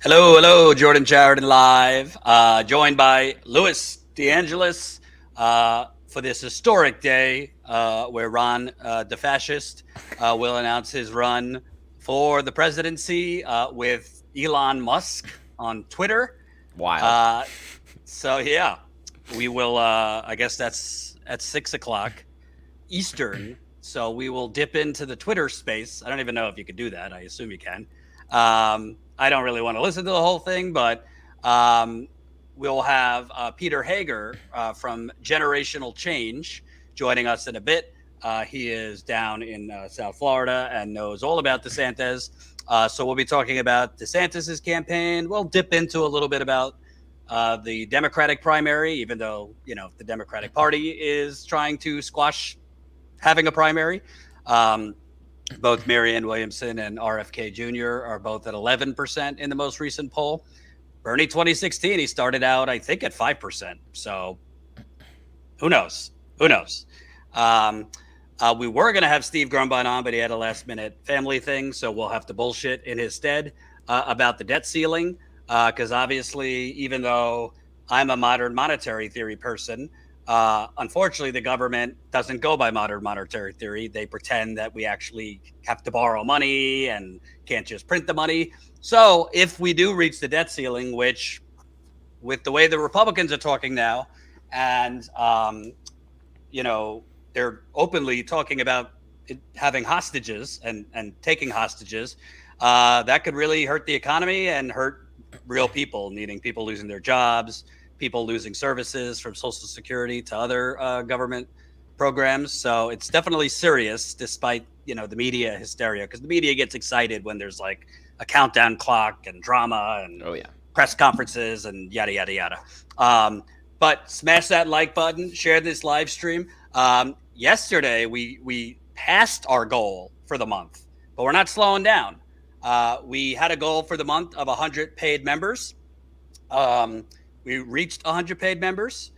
Hello, Jordan Chariton live, joined by Louis Deangelis for this historic day where Ron DeFascist will announce his run for the presidency with Elon Musk on Twitter. Wild. Uh, so yeah, we will. I guess that's at 6 o'clock Eastern. So we will dip into the Twitter space. I don't even know if you could do that. I assume you can. I don't really want to listen to the whole thing, but we'll have Peter Hager from Generational Change joining us in a bit. He is down in South Florida and knows all about DeSantis. So we'll be talking about DeSantis's campaign. We'll dip into a little bit about the Democratic primary, even though, the Democratic Party is trying to squash having a primary. Both Marianne Williamson and RFK Jr. are both at 11% in the most recent poll. Bernie 2016, he started out, I think, at 5%. So who knows? We were going to have Steve Grumbine on, but he had a last minute family thing. So we'll have to bullshit in his stead about the debt ceiling. Because obviously, even though I'm a modern monetary theory person, unfortunately, the government doesn't go by modern monetary theory. They pretend that we actually have to borrow money and can't just print the money. So if we do reach the debt ceiling, which with the way the Republicans are talking now, and, they're openly talking about having hostages and taking hostages, that could really hurt the economy and hurt real people, meaning people losing their jobs, people losing services from Social Security to other government programs. So it's definitely serious, despite the media hysteria, because the media gets excited when there's like a countdown clock and drama and press conferences and yada yada yada. But smash that like button, share this live stream. Yesterday we passed our goal for the month, but we're not slowing down. We had a goal for the month of 100 paid members. We reached 100 paid members.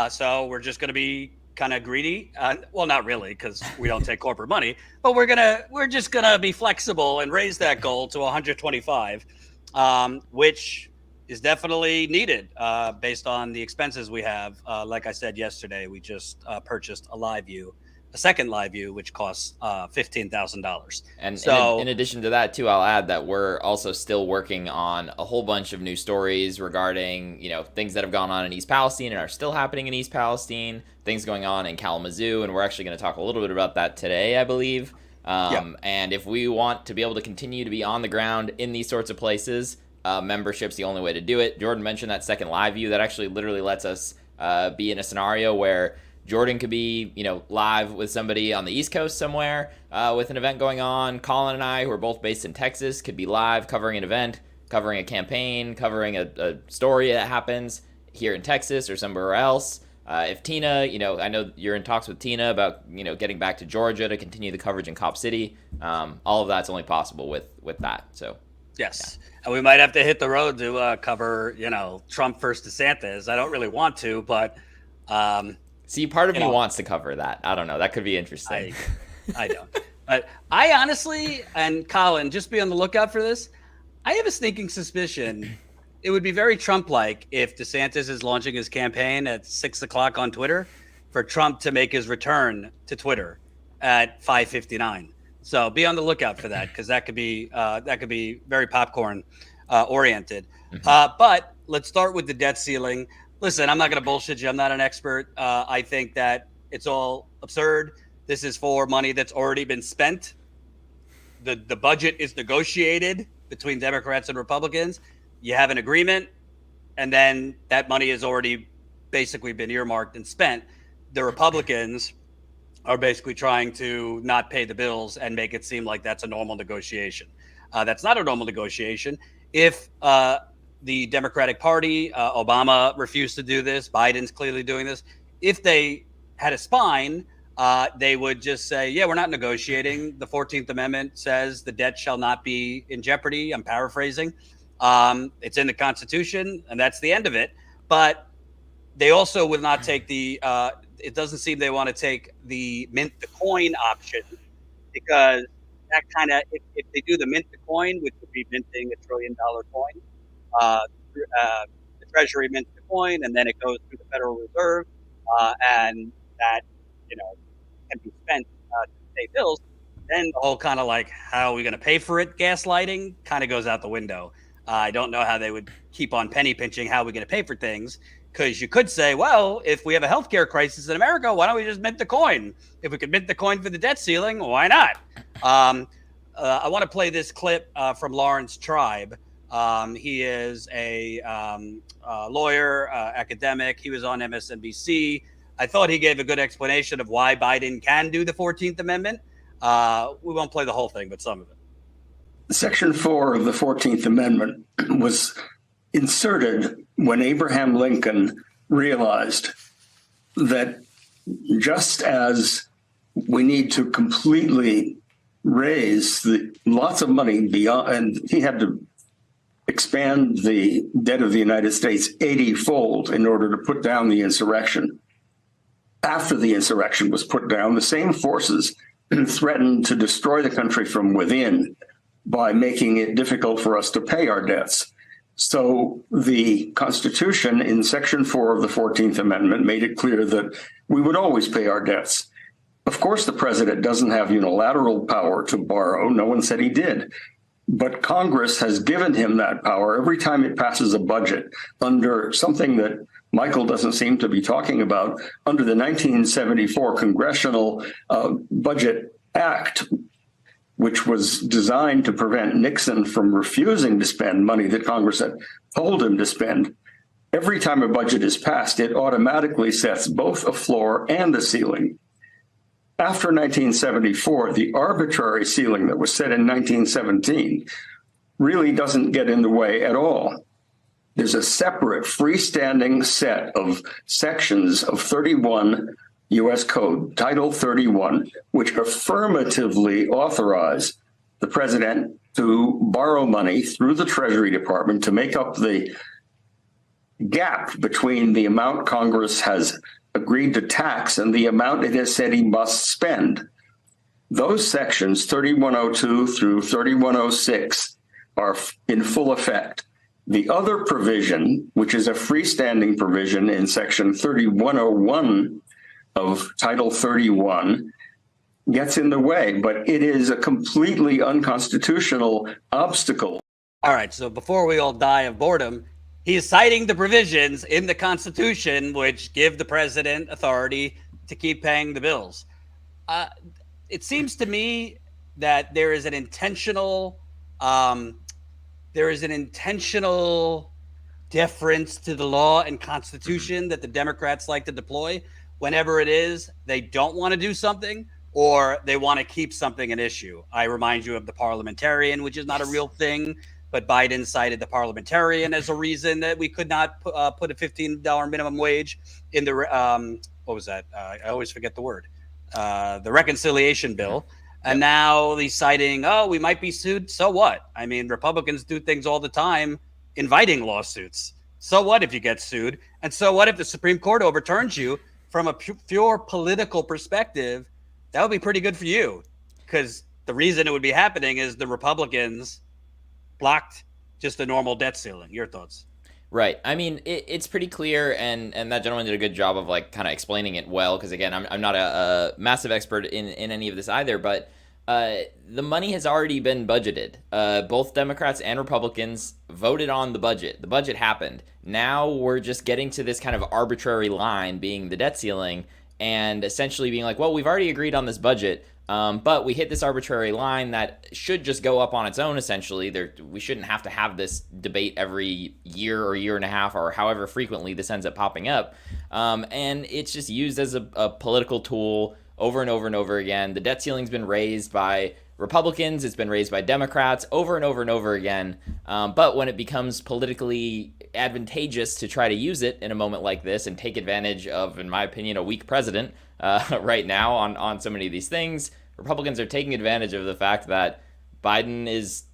So we're just going to be kind of greedy. Well, not really, because we don't take corporate money, but we're just going to be flexible and raise that goal to 125, which is definitely needed based on the expenses we have. Like I said yesterday, we just purchased a second live view, which costs $15,000. And so, in addition to that, too, I'll add that we're also still working on a whole bunch of new stories regarding, things that have gone on in East Palestine and are still happening in East Palestine, things going on in Kalamazoo, and we're actually going to talk a little bit about that today, I believe. And if we want to be able to continue to be on the ground in these sorts of places, membership's the only way to do it. Jordan mentioned that second live view that actually literally lets us be in a scenario where Jordan could be, live with somebody on the East Coast somewhere with an event going on. Colin and I, who are both based in Texas, could be live covering an event, covering a campaign, covering a story that happens here in Texas or somewhere else. If Tina, I know you're in talks with Tina about, getting back to Georgia to continue the coverage in Cop City. All of that's only possible with that. So, yes. Yeah. And we might have to hit the road to cover, Trump versus DeSantis. I don't really want to, but... see, part of me wants to cover that. I don't know. That could be interesting. I don't. But I honestly, and Colin, just be on the lookout for this. I have a sneaking suspicion it would be very Trump-like if DeSantis is launching his campaign at 6 o'clock on Twitter for Trump to make his return to Twitter at 5:59. So be on the lookout for that, because that could be very popcorn oriented. But let's start with the debt ceiling. Listen, I'm not going to bullshit you. I'm not an expert. I think that it's all absurd. This is for money that's already been spent. The budget is negotiated between Democrats and Republicans. You have an agreement, and then that money has already basically been earmarked and spent. The Republicans are basically trying to not pay the bills and make it seem like that's a normal negotiation. That's not a normal negotiation. If the Democratic Party, Obama refused to do this, Biden's clearly doing this. If they had a spine, they would just say, yeah, we're not negotiating. The 14th Amendment says the debt shall not be in jeopardy. I'm paraphrasing. It's in the Constitution, and that's the end of it. But they also would not take it doesn't seem they want to take the mint the coin option, because that kind of, if they do the mint the coin, which would be minting $1 trillion coin, the Treasury mints the coin, and then it goes through the Federal Reserve, and that can be spent to pay bills. Then the whole kind of like how are we going to pay for it gaslighting kind of goes out the window. I don't know how they would keep on penny pinching how are we going to pay for things, because you could say, well, if we have a healthcare crisis in America, why don't we just mint the coin? If we could mint the coin for the debt ceiling, why not? I want to play this clip from Lawrence Tribe. He is a lawyer, academic. He was on MSNBC. I thought he gave a good explanation of why Biden can do the 14th Amendment. We won't play the whole thing, but some of it. Section 4 of the 14th Amendment was inserted when Abraham Lincoln realized that just as we need to completely raise lots of money beyond, and he had to expand the debt of the United States 80-fold in order to put down the insurrection. After the insurrection was put down, the same forces threatened to destroy the country from within by making it difficult for us to pay our debts. So the Constitution in Section 4 of the 14th Amendment made it clear that we would always pay our debts. Of course, the president doesn't have unilateral power to borrow. No one said he did. But Congress has given him that power every time it passes a budget under something that Michael doesn't seem to be talking about, under the 1974 Congressional Budget Act, which was designed to prevent Nixon from refusing to spend money that Congress had told him to spend. Every time a budget is passed, it automatically sets both a floor and a ceiling. After 1974, the arbitrary ceiling that was set in 1917 really doesn't get in the way at all. There's a separate freestanding set of sections of 31 U.S. Code, Title 31, which affirmatively authorize the president to borrow money through the Treasury Department to make up the gap between the amount Congress has agreed to tax and the amount it has said he must spend. Those sections, 3102 through 3106, are in full effect. The other provision, which is a freestanding provision in Section 3101 of Title 31, gets in the way, but it is a completely unconstitutional obstacle. All right, so before we all die of boredom, he is citing the provisions in the Constitution which give the president authority to keep paying the bills. It seems to me that there is an intentional deference to the law and Constitution that the Democrats like to deploy whenever it is they don't want to do something or they want to keep something an issue. I remind you of the parliamentarian, which is not a real thing. But Biden cited the parliamentarian as a reason that we could not put a $15 minimum wage in the what was that? I always forget the word. The reconciliation bill. And now he's citing, oh, we might be sued. So what? I mean, Republicans do things all the time, inviting lawsuits. So what if you get sued? And so what if the Supreme Court overturns you? From a pure political perspective, that would be pretty good for you, because the reason it would be happening is the Republicans blocked just the normal debt ceiling. Your thoughts? Right. I mean, it's pretty clear, and that gentleman did a good job of like kind of explaining it well, because again, I'm not a massive expert in any of this either, but the money has already been budgeted. Both Democrats and Republicans voted on the budget. The budget happened. Now we're just getting to this kind of arbitrary line being the debt ceiling, and essentially being like, well, we've already agreed on this budget. But we hit this arbitrary line that should just go up on its own, essentially. We shouldn't have to have this debate every year or year and a half or however frequently this ends up popping up. And it's just used as a political tool over and over and over again. The debt ceiling's been raised by Republicans. It's been raised by Democrats over and over and over again. But when it becomes politically advantageous to try to use it in a moment like this and take advantage of, in my opinion, a weak president right now on so many of these things, Republicans are taking advantage of the fact that Biden is,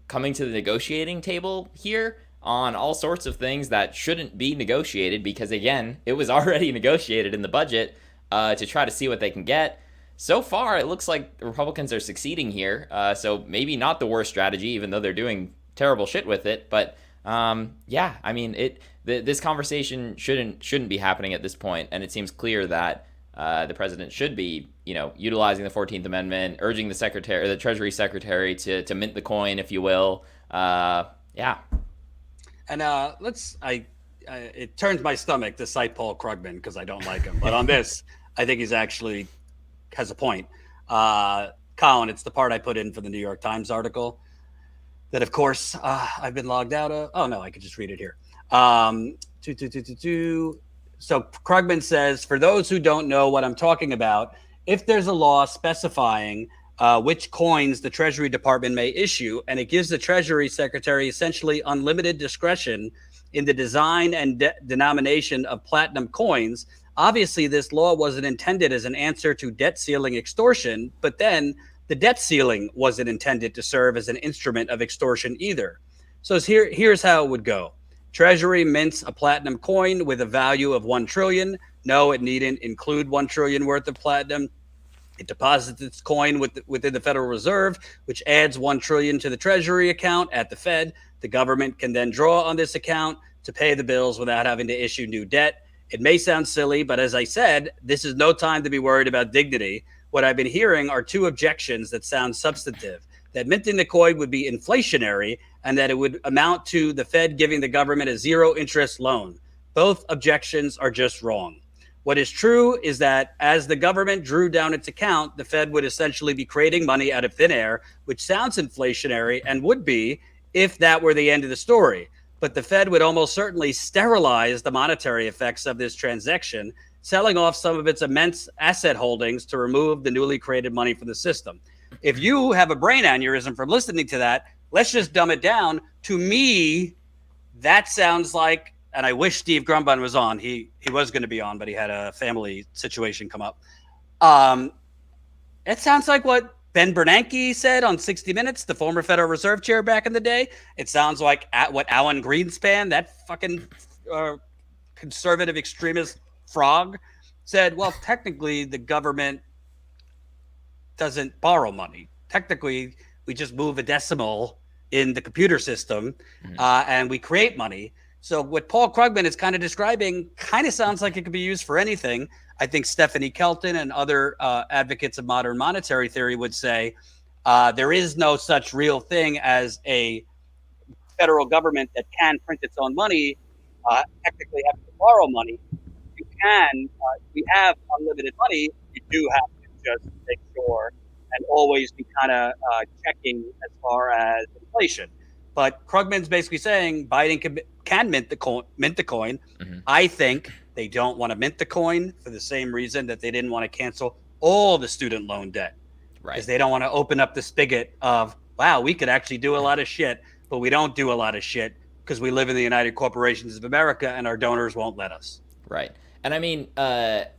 coming to the negotiating table here on all sorts of things that shouldn't be negotiated because, again, it was already negotiated in the budget to try to see what they can get. So far, it looks like the Republicans are succeeding here. So maybe not the worst strategy, even though they're doing terrible shit with it. But Yeah, I mean, this conversation shouldn't be happening at this point, and it seems clear that the president should be, utilizing the 14th Amendment, urging the Treasury Secretary to mint the coin, if you will. Yeah. And it turns my stomach to cite Paul Krugman because I don't like him, but on this, I think he's actually has a point. Colin, it's the part I put in for the New York Times article that, of course, I've been logged out of. Oh, no, I could just read it here. So Krugman says, for those who don't know what I'm talking about, if there's a law specifying which coins the Treasury Department may issue, and it gives the Treasury Secretary essentially unlimited discretion in the design and denomination of platinum coins, obviously this law wasn't intended as an answer to debt ceiling extortion, but then the debt ceiling wasn't intended to serve as an instrument of extortion either. So here's how it would go. Treasury mints a platinum coin with a value of 1 trillion. No, it needn't include 1 trillion worth of platinum. It deposits its coin within the Federal Reserve, which adds 1 trillion to the Treasury account at the Fed. The government can then draw on this account to pay the bills without having to issue new debt. It may sound silly, but as I said, this is no time to be worried about dignity. What I've been hearing are two objections that sound substantive: that minting the coin would be inflationary and that it would amount to the Fed giving the government a zero interest loan. Both objections are just wrong. What is true is that as the government drew down its account, the Fed would essentially be creating money out of thin air, which sounds inflationary and would be if that were the end of the story. But the Fed would almost certainly sterilize the monetary effects of this transaction, selling off some of its immense asset holdings to remove the newly created money from the system. If you have a brain aneurysm from listening to that, let's just dumb it down. To me, that sounds like, and I wish Steve Grumbine was on. He was going to be on, but he had a family situation come up. It sounds like what Ben Bernanke said on 60 Minutes, the former Federal Reserve Chair back in the day. It sounds like what Alan Greenspan, that fucking conservative extremist frog, said. Well, technically, the government doesn't borrow money. Technically, we just move a decimal in the computer system and we create money. So what Paul Krugman is kind of describing kind of sounds like it could be used for anything. I think Stephanie Kelton and other advocates of modern monetary theory would say there is no such real thing as a federal government that can print its own money, technically have to borrow money. You can, we have unlimited money. You do have to just make sure and always be kind of checking as far as inflation. But Krugman's basically saying Biden can mint the coin. Mm-hmm. I think they don't want to mint the coin for the same reason that they didn't want to cancel all the student loan debt. Right. Because they don't want to open up the spigot of, wow, we could actually do a lot of shit, but we don't do a lot of shit because we live in the United Corporations of America and our donors won't let us. Right. And I mean,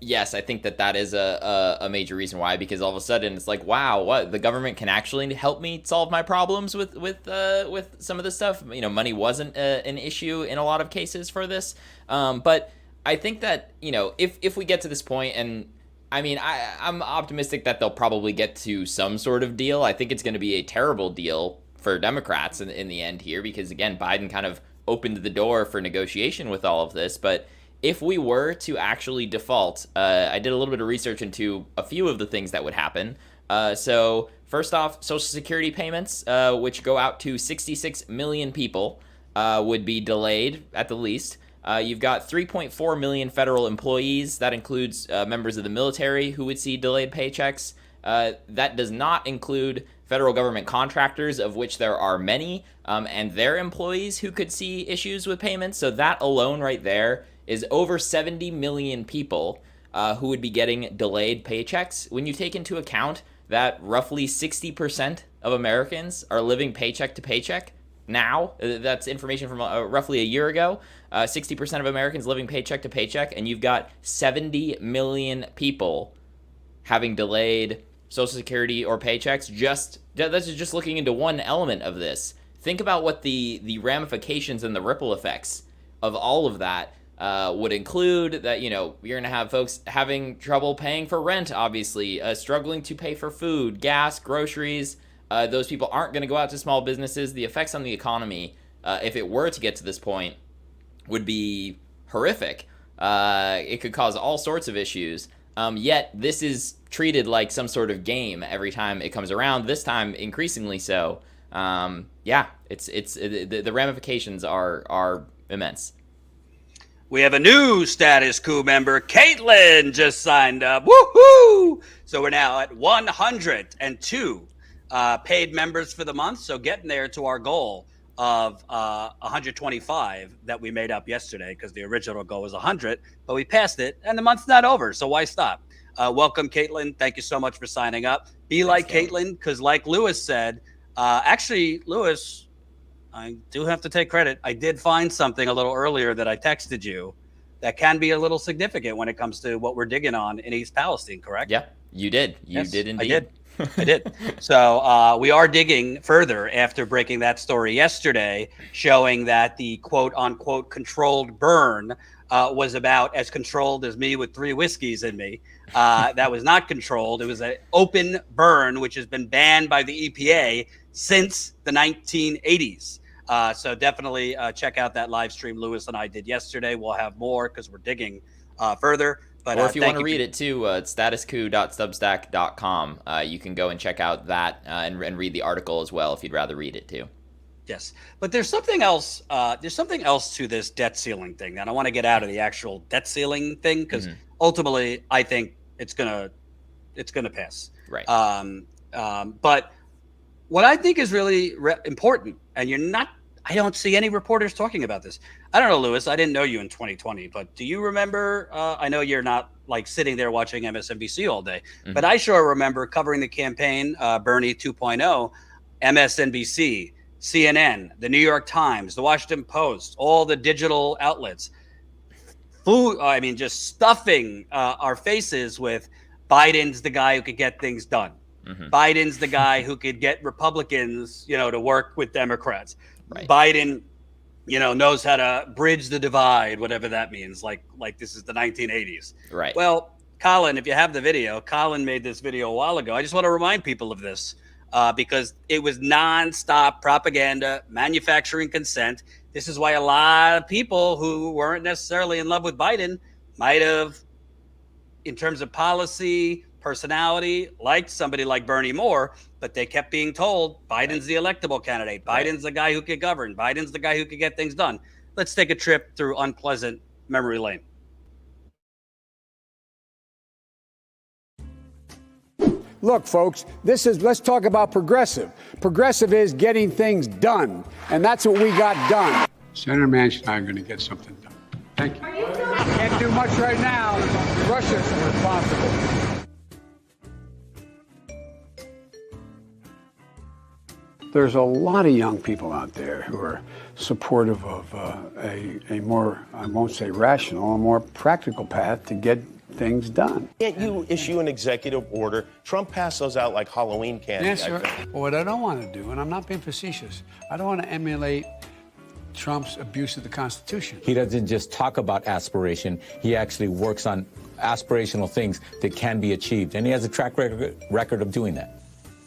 yes, I think that is a major reason why, because all of a sudden it's like, wow, what, the government can actually help me solve my problems with some of this stuff. Money wasn't an issue in a lot of cases for this. But I think that, if we get to this point, and I mean, I'm optimistic that they'll probably get to some sort of deal. I think it's going to be a terrible deal for Democrats in the end here, because again, Biden kind of opened the door for negotiation with all of this. But if we were to actually default, I did a little bit of research into a few of the things that would happen. So first off, Social Security payments, which go out to 66 million people, would be delayed at the least. You've got 3.4 million federal employees. That includes members of the military who would see delayed paychecks. That does not include federal government contractors, of which there are many, and their employees who could see issues with payments. So that alone right there is over 70 million people who would be getting delayed paychecks. When you take into account that roughly 60% of Americans are living paycheck to paycheck now, that's information from roughly a year ago, 60% of Americans living paycheck to paycheck, and you've got 70 million people having delayed Social Security or paychecks. That's just looking into one element of this. Think about what the ramifications and the ripple effects of all of that would include. That, you're going to have folks having trouble paying for rent, obviously, struggling to pay for food, gas, groceries. Those people aren't going to go out to small businesses. The effects on the economy if it were to get to this point, would be horrific. It could cause all sorts of issues. Yet this is treated like some sort of game every time it comes around. This time, increasingly so. The ramifications are immense. We have a new Status Coup member. Caitlin just signed up. Woohoo! So we're now at 102 paid members for the month. So getting there to our goal of 125 that we made up yesterday, because the original goal was 100, but we passed it and the month's not over. So why stop? Welcome, Caitlin. Thank you so much for signing up. Be like Caitlin, because like Lewis said, actually, Lewis, I do have to take credit. I did find something a little earlier that I texted you that can be a little significant when it comes to what we're digging on in East Palestine, correct? Yeah, you did. You did indeed. I did. So we are digging further after breaking that story yesterday, showing that the quote unquote controlled burn was about as controlled as me with 3 whiskeys in me. That was not controlled. It was an open burn, which has been banned by the EPA since the 1980s. So definitely check out that live stream Lewis and I did yesterday. We'll have more because we're digging further. But, or if you want to read it too, it's statuscoup.substack.com. You can go and check out that and read the article as well if you'd rather read it too. Yes, but there's something else. There's something else to this debt ceiling thing that I want to get out of the actual debt ceiling thing, because ultimately I think it's gonna pass. Right. But what I think is really important, and I don't see any reporters talking about this. I don't know, Lewis. I didn't know you in 2020, but do you remember? I know you're not like sitting there watching MSNBC all day, but I sure remember covering the campaign, Bernie 2.0, MSNBC, CNN, the New York Times, the Washington Post, all the digital outlets. Just stuffing our faces with Biden's the guy who could get things done. Biden's the guy who could get Republicans, to work with Democrats. Right. Biden, knows how to bridge the divide, whatever that means. Like this is the 1980s. Right. Well, Colin, if you have the video, Colin made this video a while ago. I just want to remind people of this because it was nonstop propaganda, manufacturing consent. This is why a lot of people who weren't necessarily in love with Biden might have, in terms of policy, personality, liked somebody like Bernie more, but they kept being told Biden's the electable candidate. Biden's the guy who could govern. Biden's the guy who could get things done. Let's take a trip through unpleasant memory lane. Look, folks, let's talk about progressive. Progressive is getting things done, and that's what we got done. Senator Manchin and I are going to get something done. Thank you. Can't do much right now. Russia's responsible. There's a lot of young people out there who are supportive of a more, I won't say rational, a more practical path to get things done. Can't you issue an executive order? Trump passed those out like Halloween candy. Yes, sir. Well, what I don't want to do, and I'm not being facetious, I don't want to emulate Trump's abuse of the Constitution. He doesn't just talk about aspiration. He actually works on aspirational things that can be achieved, and he has a track record of doing that.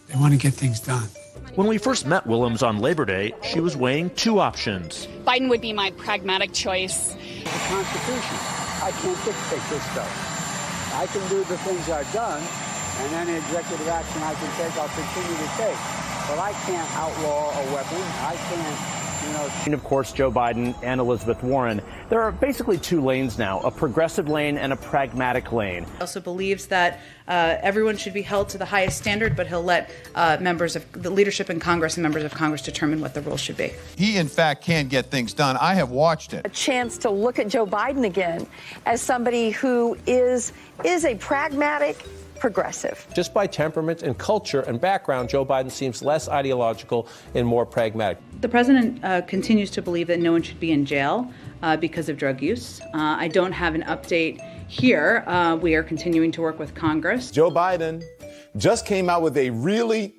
They want to get things done. When we first met Willems on Labor Day, she was weighing 2 options. Biden would be my pragmatic choice. The Constitution. I can't dictate this stuff. I can do the things I've done, and any executive action I can take, I'll continue to take. But I can't outlaw a weapon. I can't, And of course, Joe Biden and Elizabeth Warren. There are basically 2 lanes now, a progressive lane and a pragmatic lane. He also believes that everyone should be held to the highest standard, but he'll let members of the leadership in Congress and members of Congress determine what the rules should be. He, in fact, can get things done. I have watched it. A chance to look at Joe Biden again as somebody who is a pragmatic progressive. Just by temperament and culture and background, Joe Biden seems less ideological and more pragmatic. The president continues to believe that no one should be in jail because of drug use. I don't have an update here. We are continuing to work with Congress. Joe Biden just came out with a really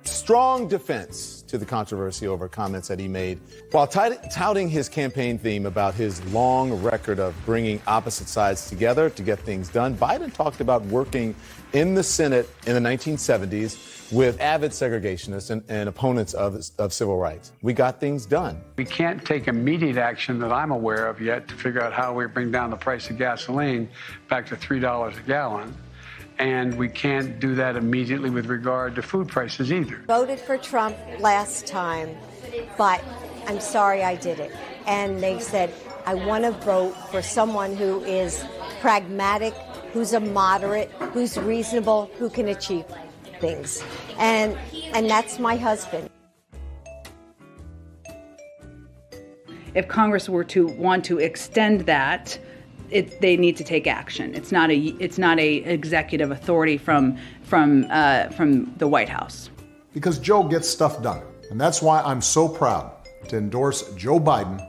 strong defense to the controversy over comments that he made. While touting his campaign theme about his long record of bringing opposite sides together to get things done, Biden talked about working in the Senate in the 1970s with avid segregationists and opponents of civil rights. We got things done. We can't take immediate action that I'm aware of yet to figure out how we bring down the price of gasoline back to $3 a gallon. And we can't do that immediately with regard to food prices either. Voted for Trump last time, but I'm sorry I did it. And they said, I want to vote for someone who is pragmatic, who's a moderate, who's reasonable, who can achieve things. And that's my husband. If Congress were to want to extend that, they need to take action. It's not a executive authority from the White House. Because Joe gets stuff done. And that's why I'm so proud to endorse Joe Biden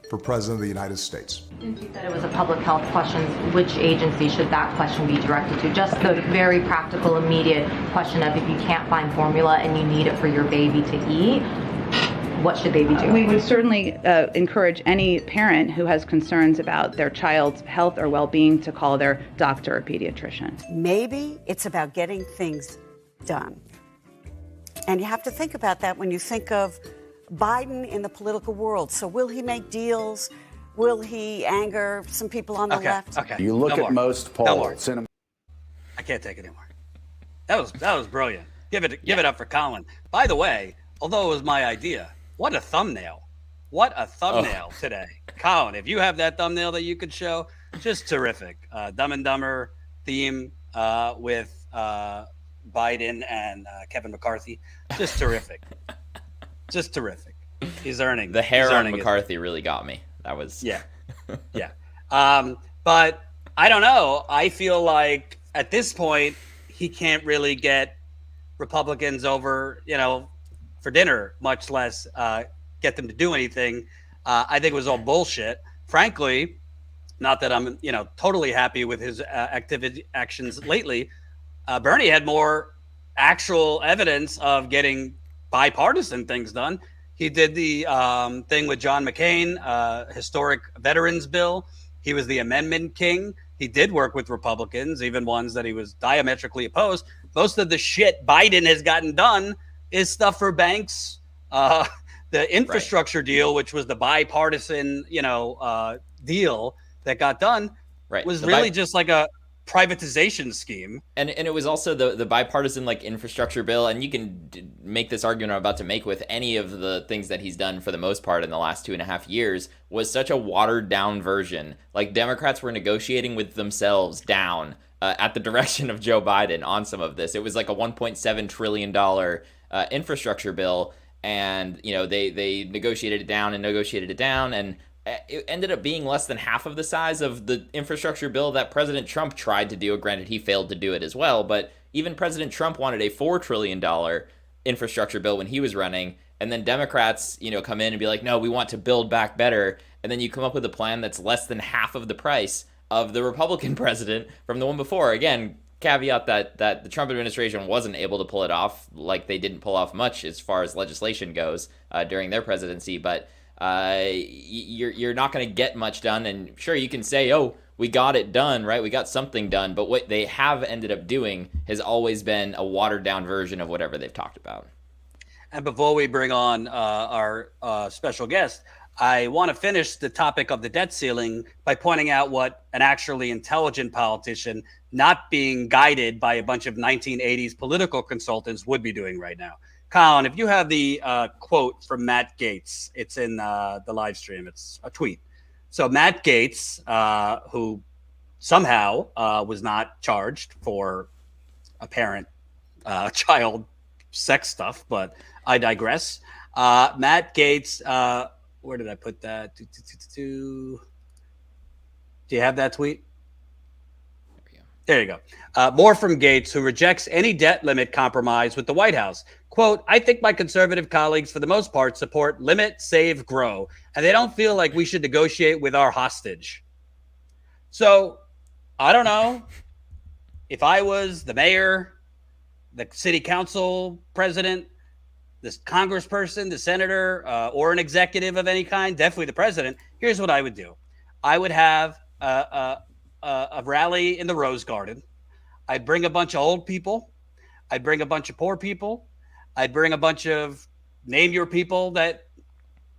for President of the United States. Since you said it was a public health question, which agency should that question be directed to? Just the very practical, immediate question of if you can't find formula and you need it for your baby to eat, what should they be doing? We would certainly encourage any parent who has concerns about their child's health or well-being to call their doctor or pediatrician. Maybe it's about getting things done. And you have to think about that when you think of Biden in the political world. So will he make deals? Will he anger some people on the left? Okay. You look at most polls. I can't take it anymore. That was brilliant. Give it up for Colin. By the way, although it was my idea, what a thumbnail. What a thumbnail today. Colin, if you have that thumbnail that you could show, just terrific. Dumb and Dumber theme with Biden and Kevin McCarthy. Just terrific. Just terrific. He's earning. The hair on his McCarthy really got me. That was... Yeah. But I don't know. I feel like at this point, he can't really get Republicans over, for dinner, much less get them to do anything. I think it was all bullshit. Frankly, not that I'm, totally happy with his actions lately. Bernie had more actual evidence of getting bipartisan things done. He did the thing with John McCain, historic veterans bill. He was the amendment king. He did work with Republicans, even ones that he was diametrically opposed. Most of the shit Biden has gotten done is stuff for banks. The infrastructure deal, which was the bipartisan, deal that got done, was really just like a privatization scheme. And it was also the bipartisan infrastructure bill, and you can make this argument I'm about to make with any of the things that he's done for the most part in the last 2.5 years, was such a watered down version. Democrats were negotiating with themselves down at the direction of Joe Biden on some of this. It was like a $1.7 trillion infrastructure bill, and they negotiated it down, and it ended up being less than half of the size of the infrastructure bill that President Trump tried to do. Granted, he failed to do it as well, but even President Trump wanted a $4 trillion infrastructure bill when he was running, and then Democrats, come in and be like, no, we want to build back better, and then you come up with a plan that's less than half of the price of the Republican president from the one before. Again, caveat that the Trump administration wasn't able to pull it off, like they didn't pull off much as far as legislation goes during their presidency, but you're not going to get much done. And sure, you can say, oh, we got it done, right? We got something done. But what they have ended up doing has always been a watered down version of whatever they've talked about. And before we bring on our special guest, I want to finish the topic of the debt ceiling by pointing out what an actually intelligent politician, not being guided by a bunch of 1980s political consultants, would be doing right now. Colin, if you have the quote from Matt Gaetz, it's in the live stream. It's a tweet. So Matt Gaetz, who somehow was not charged for apparent child sex stuff, but I digress. Matt Gaetz, where did I put that? Do you have that tweet? There you go. More from Gaetz, who rejects any debt limit compromise with the White House. Quote, I think my conservative colleagues, for the most part, support limit, save, grow, and they don't feel like we should negotiate with our hostage. So, I don't know. If I was the mayor, the city council president, this congressperson, the senator, or an executive of any kind, definitely the president, here's what I would do. I would have a rally in the Rose Garden. I'd bring a bunch of old people. I'd bring a bunch of poor people. I'd bring a bunch of name your people that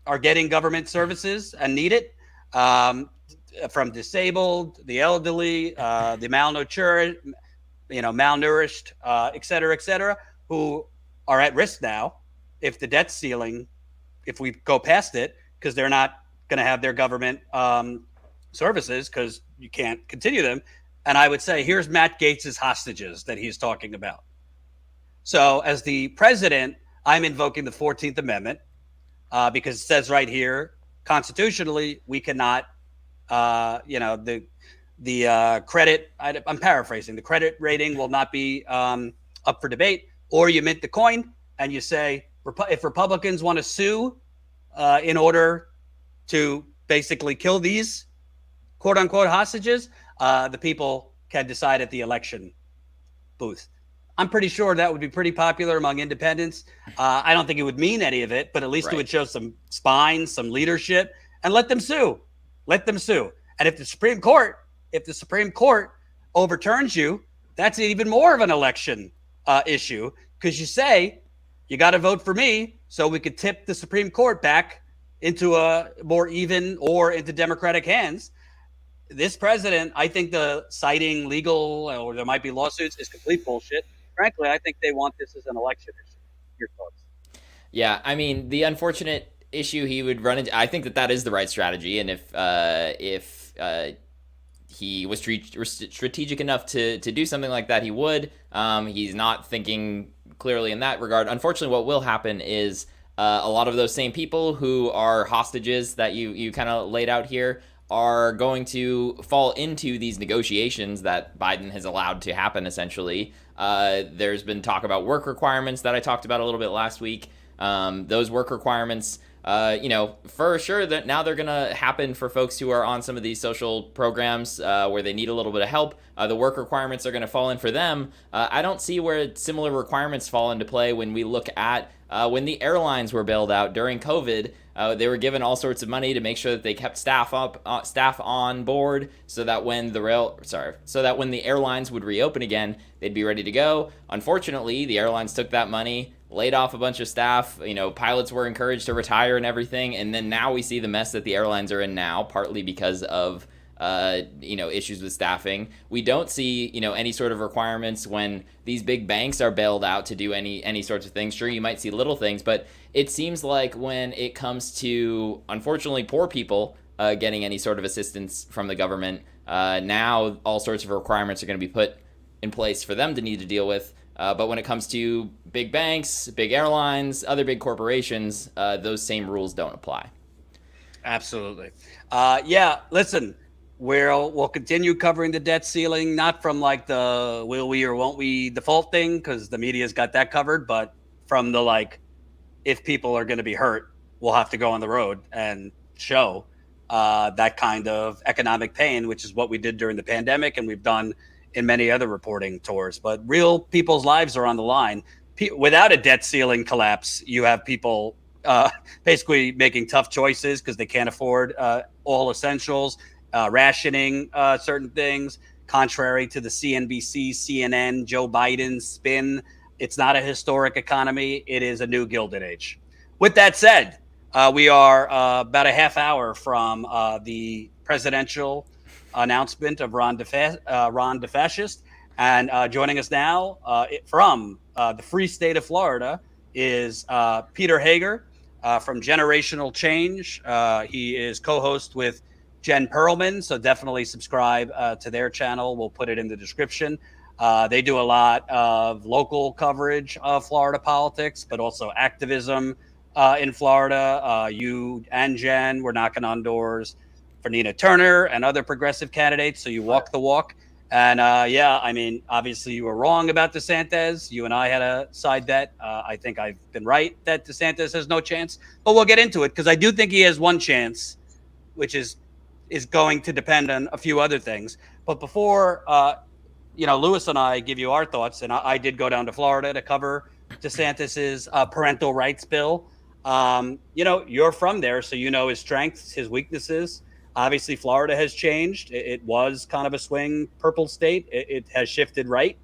are getting government services and need it, from disabled, the elderly, the malnourished, et cetera, who are at risk now if the debt ceiling, if we go past it, because they're not going to have their government services because you can't continue them. And I would say, here's Matt Gaetz's hostages that he's talking about. So as the president, I'm invoking the 14th Amendment because it says right here, constitutionally, we cannot, the credit, I'm paraphrasing, the credit rating will not be up for debate. Or you mint the coin and you say, if Republicans want to sue in order to basically kill these quote unquote hostages, the people can decide at the election booth. I'm pretty sure that would be pretty popular among independents. I don't think it would mean any of it, but at least it would show some spine, some leadership, and let them sue. Let them sue. And if the Supreme Court overturns you, that's even more of an election issue, because you say you got to vote for me so we could tip the Supreme Court back into a more even or into Democratic hands. This president, I think the citing legal or there might be lawsuits is complete bullshit. Frankly, I think they want this as an election issue. Your thoughts? Yeah, I mean, the unfortunate issue he would run into, I think that is the right strategy. And if he was strategic enough to do something like that, he would. He's not thinking clearly in that regard. Unfortunately, what will happen is a lot of those same people who are hostages that you kind of laid out here are going to fall into these negotiations that Biden has allowed to happen, essentially. There's been talk about work requirements that I talked about a little bit last week. Those work requirements, for sure that now they're going to happen for folks who are on some of these social programs where they need a little bit of help. The work requirements are going to fall in for them. I don't see where similar requirements fall into play when we look at when the airlines were bailed out during COVID. They were given all sorts of money to make sure that they kept staff on board, so that when the airlines would reopen again, they'd be ready to go. Unfortunately, the airlines took that money, laid off a bunch of staff. Pilots were encouraged to retire and everything, and then now we see the mess that the airlines are in now, partly because of issues with staffing. We don't see, any sort of requirements when these big banks are bailed out to do any sorts of things. Sure, you might see little things, but it seems like when it comes to, unfortunately, poor people getting any sort of assistance from the government, now all sorts of requirements are going to be put in place for them to need to deal with. But when it comes to big banks, big airlines, other big corporations, those same rules don't apply. Absolutely. Listen, we'll continue covering the debt ceiling, not from like the will we or won't we default thing, because the media's got that covered, but from the if people are going to be hurt, we'll have to go on the road and show that kind of economic pain, which is what we did during the pandemic and we've done in many other reporting tours. But real people's lives are on the line. Without a debt ceiling collapse, you have people basically making tough choices because they can't afford all essentials, rationing certain things, contrary to the CNBC, CNN, Joe Biden spin. It's not a historic economy. It is a new Gilded Age. With that said, we are about a half hour from the presidential announcement of Ron DeFascist. And joining us now from the free state of Florida is Peter Hager from Generational Change. He is co-host with Jen Perlman, so definitely subscribe to their channel. We'll put it in the description. They do a lot of local coverage of Florida politics, but also activism in Florida. You and Jen were knocking on doors for Nina Turner and other progressive candidates, so you walk the walk. And obviously you were wrong about DeSantis. You and I had a side bet. I think I've been right that DeSantis has no chance, but we'll get into it because I do think he has one chance, which is going to depend on a few other things. But before, Louis and I give you our thoughts, and I did go down to Florida to cover DeSantis's parental rights bill. You're from there, so you know his strengths, his weaknesses. Obviously, Florida has changed. It was kind of a swing purple state. It has shifted right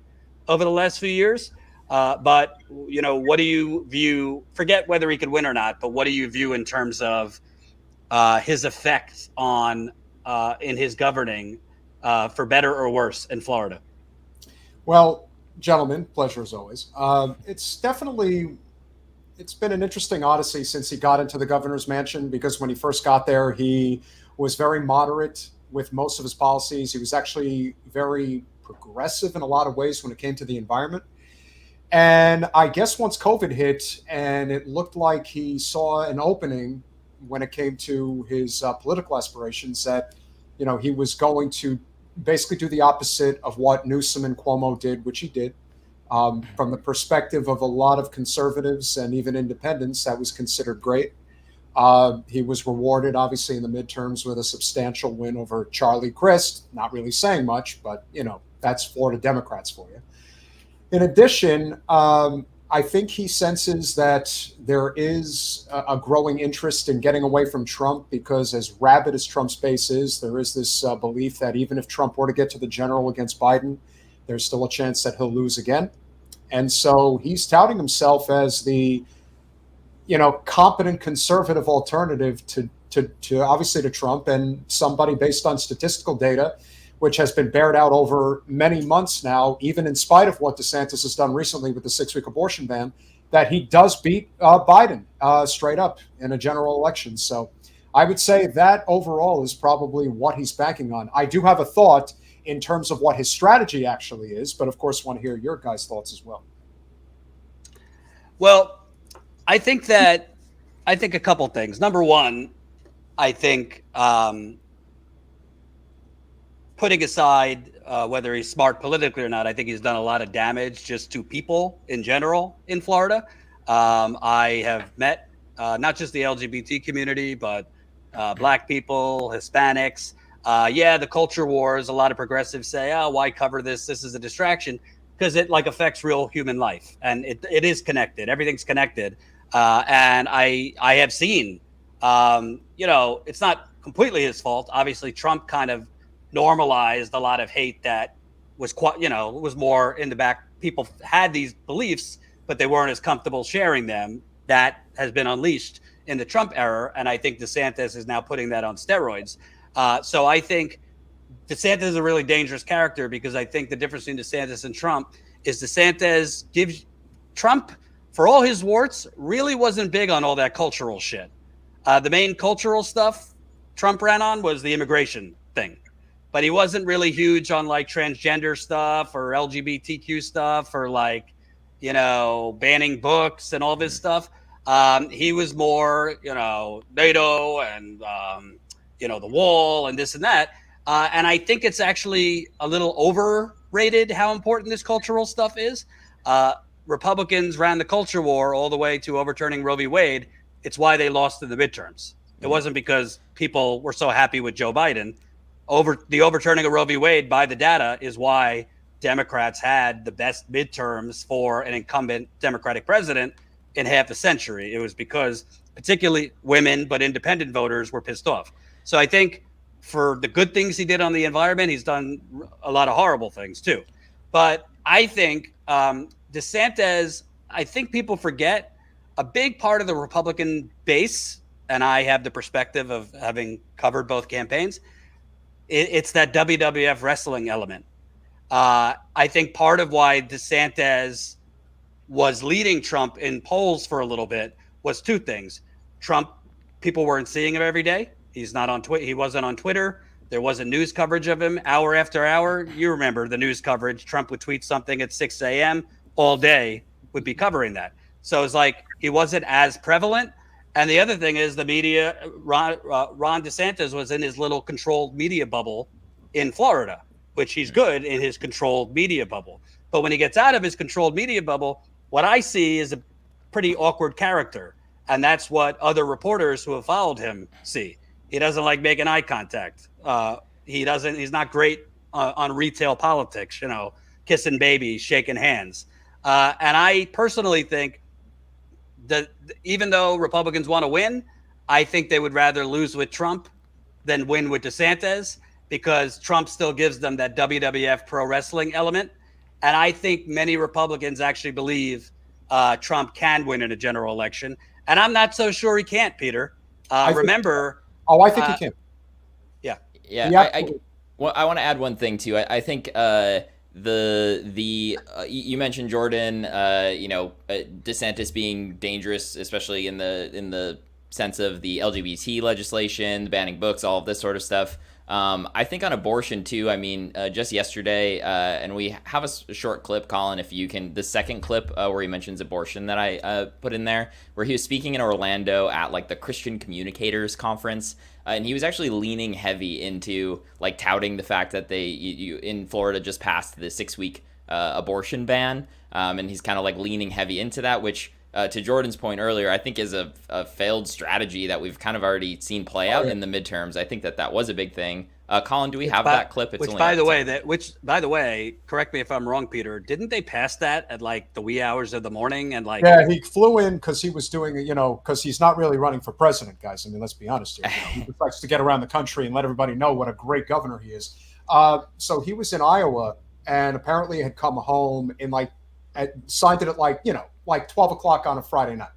over the last few years. But, what do you view, forget whether he could win or not, but what do you view in terms of his effect on in his governing for better or worse in Florida? Well, gentlemen, pleasure as always. It's been an interesting odyssey since he got into the governor's mansion, because when he first got there, he was very moderate with most of his policies. He was actually very progressive in a lot of ways when it came to the environment. And I guess once COVID hit and it looked like he saw an opening when it came to his political aspirations, that, he was going to basically do the opposite of what Newsom and Cuomo did, which he did. From the perspective of a lot of conservatives and even independents, that was considered great. He was rewarded, obviously, in the midterms with a substantial win over Charlie Crist. Not really saying much, but, that's Florida Democrats for you. In addition, I think he senses that there is a growing interest in getting away from Trump, because as rabid as Trump's base is, there is this belief that even if Trump were to get to the general against Biden, there's still a chance that he'll lose again. And so he's touting himself as the, competent conservative alternative to obviously to Trump, and somebody based on statistical data, which has been bared out over many months now, even in spite of what DeSantis has done recently with the 6-week abortion ban, that he does beat Biden straight up in a general election. So I would say that overall is probably what he's banking on. I do have a thought in terms of what his strategy actually is, but of course want to hear your guys' thoughts as well. Well, I think a couple things. Number one, I think putting aside whether he's smart politically or not, I think he's done a lot of damage just to people in general in Florida. I have met not just the LGBT community, but Black people, Hispanics. The culture wars, a lot of progressives say, why cover this? This is a distraction, because it affects real human life, and it is connected. Everything's connected. And I have seen, it's not completely his fault. Obviously, Trump kind of normalized a lot of hate that was was more in the back. People had these beliefs, but they weren't as comfortable sharing them. That has been unleashed in the Trump era. And I think DeSantis is now putting that on steroids. So I think DeSantis is a really dangerous character, because I think the difference between DeSantis and Trump is DeSantis gives Trump, for all his warts, really wasn't big on all that cultural shit. The main cultural stuff Trump ran on was the immigration thing, but he wasn't really huge on transgender stuff or LGBTQ stuff or banning books and all this stuff. He was more, NATO and, the wall and this and that. And I think it's actually a little overrated how important this cultural stuff is. Republicans ran the culture war all the way to overturning Roe v. Wade. It's why they lost in the midterms. It wasn't because people were so happy with Joe Biden. The overturning of Roe v. Wade by the data is why Democrats had the best midterms for an incumbent Democratic president in half a century. It was because particularly women, but independent voters were pissed off. So I think for the good things he did on the environment, he's done a lot of horrible things too. But I think DeSantis, I think people forget a big part of the Republican base, and I have the perspective of having covered both campaigns, it's that WWF wrestling element. I think part of why DeSantis was leading Trump in polls for a little bit was two things. Trump, people weren't seeing him every day. He's not on Twitter. He wasn't on Twitter. There wasn't news coverage of him hour after hour. You remember the news coverage. Trump would tweet something at 6 a.m. all day, would be covering that. So it's he wasn't as prevalent. And the other thing is the media, Ron DeSantis was in his little controlled media bubble in Florida, which he's good in his controlled media bubble. But when he gets out of his controlled media bubble, what I see is a pretty awkward character. And that's what other reporters who have followed him see. He doesn't like making eye contact. He's not great on retail politics, kissing babies, shaking hands. And I personally think that even though Republicans want to win, I think they would rather lose with Trump than win with DeSantis, because Trump still gives them that WWF pro wrestling element. And I think many Republicans actually believe Trump can win in a general election. And I'm not so sure he can't, Peter. I think he can. Yeah. Yeah. I want to add one thing too. I think you mentioned Jordan, DeSantis being dangerous, especially in the sense of the LGBT legislation, banning books, all of this sort of stuff. I think on abortion too. I mean, just yesterday, and we have a short clip, Colin, if you can, the second clip where he mentions abortion that I put in there, where he was speaking in Orlando at like the Christian Communicators Conference, and he was actually leaning heavy into like touting the fact that you in Florida just passed the 6-week abortion ban, and he's kind of like leaning heavy into that, which to Jordan's point earlier, I think is a failed strategy that we've kind of already seen play out in the midterms. I think that was a big thing. Colin, do we have that clip? Which, by the way, correct me if I'm wrong, Peter. Didn't they pass that at like the wee hours of the morning? And like, yeah, he flew in because he was doing, because he's not really running for president, guys. I mean, let's be honest here. He just likes to get around the country and let everybody know what a great governor he is. So he was in Iowa and apparently had come home in signed it at like 12 o'clock on a Friday night.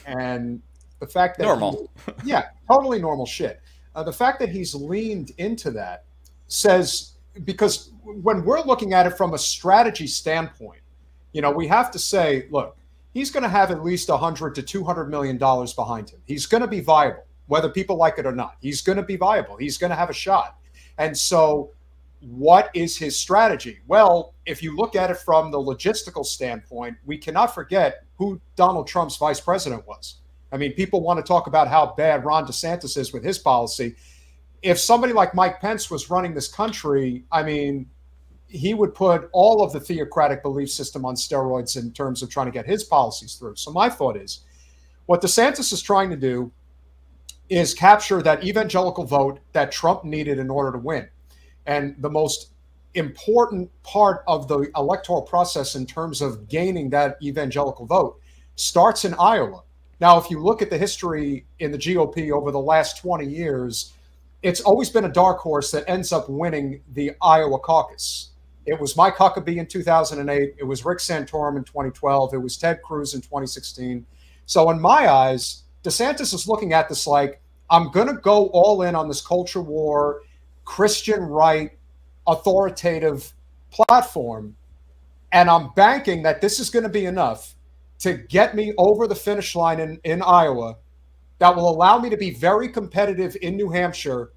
And the fact that totally normal shit. The fact that he's leaned into that says, because when we're looking at it from a strategy standpoint, we have to say, look, he's going to have at least $100 to $200 million behind him. He's going to be viable, whether people like it or not. He's going to be viable. He's going to have a shot. And so what is his strategy? Well, if you look at it from the logistical standpoint, we cannot forget who Donald Trump's vice president was. I mean, people want to talk about how bad Ron DeSantis is with his policy. If somebody like Mike Pence was running this country, I mean, he would put all of the theocratic belief system on steroids in terms of trying to get his policies through. So my thought is, what DeSantis is trying to do is capture that evangelical vote that Trump needed in order to win. And the most important part of the electoral process in terms of gaining that evangelical vote starts in Iowa. Now, if you look at the history in the GOP over the last 20 years, it's always been a dark horse that ends up winning the Iowa caucus. It was Mike Huckabee in 2008. It was Rick Santorum in 2012. It was Ted Cruz in 2016. So in my eyes, DeSantis is looking at this like, I'm going to go all in on this culture war, Christian right, authoritative platform, and I'm banking that this is going to be enough to get me over the finish line in Iowa that will allow me to be very competitive in New Hampshire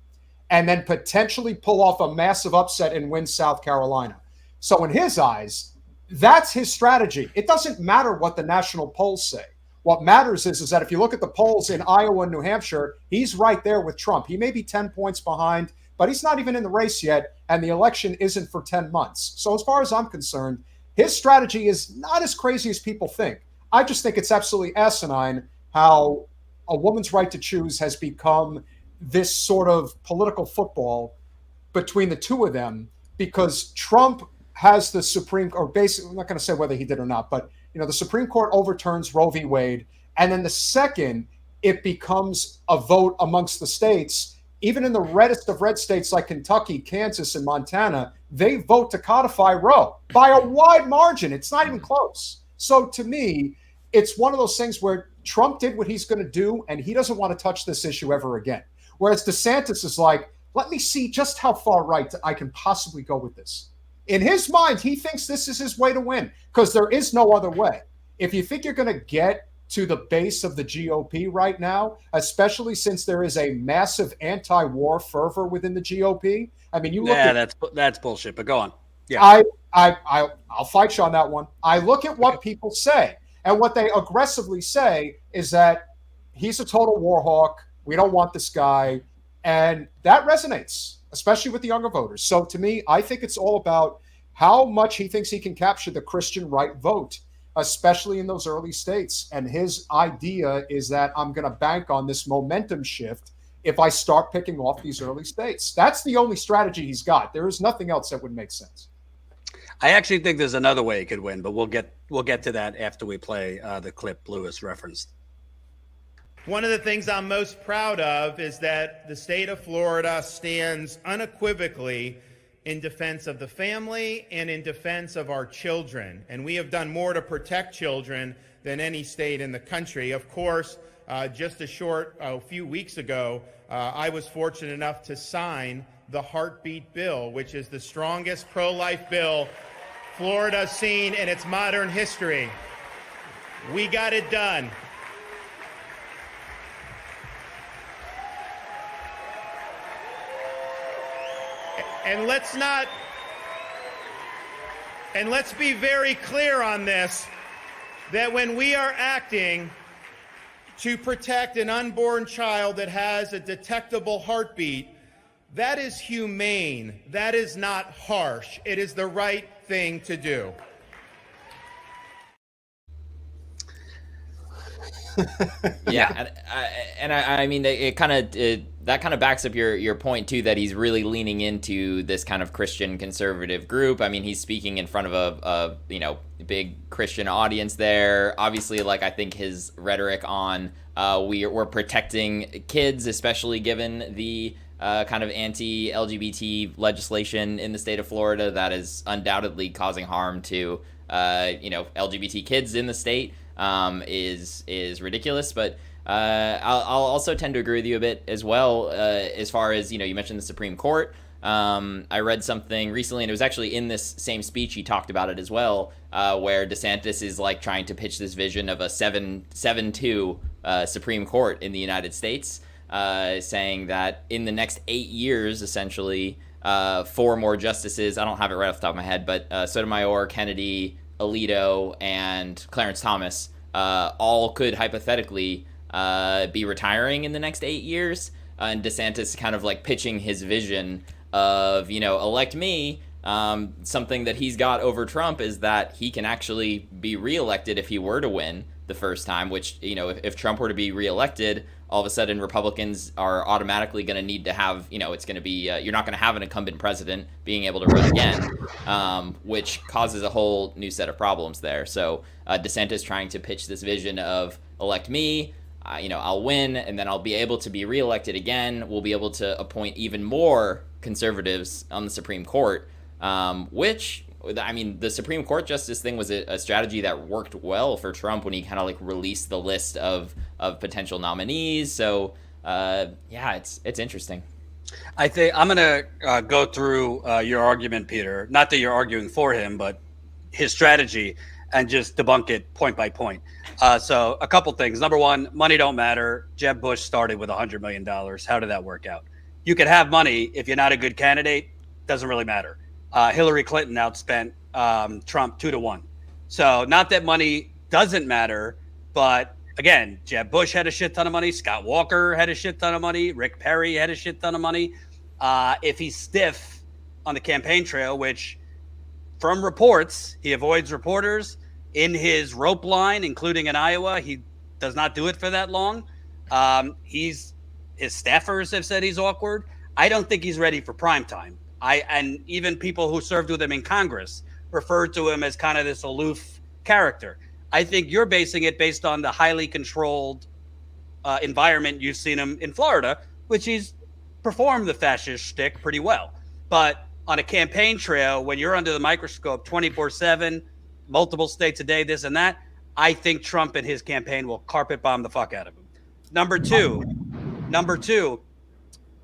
and then potentially pull off a massive upset and win South Carolina. So in his eyes, that's his strategy. It doesn't matter what the national polls say. What matters is that if you look at the polls in Iowa and New Hampshire, he's right there with Trump. He may be 10 points behind, but he's not even in the race yet, and the election isn't for 10 months. So as far as I'm concerned, his strategy is not as crazy as people think. I just think it's absolutely asinine how a woman's right to choose has become this sort of political football between the two of them, because Trump has the Supreme, or basically, I'm not going to say whether he did or not, but the Supreme Court overturns Roe v. Wade, and then the second it becomes a vote amongst the states, even in the reddest of red states like Kentucky, Kansas, and Montana, they vote to codify Roe by a wide margin. It's not even close. So to me, it's one of those things where Trump did what he's going to do, and he doesn't want to touch this issue ever again. Whereas DeSantis is like, let me see just how far right I can possibly go with this. In his mind, he thinks this is his way to win because there is no other way. If you think you're going to get to the base of the GOP right now, especially since there is a massive anti-war fervor within the GOP, I mean, you look at that's bullshit. But go on. Yeah, I'll fight you on that one. I look at what people say, and what they aggressively say is that he's a total war hawk. We don't want this guy, and that resonates, especially with the younger voters. So to me, I think it's all about how much he thinks he can capture the Christian right vote, especially in those early states. And his idea is that I'm going to bank on this momentum shift if I start picking off these early states. That's the only strategy he's got. There is nothing else that would make sense. I actually think there's another way he could win, but we'll get to that after we play the clip Lewis referenced. One of the things I'm most proud of is that the state of Florida stands unequivocally in defense of the family and in defense of our children. And we have done more to protect children than any state in the country. Of course, just a few weeks ago, I was fortunate enough to sign the Heartbeat Bill, which is the strongest pro-life bill Florida's seen in its modern history. We got it done. And let's be very clear on this, that when we are acting to protect an unborn child that has a detectable heartbeat, that is humane. That is not harsh. It is the right thing to do. Yeah, and I mean, it kind of that kind of backs up your point too, that he's really leaning into this kind of Christian conservative group. I mean, he's speaking in front of a big Christian audience there. Obviously, like, I think his rhetoric on we're protecting kids, especially given the kind of anti-LGBT legislation in the state of Florida that is undoubtedly causing harm to LGBT kids in the state. Is ridiculous, but I'll also tend to agree with you a bit as well, as far as, you mentioned the Supreme Court. I read something recently, and it was actually in this same speech he talked about it as well, where DeSantis is like trying to pitch this vision of a 7-2 Supreme Court in the United States, saying that in the next 8 years, essentially, 4 more justices, I don't have it right off the top of my head, but Sotomayor, Kennedy, Alito, and Clarence Thomas all could hypothetically be retiring in the next 8 years. And DeSantis kind of like pitching his vision of, elect me. Something that he's got over Trump is that he can actually be reelected if he were to win the first time, which, if Trump were to be reelected, all of a sudden Republicans are automatically going to need to have, it's going to be, you're not going to have an incumbent president being able to run again, which causes a whole new set of problems there. So DeSantis trying to pitch this vision of elect me, I'll win, and then I'll be able to be reelected again. We'll be able to appoint even more conservatives on the Supreme Court, which, I mean, the Supreme Court justice thing was a strategy that worked well for Trump when he kind of like released the list of potential nominees. So, it's interesting. I think I'm going to go through your argument, Peter. Not that you're arguing for him, but his strategy, and just debunk it point by point. So a couple things. Number one, money don't matter. Jeb Bush started with $100 million. How did that work out? You could have money if you're not a good candidate. Doesn't really matter. Hillary Clinton outspent Trump 2-1. So not that money doesn't matter, but again, Jeb Bush had a shit ton of money. Scott Walker had a shit ton of money. Rick Perry had a shit ton of money. If he's stiff on the campaign trail, which from reports, he avoids reporters in his rope line, including in Iowa. He does not do it for that long. His staffers have said he's awkward. I don't think he's ready for prime time. And even people who served with him in Congress referred to him as kind of this aloof character. I think you're basing it based on the highly controlled environment you've seen him in Florida, which he's performed the fascist shtick pretty well. But on a campaign trail, when you're under the microscope 24/7, multiple states a day, this and that, I think Trump and his campaign will carpet bomb the fuck out of him. Number two,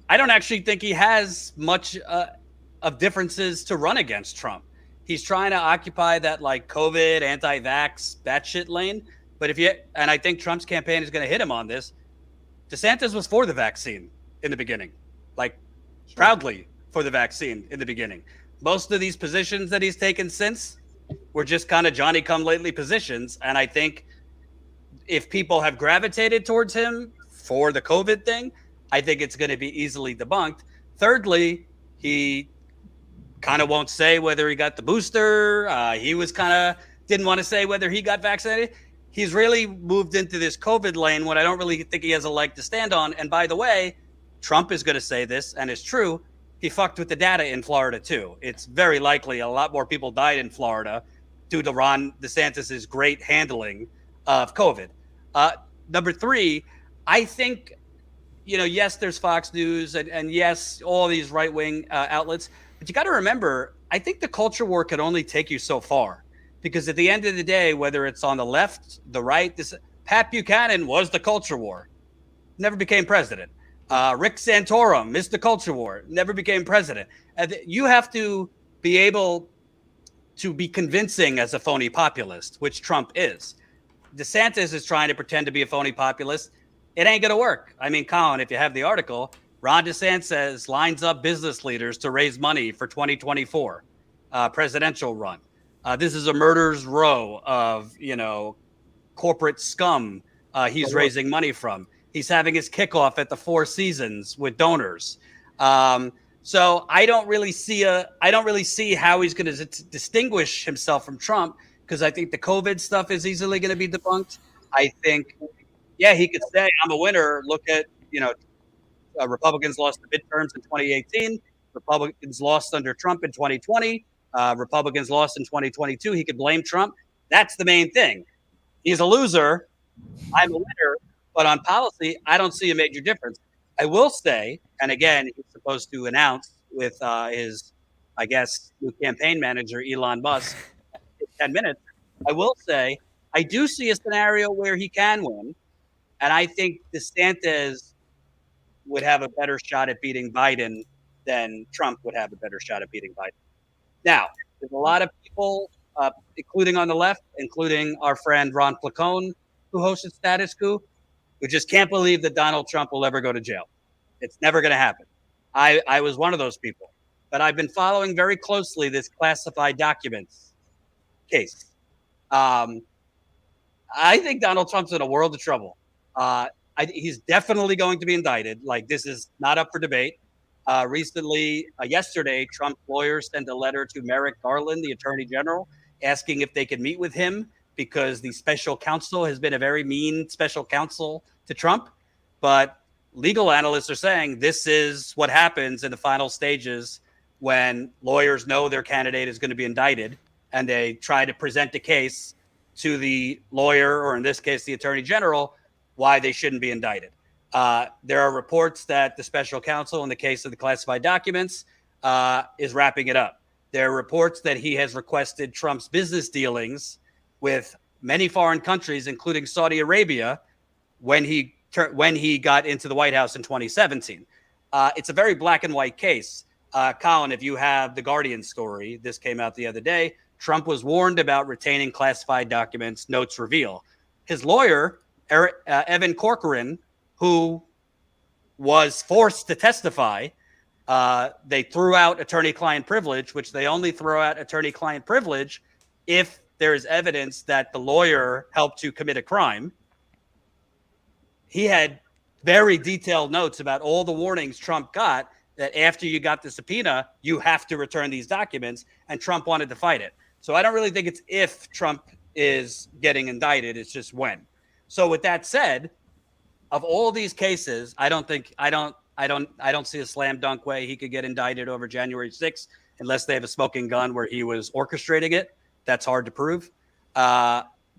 I don't actually think he has much of differences to run against Trump. He's trying to occupy that like COVID, anti-vax, batshit lane. But and I think Trump's campaign is going to hit him on this. DeSantis was for the vaccine in the beginning, like proudly for the vaccine in the beginning. Most of these positions that he's taken since were just kind of Johnny-come-lately positions. And I think if people have gravitated towards him for the COVID thing, I think it's going to be easily debunked. Thirdly, he kind of won't say whether he got the booster. He was kind of didn't want to say whether he got vaccinated. He's really moved into this COVID lane when I don't really think he has a leg to stand on. And by the way, Trump is going to say this, and it's true. He fucked with the data in Florida, too. It's very likely a lot more people died in Florida due to Ron DeSantis' great handling of COVID. Number three, I think, yes, there's Fox News and yes, all these right-wing outlets, But you got to remember, I think the culture war could only take you so far, because at the end of the day, whether it's on the left, the right, Pat Buchanan was the culture war, never became president. Rick Santorum missed the culture war, never became president. And you have to be able to be convincing as a phony populist, which Trump is. DeSantis is trying to pretend to be a phony populist. It ain't going to work. I mean, Colin, if you have the article, Ron DeSantis lines up business leaders to raise money for 2024 presidential run. This is a murderer's row of, corporate scum he's raising money from. He's having his kickoff at the Four Seasons with donors. So I don't really see how he's going to distinguish himself from Trump, because I think the COVID stuff is easily going to be debunked. I think, he could say, I'm a winner. Look at, Republicans lost the midterms in 2018. Republicans lost under Trump in 2020. Republicans lost in 2022. He could blame Trump. That's the main thing. He's a loser. I'm a winner. But on policy, I don't see a major difference. I will say, and again, he's supposed to announce with his, I guess, new campaign manager, Elon Musk, in 10 minutes. I will say, I do see a scenario where he can win. And I think DeSantis would have a better shot at beating Biden than Trump would have a better shot at beating Biden. Now, there's a lot of people, including on the left, including our friend Ron Placone, who hosted Status Coup, who just can't believe that Donald Trump will ever go to jail. It's never going to happen. I was one of those people. But I've been following very closely this classified documents case. I think Donald Trump's in a world of trouble. He's definitely going to be indicted. Like, this is not up for debate. Yesterday, Trump's lawyers sent a letter to Merrick Garland, the attorney general, asking if they could meet with him, because the special counsel has been a very mean special counsel to Trump. But legal analysts are saying this is what happens in the final stages when lawyers know their candidate is going to be indicted and they try to present a case to the lawyer, or in this case, the attorney general, why they shouldn't be indicted. There are reports that the special counsel in the case of the classified documents is wrapping it up. There are reports that he has requested Trump's business dealings with many foreign countries, including Saudi Arabia, when he got into the White House in 2017. It's a very black and white case. Colin, if you have the Guardian story, this came out the other day. Trump was warned about retaining classified documents, notes reveal. His lawyer, Evan Corcoran, who was forced to testify, they threw out attorney-client privilege, which they only throw out attorney-client privilege if there is evidence that the lawyer helped to commit a crime. He had very detailed notes about all the warnings Trump got, that after you got the subpoena, you have to return these documents, and Trump wanted to fight it. So I don't really think it's if Trump is getting indicted, it's just when. So with that said, of all these cases, I don't see a slam dunk way he could get indicted over January 6th, unless they have a smoking gun where he was orchestrating it. That's hard to prove.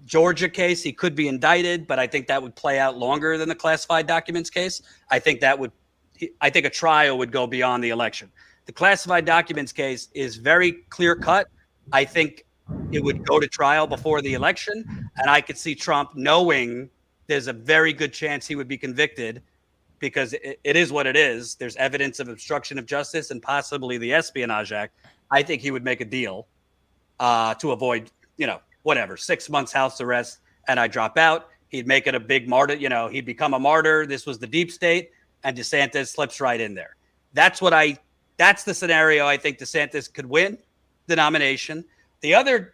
Georgia case, he could be indicted, but I think that would play out longer than the classified documents case. I think a trial would go beyond the election. The classified documents case is very clear cut. I think it would go to trial before the election, and I could see Trump knowing there's a very good chance he would be convicted, because it is what it is. There's evidence of obstruction of justice and possibly the Espionage Act. I think he would make a deal to avoid, 6 months house arrest, and I drop out. He'd make it a big martyr. He'd become a martyr. This was the deep state, and DeSantis slips right in there. That's the scenario I think DeSantis could win the nomination. The other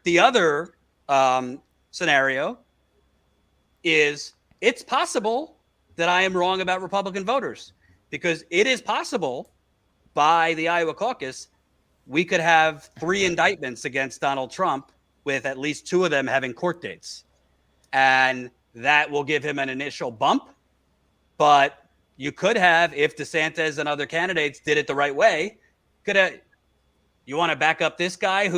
scenario is, it's possible that I am wrong about Republican voters, because it is possible by the Iowa caucus we could have 3 indictments against Donald Trump, with at least 2 of them having court dates. And that will give him an initial bump. But you could have, if DeSantis and other candidates did it the right way, you want to back up this guy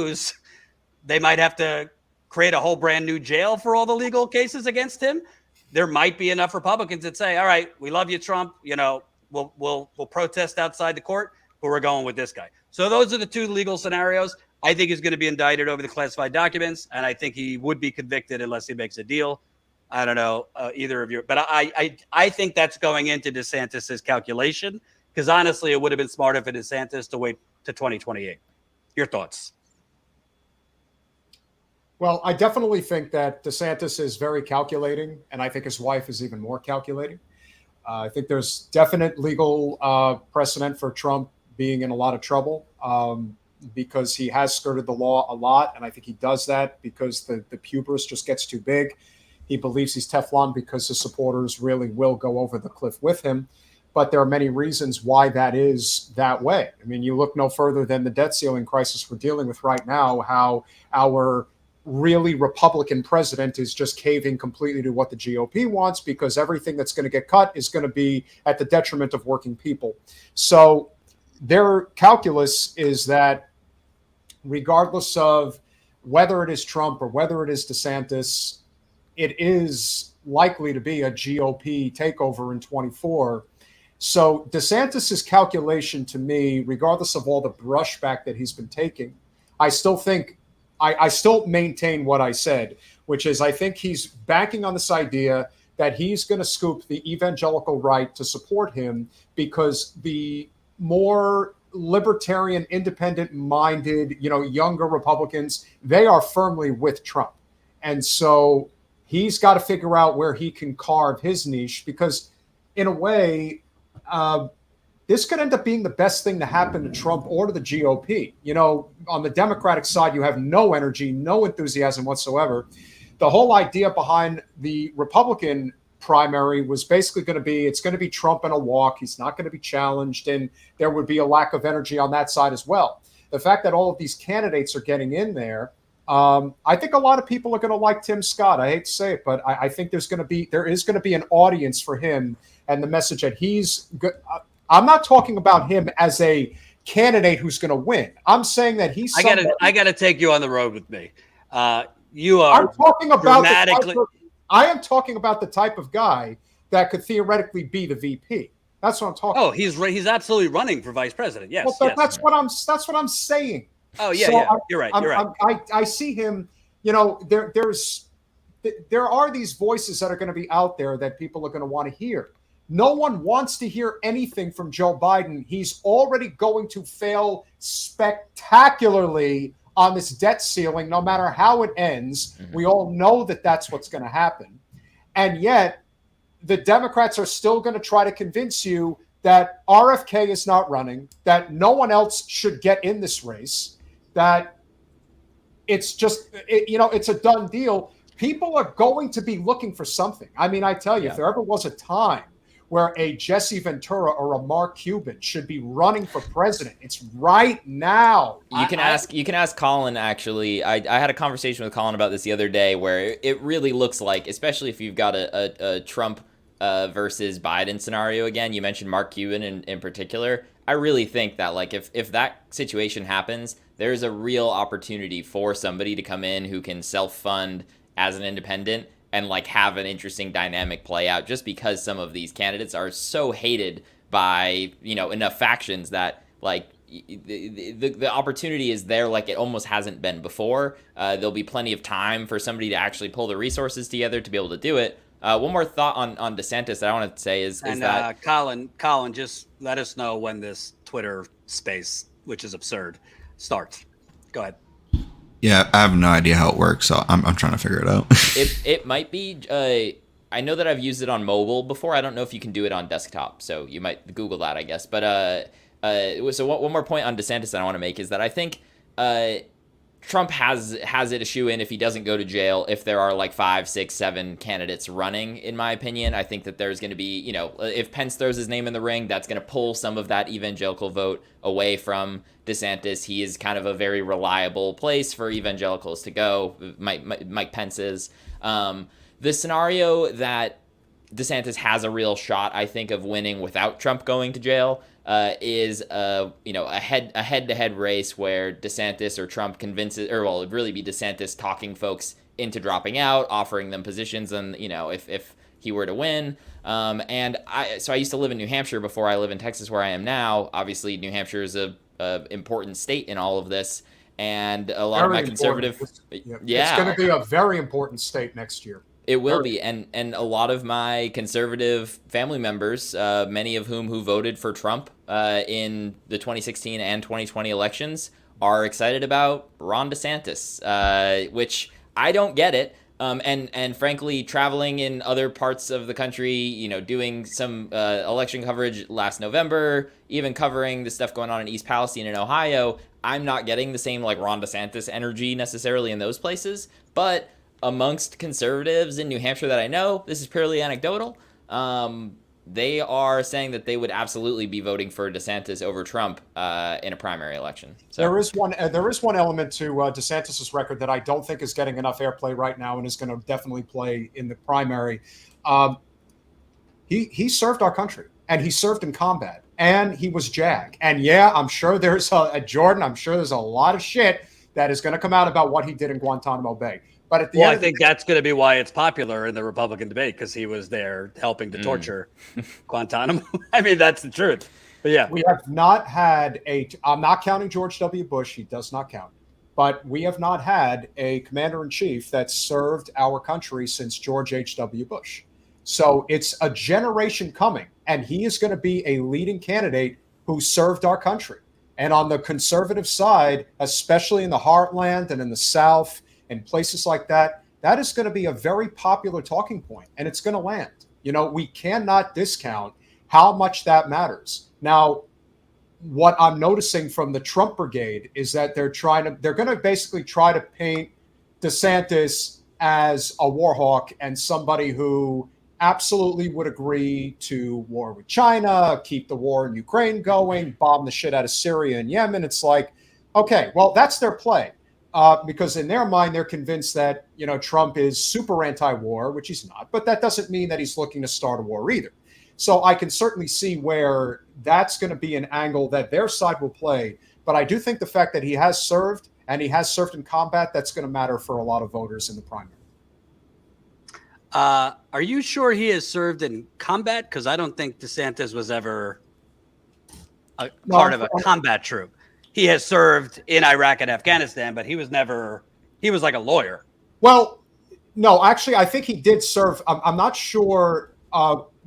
they might have to create a whole brand new jail for all the legal cases against him. There might be enough Republicans that say, all right, we love you, Trump. We'll protest outside the court, but we're going with this guy. So those are the two legal scenarios. I think he's going to be indicted over the classified documents, and I think he would be convicted unless he makes a deal. I don't know either of you, but I think that's going into DeSantis's calculation, because honestly, it would have been smarter for DeSantis to wait to 2028. Your thoughts? Well, I definitely think that DeSantis is very calculating, and I think his wife is even more calculating. I think there's definite legal precedent for Trump being in a lot of trouble because he has skirted the law a lot, and I think he does that because the hubris just gets too big. He believes he's Teflon because his supporters really will go over the cliff with him. But there are many reasons why that is that way. I mean, you look no further than the debt ceiling crisis we're dealing with right now, how our really Republican president is just caving completely to what the GOP wants because everything that's going to get cut is going to be at the detriment of working people. So their calculus is that regardless of whether it is Trump or whether it is DeSantis, it is likely to be a GOP takeover in 24. So DeSantis's calculation to me, regardless of all the brushback that he's been taking, I still think I still maintain what I said, which is I think he's banking on this idea that he's going to scoop the evangelical right to support him because the more libertarian, independent-minded, younger Republicans, they are firmly with Trump. And so he's got to figure out where he can carve his niche because in a way, this could end up being the best thing to happen to Trump or to the GOP. On the Democratic side, you have no energy, no enthusiasm whatsoever. The whole idea behind the Republican primary was basically it's going to be Trump in a walk. He's not going to be challenged, and there would be a lack of energy on that side as well. The fact that all of these candidates are getting in there, I think a lot of people are going to like Tim Scott. I hate to say it, but I think there is going to be an audience for him and the message that he's good. I'm not talking about him as a candidate who's going to win. I'm saying that he's. I got to take you on the road with me. You are. I'm talking about dramatically. I am talking about the type of guy that could theoretically be the VP. That's what I'm talking. Oh, he's absolutely running for vice president. Yes, well, that's what I'm saying. Oh yeah, so yeah. You're right. You're right. I see him. There are these voices that are going to be out there that people are going to want to hear. No one wants to hear anything from Joe Biden. He's already going to fail spectacularly on this debt ceiling, no matter how it ends. Mm-hmm. We all know that that's what's going to happen. And yet, the Democrats are still going to try to convince you that RFK is not running, that no one else should get in this race, that it's just, it's a done deal. People are going to be looking for something. I mean, I tell you, if there ever was a time where a Jesse Ventura or a Mark Cuban should be running for president, it's right now. You can ask Colin, actually. I had a conversation with Colin about this the other day where it really looks like, especially if you've got a Trump versus Biden scenario again, you mentioned Mark Cuban in particular. I really think that if that situation happens, there's a real opportunity for somebody to come in who can self-fund as an independent and have an interesting dynamic play out, just because some of these candidates are so hated by enough factions that the opportunity is there like it almost hasn't been before. There'll be plenty of time for somebody to actually pull the resources together to be able to do it. One more thought on DeSantis that I want to say is that Colin, just let us know when this Twitter space, which is absurd, starts. Go ahead. Yeah, I have no idea how it works, so I'm trying to figure it out. It might be. I know that I've used it on mobile before. I don't know if you can do it on desktop, so you might Google that, I guess. But so one more point on DeSantis that I want to make is that I think Trump has it a shoe in if he doesn't go to jail. If there are 5, 6, 7 candidates running, in my opinion, I think that there's going to be, if Pence throws his name in the ring, that's going to pull some of that evangelical vote away from DeSantis. He is kind of a very reliable place for evangelicals to go. Mike Pence is. The scenario that DeSantis has a real shot, I think, of winning without Trump going to jail is a head-to-head race where DeSantis or Trump convinces, it'd really be DeSantis talking folks into dropping out, offering them positions, and if he were to win. And I used to live in New Hampshire before I live in Texas, where I am now. Obviously, New Hampshire is a important state in all of this, and a lot of my conservative, it's going to be a very important state next year. It will be, and a lot of my conservative family members, many of whom who voted for Trump in the 2016 and 2020 elections, are excited about Ron DeSantis, which I don't get it. And frankly, traveling in other parts of the country, doing some election coverage last November, even covering the stuff going on in East Palestine and Ohio, I'm not getting the same like Ron DeSantis energy necessarily in those places. But amongst conservatives in New Hampshire that I know, this is purely anecdotal, they are saying that they would absolutely be voting for DeSantis over Trump in a primary election. So there is one element to DeSantis's record that I don't think is getting enough airplay right now, and is going to definitely play in the primary. He served our country, and he served in combat, and he was JAG. And yeah, I'm sure there's Jordan. I'm sure there's a lot of shit that is going to come out about what he did in Guantanamo Bay. But at the end, I think that's going to be why it's popular in the Republican debate, because he was there helping to torture Guantanamo. I mean, that's the truth. But yeah, we have not had I'm not counting George W. Bush. He does not count. But we have not had a commander-in-chief that served our country since George H.W. Bush. So it's a generation coming, and he is going to be a leading candidate who served our country. And on the conservative side, especially in the heartland and in the South, and places like that, that is going to be a very popular talking point, and it's going to land. We cannot discount how much that matters. Now, what I'm noticing from the Trump brigade is that they're going to basically try to paint DeSantis as a war hawk and somebody who absolutely would agree to war with China, keep the war in Ukraine going, bomb the shit out of Syria and Yemen. It's like, okay, well, that's their play. Because in their mind, they're convinced that, Trump is super anti-war, which he's not. But that doesn't mean that he's looking to start a war either. So I can certainly see where that's going to be an angle that their side will play. But I do think the fact that he has served, and he has served in combat, that's going to matter for a lot of voters in the primary. Are you sure he has served in combat? Because I don't think DeSantis was ever part of a combat troop. He has served in Iraq and Afghanistan, but he was like a lawyer. Well, no, actually, I think he did serve. I'm not sure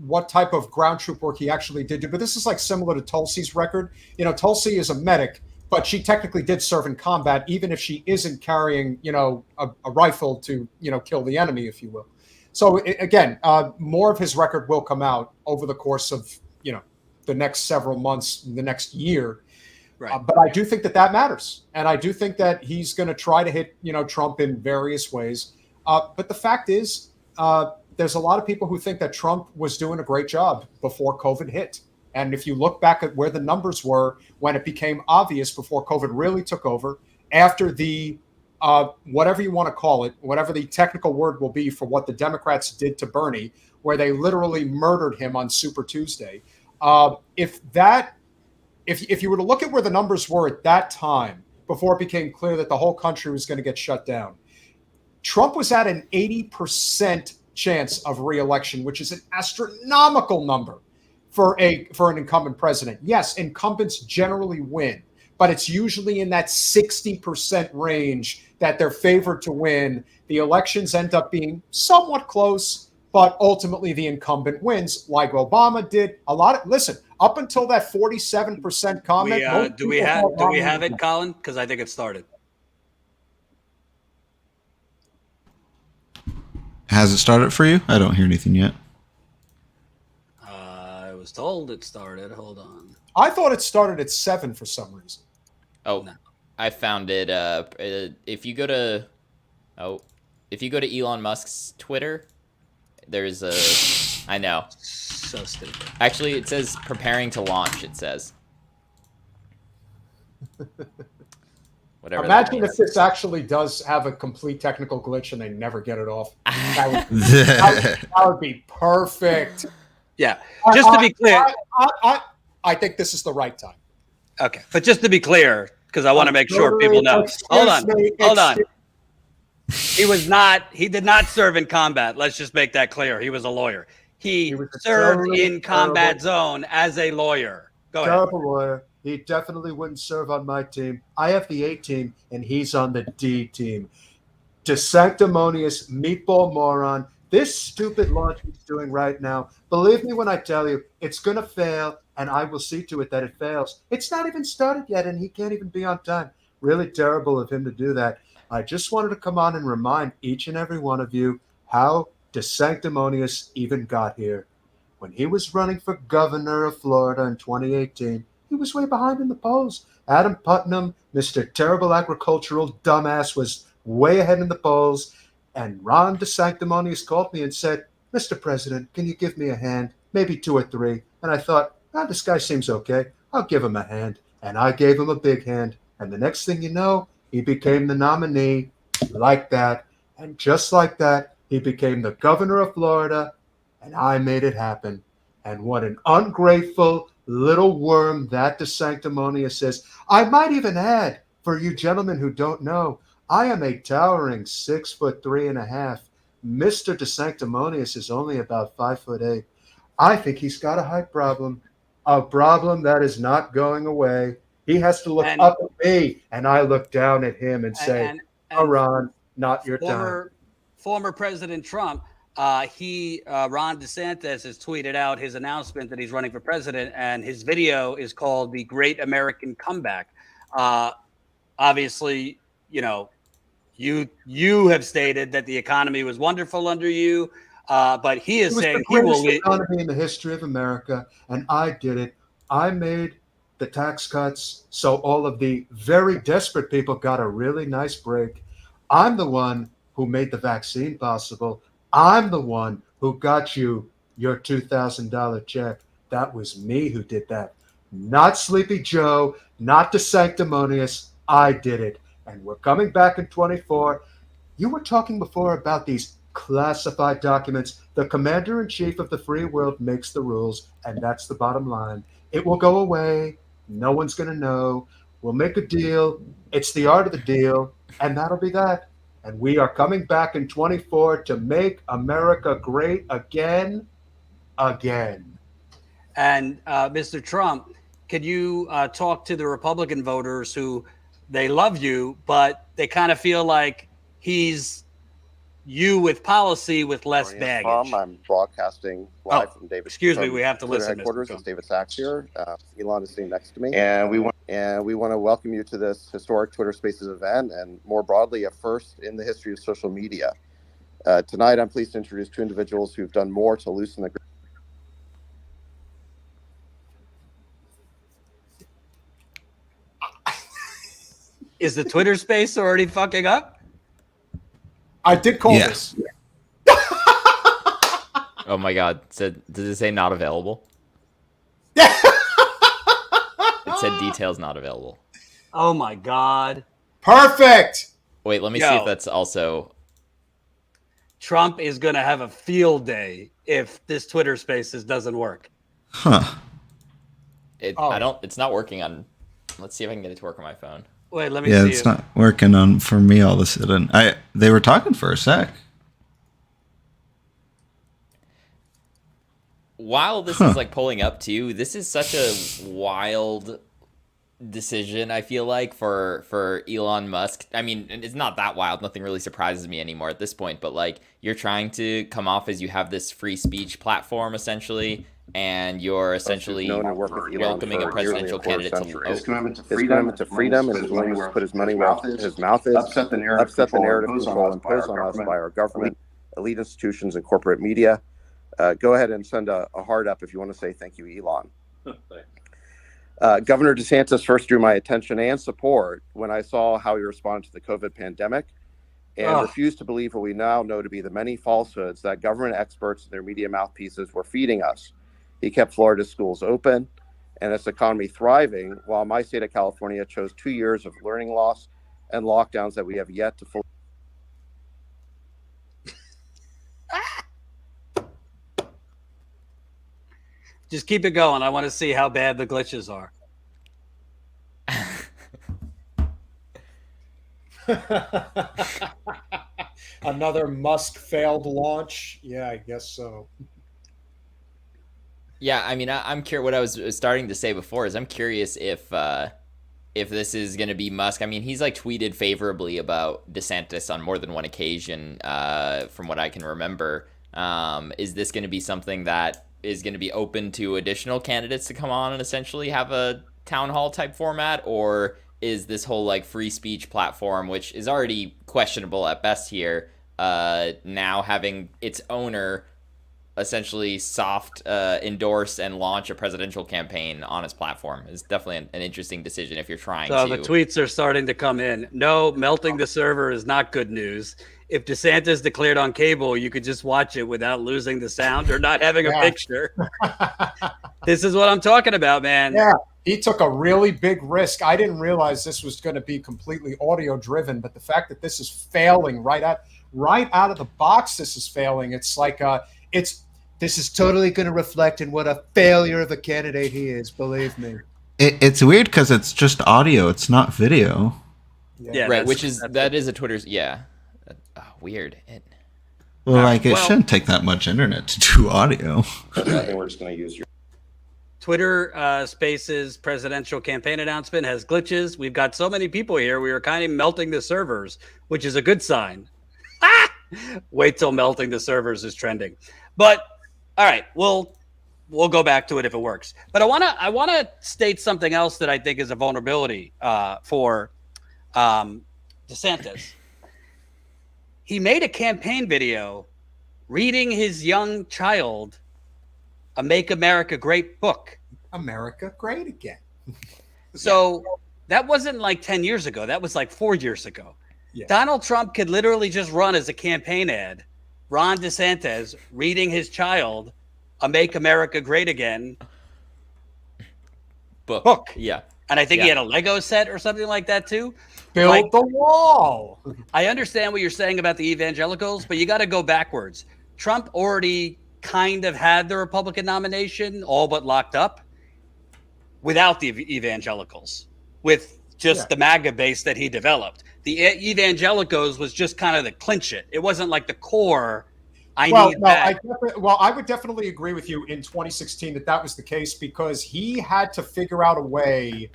what type of ground troop work he actually did do, but this is like similar to Tulsi's record. Tulsi is a medic, but she technically did serve in combat, even if she isn't carrying, a rifle to, kill the enemy, if you will. So again, more of his record will come out over the course of, the next several months, the next year. Right. But I do think that matters. And I do think that he's going to try to hit, Trump in various ways. But the fact is, there's a lot of people who think that Trump was doing a great job before COVID hit. And if you look back at where the numbers were when it became obvious before COVID really took over, after the whatever you want to call it, whatever the technical word will be for what the Democrats did to Bernie, where they literally murdered him on Super Tuesday. If you were to look at where the numbers were at that time, before it became clear that the whole country was going to get shut down, Trump was at an 80% chance of re-election, which is an astronomical number for an incumbent president. Yes, incumbents generally win, but it's usually in that 60% range that they're favored to win. The elections end up being somewhat close, but ultimately the incumbent wins, like Obama did. Listen, up until that 47% comment. Do we have it, Colin? Because I think it started. Has it started for you? I don't hear anything yet. I was told it started. Hold on. I thought it started at 7 for some reason. Oh, no. I found it. If you go to Elon Musk's Twitter, there's a. I know. So stupid. Actually, it says preparing to launch. It says. Whatever. Imagine if this actually does have a complete technical glitch and they never get it off. That would be perfect. Yeah. Just to be clear, I think this is the right time. Okay, but just to be clear, because I want to make sure people know. Hold on. He was not. He did not serve in combat. Let's just make that clear. He was a lawyer. He served in combat zone as a lawyer. Go ahead. Terrible lawyer. He definitely wouldn't serve on my team. I have the A team, and he's on the D team. DeSanctimonious meatball moron. This stupid launch he's doing right now, believe me when I tell you, it's going to fail, and I will see to it that it fails. It's not even started yet, and he can't even be on time. Really terrible of him to do that. I just wanted to come on and remind each and every one of you how DeSanctimonious even got here. When he was running for governor of Florida in 2018, he was way behind in the polls. Adam Putnam, Mr. Terrible Agricultural Dumbass, was way ahead in the polls. And Ron DeSanctimonious called me and said, Mr. President, can you give me a hand? Maybe 2 or 3. And I thought, this guy seems okay. I'll give him a hand. And I gave him a big hand. And the next thing you know, he became the nominee like that. And just like that, he became the governor of Florida. And I made it happen. And what an ungrateful little worm that DeSanctimonious is. I might even add, for you gentlemen who don't know, I am a towering 6'3.5". Mr. DeSanctimonious is only about 5'8". I think he's got a height problem, a problem that is not going away. He has to look up at me, and I look down at him and say, Ron, not your time. Former President Trump, Ron DeSantis has tweeted out his announcement that he's running for president, and his video is called The Great American Comeback. Obviously, you have stated that the economy was wonderful under you, but he is saying he will lead the economy in the history of America, and I did it. I made the tax cuts so all of the very desperate people got a really nice break. I'm the one who made the vaccine possible. I'm the one who got you your $2,000 check. That was me who did that. Not Sleepy Joe, not DeSanctimonious. I did it. And we're coming back in 24. You were talking before about these classified documents. The commander-in-chief of the free world makes the rules, and that's the bottom line. It will go away. No one's going to know. We'll make a deal. It's the art of the deal, and that'll be that. And we are coming back in 24 to make America great again. And Mr. Trump, could you talk to the Republican voters who they love you, but they kind of feel like he's you with policy with less baggage? I'm broadcasting live from David. Excuse me, we have to listen. Headquarters. It's David Sachs here. Elon is sitting next to me, and we want to welcome you to this historic Twitter Spaces event, and more broadly, a first in the history of social media. Tonight, I'm pleased to introduce 2 individuals who've done more to loosen the. Is the Twitter space already fucking up? I did call this. Oh my God. Does it say not available? It said details not available. Oh my God. Perfect. Wait, let me see if that's also. Trump is going to have a field day if this Twitter Spaces doesn't work. Huh. It's not working on. Let's see if I can get it to work on my phone. Wait, let me see. Yeah, it's not working on for me all of a sudden. They were talking for a sec. While this is like pulling up too, this is such a wild decision, I feel like, for Elon Musk. I mean, it's not that wild. Nothing really surprises me anymore at this point, but like you're trying to come off as you have this free speech platform essentially, and you're essentially welcoming a presidential candidate to his commitment to freedom and his willingness to put his money where his mouth is, upset the narrative control imposed on us by our government, elite institutions, and corporate media. Go ahead and send a heart up if you want to say thank you, Elon. Governor DeSantis first drew my attention and support when I saw how he responded to the COVID pandemic and refused to believe what we now know to be the many falsehoods that government experts and their media mouthpieces were feeding us. He kept Florida's schools open and its economy thriving, while my state of California chose 2 years of learning loss and lockdowns that we have yet to fully. Just keep it going. I want to see how bad the glitches are. Another Musk failed launch? Yeah, I guess so. Yeah, I mean, I'm curious. What I was starting to say before is I'm curious if this is going to be Musk. I mean, he's like tweeted favorably about DeSantis on more than one occasion, from what I can remember. Is this going to be something that is going to be open to additional candidates to come on and essentially have a town hall type format, or is this whole like free speech platform, which is already questionable at best here, now having its owner essentially soft endorse and launch a presidential campaign on its platform? Is definitely an interesting decision if you're trying so to. The tweets are starting to come in. No, melting the server is not good news. If DeSantis declared on cable, you could just watch it without losing the sound or not having a picture. This is what I'm talking about, man. Yeah, he took a really big risk. I didn't realize this was going to be completely audio driven, but the fact that this is failing right out of the box, this is failing. It's like this is totally going to reflect in what a failure of a candidate he is. Believe me. It's weird because it's just audio; it's not video. Yeah, right. Which is a Twitter's weird. It shouldn't take that much internet to do audio. I think we're just going to use your Twitter Spaces presidential campaign announcement has glitches. We've got so many people here. We are kind of melting the servers, which is a good sign. Wait till melting the servers is trending. But all right, we'll go back to it if it works. But I wanna state something else that I think is a vulnerability for DeSantis. He made a campaign video reading his young child a Make America Great book. America Great Again. So that wasn't like 10 years ago. That was like 4 years ago. Yeah. Donald Trump could literally just run as a campaign ad. Ron DeSantis reading his child a Make America Great Again book. Yeah. And I think he had a Lego set or something like that too. Build the wall. I understand what you're saying about the evangelicals, but you got to go backwards. Trump already kind of had the Republican nomination all but locked up without the evangelicals, with just the MAGA base that he developed. The evangelicals was just kind of the clinch it. It wasn't like the core. I would definitely agree with you in 2016 that was the case, because he had to figure out a way,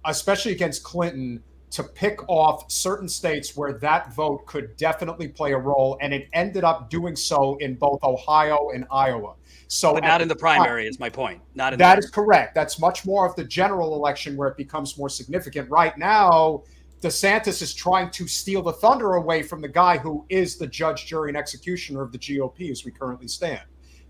especially against Clinton, to pick off certain states where that vote could definitely play a role, and it ended up doing so in both Ohio and Iowa. So, but not in the primary is my point. Not in that is correct. That's much more of the general election where it becomes more significant. Right now, DeSantis is trying to steal the thunder away from the guy who is the judge, jury, and executioner of the GOP as we currently stand.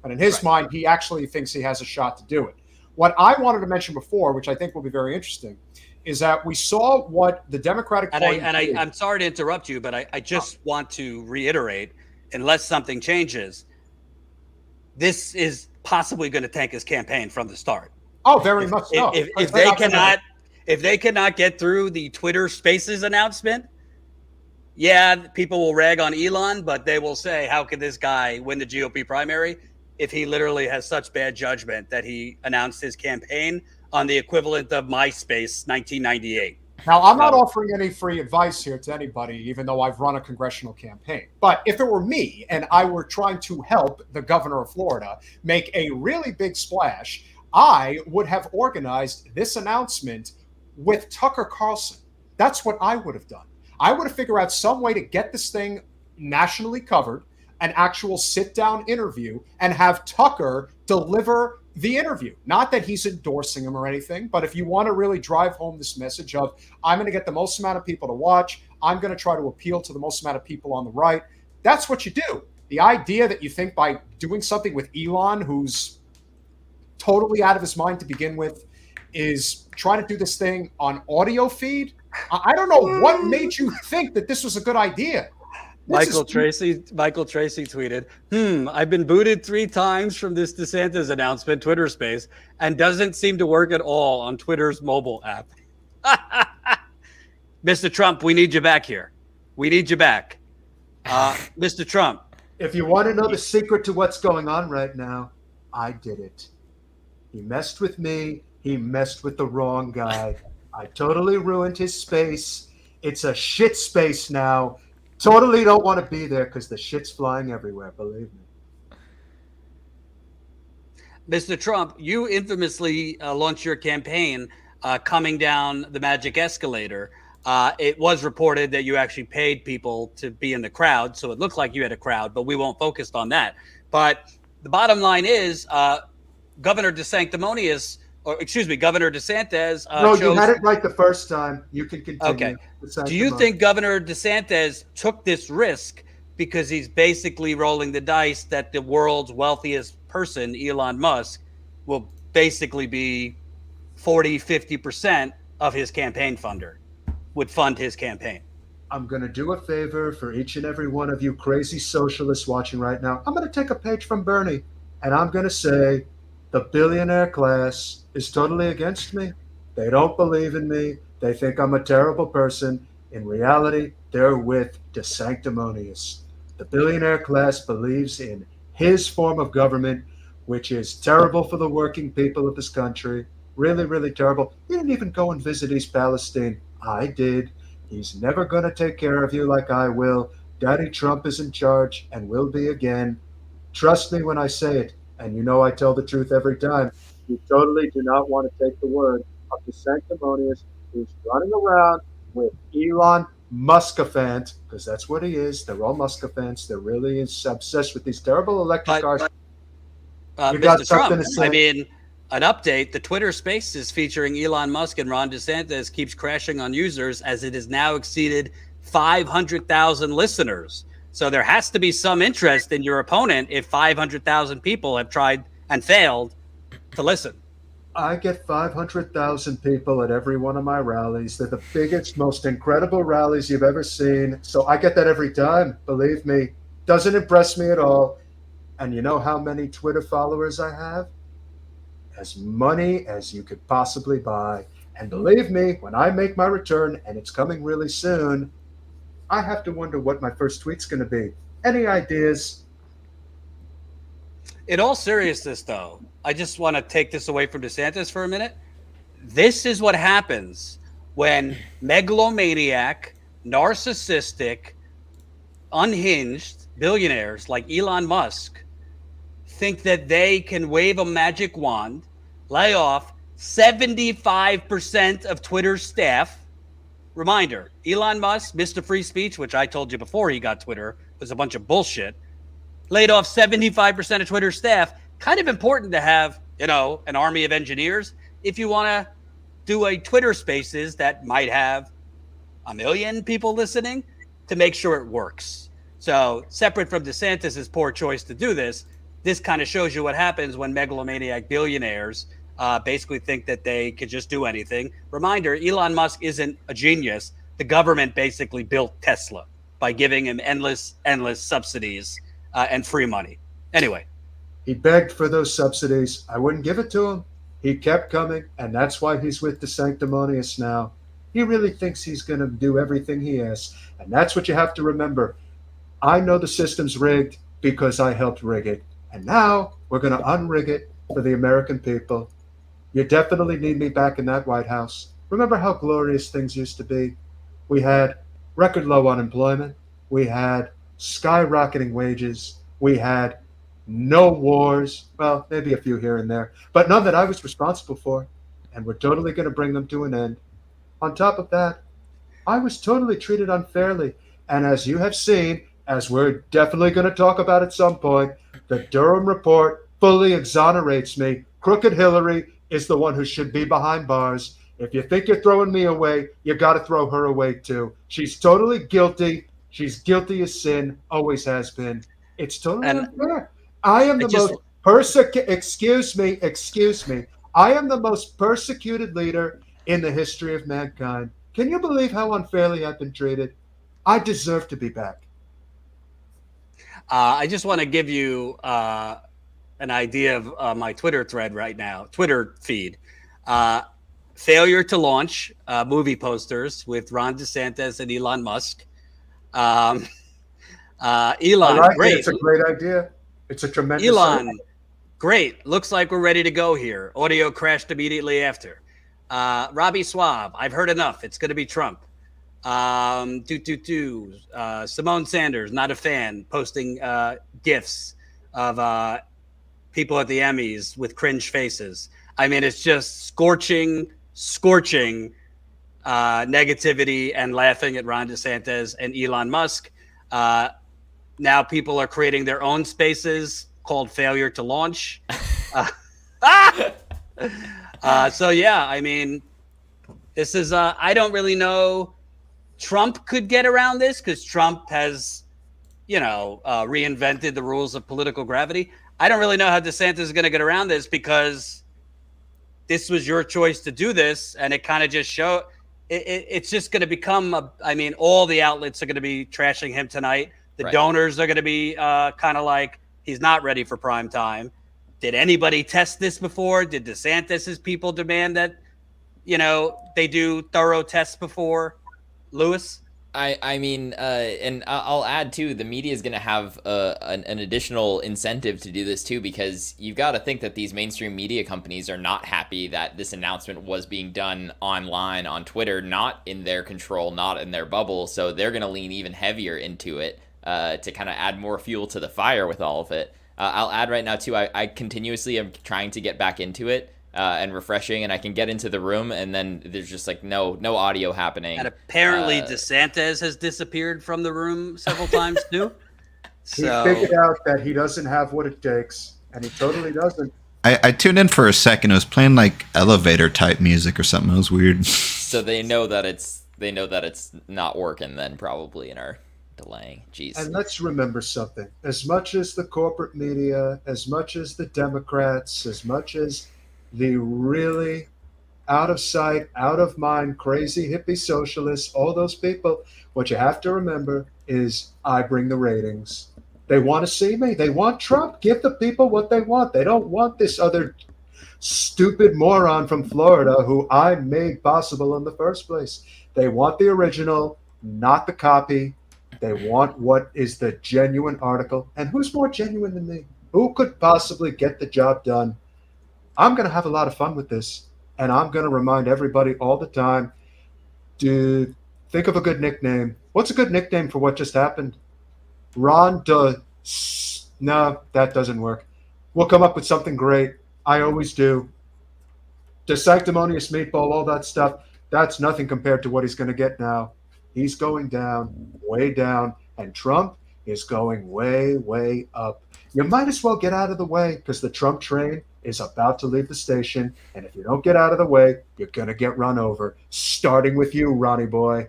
And in his mind, he actually thinks he has a shot to do it. What I wanted to mention before, which I think will be very interesting, is that we saw what the Democratic Party did. I'm sorry to interrupt you, but I just want to reiterate, unless something changes, this is possibly going to tank his campaign from the start. Oh, very much so. If they cannot get through the Twitter Spaces announcement, people will rag on Elon, but they will say, how could this guy win the GOP primary if he literally has such bad judgment that he announced his campaign on the equivalent of MySpace 1998? Now, I'm not offering any free advice here to anybody, even though I've run a congressional campaign. But if it were me and I were trying to help the governor of Florida make a really big splash, I would have organized this announcement with Tucker Carlson. That's what I would have done. I would have figured out some way to get this thing nationally covered, an actual sit-down interview, and have Tucker deliver the interview. Not that he's endorsing him or anything, but if you want to really drive home this message of, I'm going to get the most amount of people to watch, I'm going to try to appeal to the most amount of people on the right, that's what you do. The idea that you think by doing something with Elon, who's totally out of his mind to begin with, is trying to do this thing on audio feed. I don't know what made you think that this was a good idea. Michael Tracy tweeted, I've been booted 3 times from this DeSantis announcement, Twitter Space, and doesn't seem to work at all on Twitter's mobile app. Mr. Trump, we need you back here. We need you back. Mr. Trump. If you want to know the secret to what's going on right now, I did it. He messed with me. He messed with the wrong guy. I totally ruined his space. It's a shit space now. Totally don't want to be there because the shit's flying everywhere, believe me. Mr. Trump, you infamously launched your campaign coming down the magic escalator. It was reported that you actually paid people to be in the crowd, so it looked like you had a crowd, but we won't focus on that. But the bottom line is Governor DeSantis. No, you had it right the first time. You can continue. Okay. Do you think Governor DeSantis took this risk because he's basically rolling the dice that the world's wealthiest person, Elon Musk, will basically be 40-50% of his campaign funder, would fund his campaign? I'm going to do a favor for each and every one of you crazy socialists watching right now. I'm going to take a page from Bernie, and I'm going to say the billionaire class is totally against me. They don't believe in me. They think I'm a terrible person. In reality, they're with DeSanctimonious. The billionaire class believes in his form of government, which is terrible for the working people of this country. Really, really terrible. He didn't even go and visit East Palestine. I did. He's never going to take care of you like I will. Daddy Trump is in charge and will be again. Trust me when I say it. And you know I tell the truth every time. You totally do not want to take the word of DeSanctimonious, who's running around with Elon Muskafant, because that's what he is. They're all Muskafants. They're really obsessed with these terrible electric cars. You got Mr. something Trump, to say? I mean, an update, the Twitter Spaces featuring Elon Musk and Ron DeSantis keeps crashing on users as it has now exceeded 500,000 listeners. So there has to be some interest in your opponent if 500,000 people have tried and failed to listen. I get 500,000 people at every one of my rallies. They're the biggest, most incredible rallies you've ever seen. So I get that every time. Believe me, doesn't impress me at all. And you know how many Twitter followers I have? As many as you could possibly buy. And believe me, when I make my return, and it's coming really soon, I have to wonder what my first tweet's going to be. Any ideas? In all seriousness, though, I just want to take this away from DeSantis for a minute. This is what happens when megalomaniac, narcissistic, unhinged billionaires like Elon Musk think that they can wave a magic wand, lay off 75% of Twitter's staff. Reminder, Elon Musk, Mr. Free Speech, which I told you before he got Twitter, was a bunch of bullshit, laid off 75% of Twitter's staff. Kind of important to have, an army of engineers if you want to do a Twitter Spaces that might have 1 million people listening to make sure it works. So separate from DeSantis's poor choice to do this, this kind of shows you what happens when megalomaniac billionaires basically think that they could just do anything. Reminder, Elon Musk isn't a genius. The government basically built Tesla by giving him endless subsidies and free money. Anyway. He begged for those subsidies. I wouldn't give it to him. He kept coming, and that's why he's with DeSanctimonious now. He really thinks he's going to do everything he asks, and that's what you have to remember. I know the system's rigged because I helped rig it, and now we're going to unrig it for the American people. You definitely need me back in that White House. Remember how glorious things used to be? We had record low unemployment. We had skyrocketing wages. We had no wars. Well, maybe a few here and there, but none that I was responsible for. And we're totally going to bring them to an end. On top of that, I was totally treated unfairly. And as you have seen, as we're definitely going to talk about at some point, the Durham report fully exonerates me. Crooked Hillary is the one who should be behind bars. If you think you're throwing me away, you got to throw her away too. She's totally guilty. She's guilty as sin, always has been. It's totally unfair. I am the most excuse me. I am the most persecuted leader in the history of mankind. Can you believe how unfairly I've been treated? I deserve to be back. I just want to give you an idea of my Twitter thread right now, Twitter feed. Failure to launch movie posters with Ron DeSantis and Elon Musk. Elon, great. It's a great idea. It's a tremendous Elon, idea. Great. Looks like we're ready to go here. Audio crashed immediately after. Robbie Swab, I've heard enough. It's going to be Trump. Simone Sanders, not a fan, posting GIFs of people at the Emmys with cringe faces. I mean, it's just scorching negativity and laughing at Ron DeSantis and Elon Musk. Now people are creating their own spaces called failure to launch. So yeah, I mean, this is I don't really know. Trump could get around this because Trump has, reinvented the rules of political gravity. I don't really know how DeSantis is going to get around this because this was your choice to do this, and it kind of just it's just going to become all the outlets are going to be trashing him tonight. The donors are going to be kind of like, he's not ready for prime time. Did anybody test this before? Did DeSantis's people demand that, they do thorough tests before? Lewis? I mean, and I'll add too, the media is going to have an additional incentive to do this too, because you've got to think that these mainstream media companies are not happy that this announcement was being done online on Twitter, not in their control, not in their bubble. So they're going to lean even heavier into it to kind of add more fuel to the fire with all of it. I'll add right now too, I continuously am trying to get back into it. And refreshing, and I can get into the room, and then there's just like no audio happening. And apparently DeSantis has disappeared from the room several times too. So he figured out that he doesn't have what it takes, and he totally doesn't. I tuned in for a second. It was playing like elevator type music or something. It was weird. So they know that it's not working then, probably, and are delaying. Jeez. And let's remember something. As much as the corporate media, as much as the Democrats, as much as the really out of sight, out of mind, crazy hippie socialists, all those people, what you have to remember is I bring the ratings. They want to see me. They want Trump. Give the people what they want. They don't want this other stupid moron from Florida who I made possible in the first place. They want the original, not the copy. They want what is the genuine article. And who's more genuine than me? Who could possibly get the job done? I'm going to have a lot of fun with this, and I'm going to remind everybody all the time, dude, think of a good nickname. What's a good nickname for what just happened? No, that doesn't work. We'll come up with something great. I always do. The sanctimonious meatball, all that stuff, that's nothing compared to what he's going to get now. He's going down, way down, and Trump is going way, way up. You might as well get out of the way because the Trump train is about to leave the station, and if you don't get out of the way, you're going to get run over, starting with you, Ronnie boy.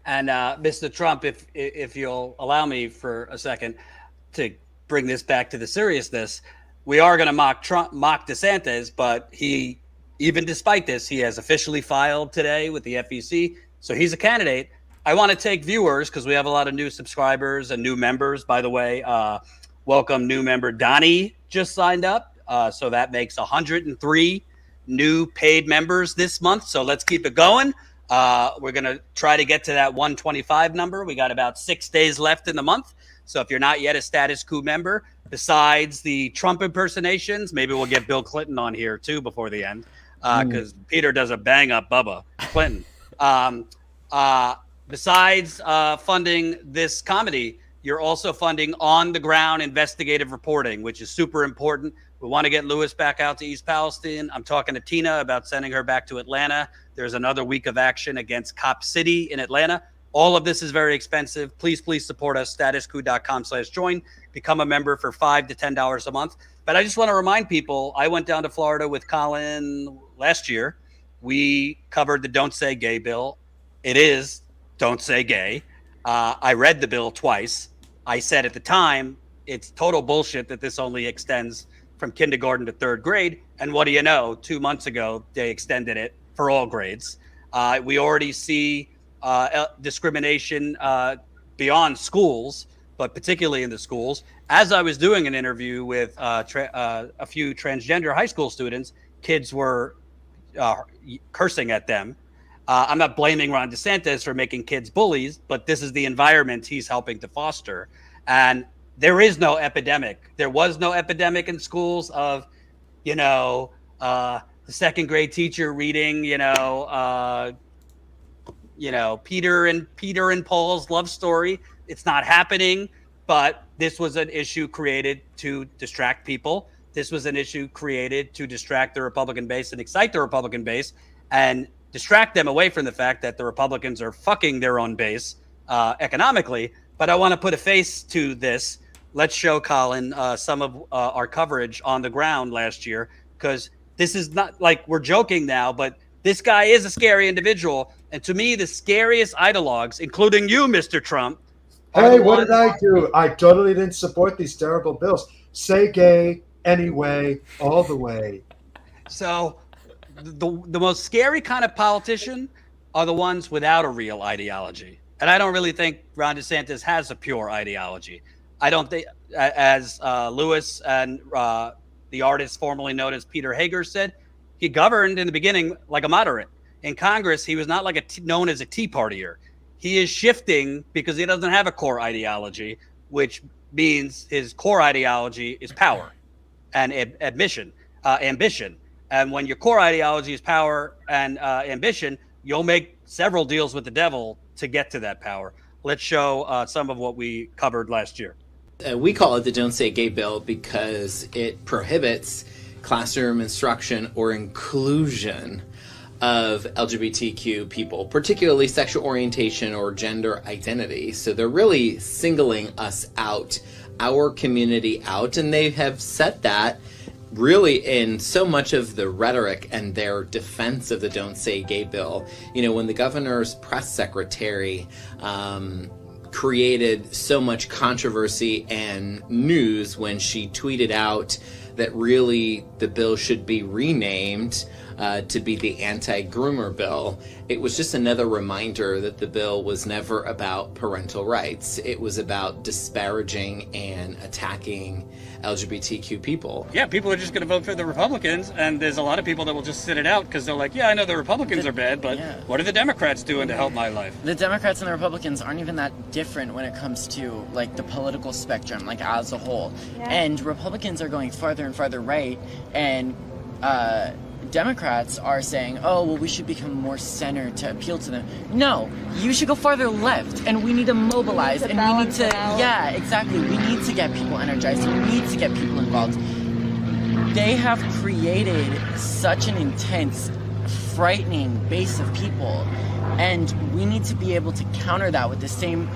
And Mr. Trump, if you'll allow me for a second to bring this back to the seriousness, we are going to mock DeSantis, but even despite this, he has officially filed today with the FEC, so he's a candidate. I want to take viewers because we have a lot of new subscribers and new members. By the way, welcome new member Donnie just signed up. So that makes 103 new paid members this month. So let's keep it going. We're going to try to get to that 125 number. We got about 6 days left in the month. So if you're not yet a Status Coup member, besides the Trump impersonations, maybe we'll get Bill Clinton on here too before the end because Peter does a bang up Bubba Clinton. Besides funding this comedy, you're also funding on-the-ground investigative reporting, which is super important. We want to get Lewis back out to East Palestine. I'm talking to Tina about sending her back to Atlanta. There's another week of action against Cop City in Atlanta. All of this is very expensive. Please support us, statuscoup.com/join. Become a member for $5 to $10 a month. But I just want to remind people, I went down to Florida with Colin last year. We covered the Don't Say Gay bill. It is Don't Say Gay. I read the bill twice. I said at the time, it's total bullshit that this only extends from kindergarten to third grade. And what do you know? 2 months ago, they extended it for all grades. We already see discrimination beyond schools, but particularly in the schools. As I was doing an interview with a few transgender high school students, kids were cursing at them. I'm not blaming Ron DeSantis for making kids bullies, but this is the environment he's helping to foster. And there is no epidemic. There was no epidemic in schools of, the second grade teacher reading, Peter and Paul's love story. It's not happening, but this was an issue created to distract people. This was an issue created to distract the Republican base and excite the Republican base and distract them away from the fact that the Republicans are fucking their own base economically. But I want to put a face to this. Let's show Colin some of our coverage on the ground last year, because this is not like we're joking now, but this guy is a scary individual. And to me, the scariest ideologues, including you, Mr. Trump. Hey, what did I do? I totally didn't support these terrible bills. Say gay anyway, all the way. So the most scary kind of politician are the ones without a real ideology. And I don't really think Ron DeSantis has a pure ideology. I don't think, as Lewis and the artist formerly known as Peter Hager said, he governed in the beginning like a moderate. In Congress, he was not like known as a Tea Partier. He is shifting because he doesn't have a core ideology, which means his core ideology is power and ambition. And when your core ideology is power and ambition, you'll make several deals with the devil to get to that power. Let's show some of what we covered last year. We call it the Don't Say Gay bill because it prohibits classroom instruction or inclusion of LGBTQ people, particularly sexual orientation or gender identity. So they're really singling us out, our community out, and they have said that really in so much of the rhetoric and their defense of the Don't Say Gay bill. When the governor's press secretary created so much controversy and news when she tweeted out that really the bill should be renamed to be the anti-groomer bill, it was just another reminder that the bill was never about parental rights. It was about disparaging and attacking LGBTQ people. Yeah, people are just going to vote for the Republicans, and there's a lot of people that will just sit it out because they're like, yeah, I know the Republicans are bad, but what are the Democrats doing to help my life? The Democrats and the Republicans aren't even that different when it comes to like the political spectrum, like as a whole. Yeah. And Republicans are going farther and farther right, and Democrats are saying, oh, well, we should become more centered to appeal to them. No, you should go farther left, and we need to mobilize, and we need to, yeah, exactly. We need to get people energized. We need to get people involved. They have created such an intense, frightening base of people, and we need to be able to counter that with the same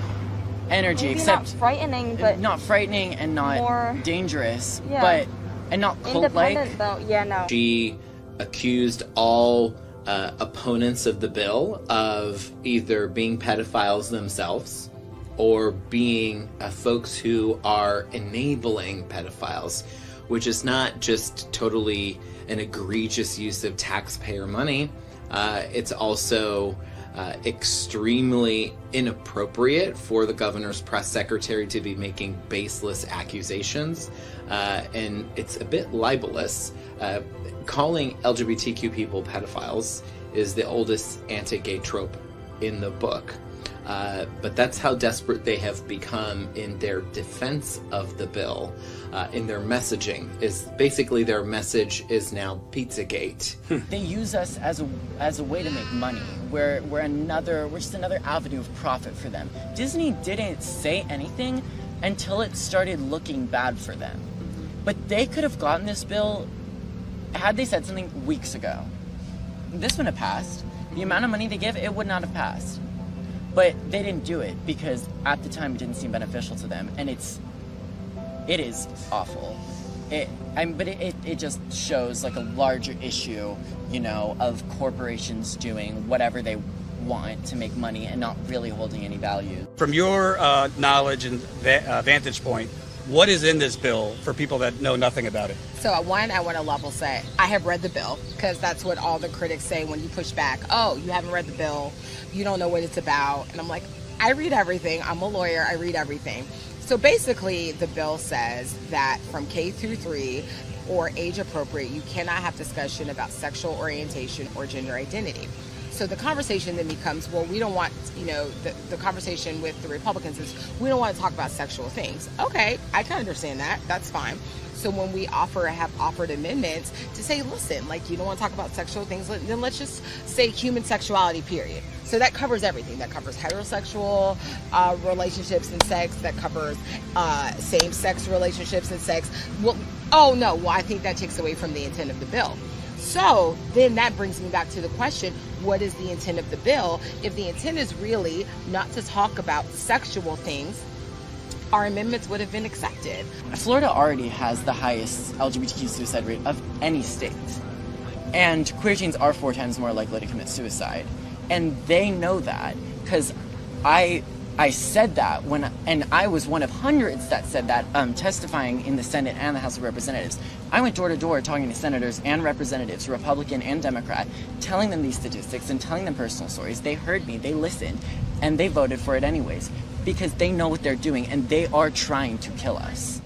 energy, maybe except not frightening, but not frightening and not more dangerous, yeah. but and not cult-like. Independent though, yeah, no. She accused all opponents of the bill of either being pedophiles themselves or being folks who are enabling pedophiles, which is not just totally an egregious use of taxpayer money. It's also extremely inappropriate for the governor's press secretary to be making baseless accusations, and it's a bit libelous. Calling LGBTQ people pedophiles is the oldest anti-gay trope in the book. But that's how desperate they have become in their defense of the bill, in their messaging. Is basically their message is now Pizzagate. They use us as a way to make money. We're just another avenue of profit for them. Disney didn't say anything until it started looking bad for them. But they could have gotten this bill had they said something weeks ago. This wouldn't have passed. The amount of money they give, it would not have passed. But they didn't do it because at the time it didn't seem beneficial to them, and it is awful. But it just shows like a larger issue, of corporations doing whatever they want to make money and not really holding any value. From your knowledge and vantage point, what is in this bill for people that know nothing about it? So I want to level set. I have read the bill because that's what all the critics say when you push back. Oh, you haven't read the bill. You don't know what it's about. And I'm like, I read everything. I'm a lawyer. I read everything. So basically, the bill says that from K through 3 or age appropriate, you cannot have discussion about sexual orientation or gender identity. So the conversation then becomes, well, we don't want, the conversation with the Republicans is, we don't want to talk about sexual things. Okay, I can understand that. That's fine. So when we have offered amendments to say, listen, like, you don't want to talk about sexual things, then let's just say human sexuality, period. So that covers everything. That covers heterosexual relationships and sex. That covers same-sex relationships and sex. Well, I think that takes away from the intent of the bill. So then that brings me back to the question, what is the intent of the bill? If the intent is really not to talk about sexual things, our amendments would have been accepted. Florida already has the highest LGBTQ suicide rate of any state. And queer teens are 4 times more likely to commit suicide. And they know that, because I said that and I was one of hundreds that said that, testifying in the Senate and the House of Representatives. I went door to door talking to senators and representatives, Republican and Democrat, telling them these statistics and telling them personal stories. They heard me, they listened, and they voted for it anyways, because they know what they're doing and they are trying to kill us.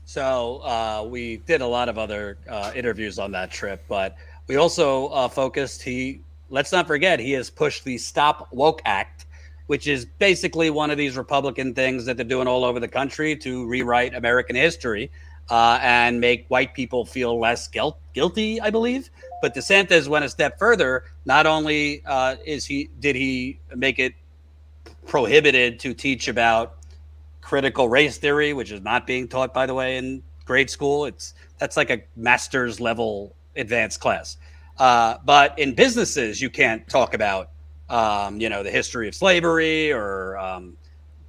So we did a lot of other interviews on that trip, but we also focused, let's not forget, he has pushed the Stop Woke Act, which is basically one of these Republican things that they're doing all over the country to rewrite American history and make white people feel less guilty, I believe. But DeSantis went a step further. Not only did he make it prohibited to teach about critical race theory, which is not being taught, by the way, in grade school. That's like a master's level advanced class. But in businesses, you can't talk about, the history of slavery or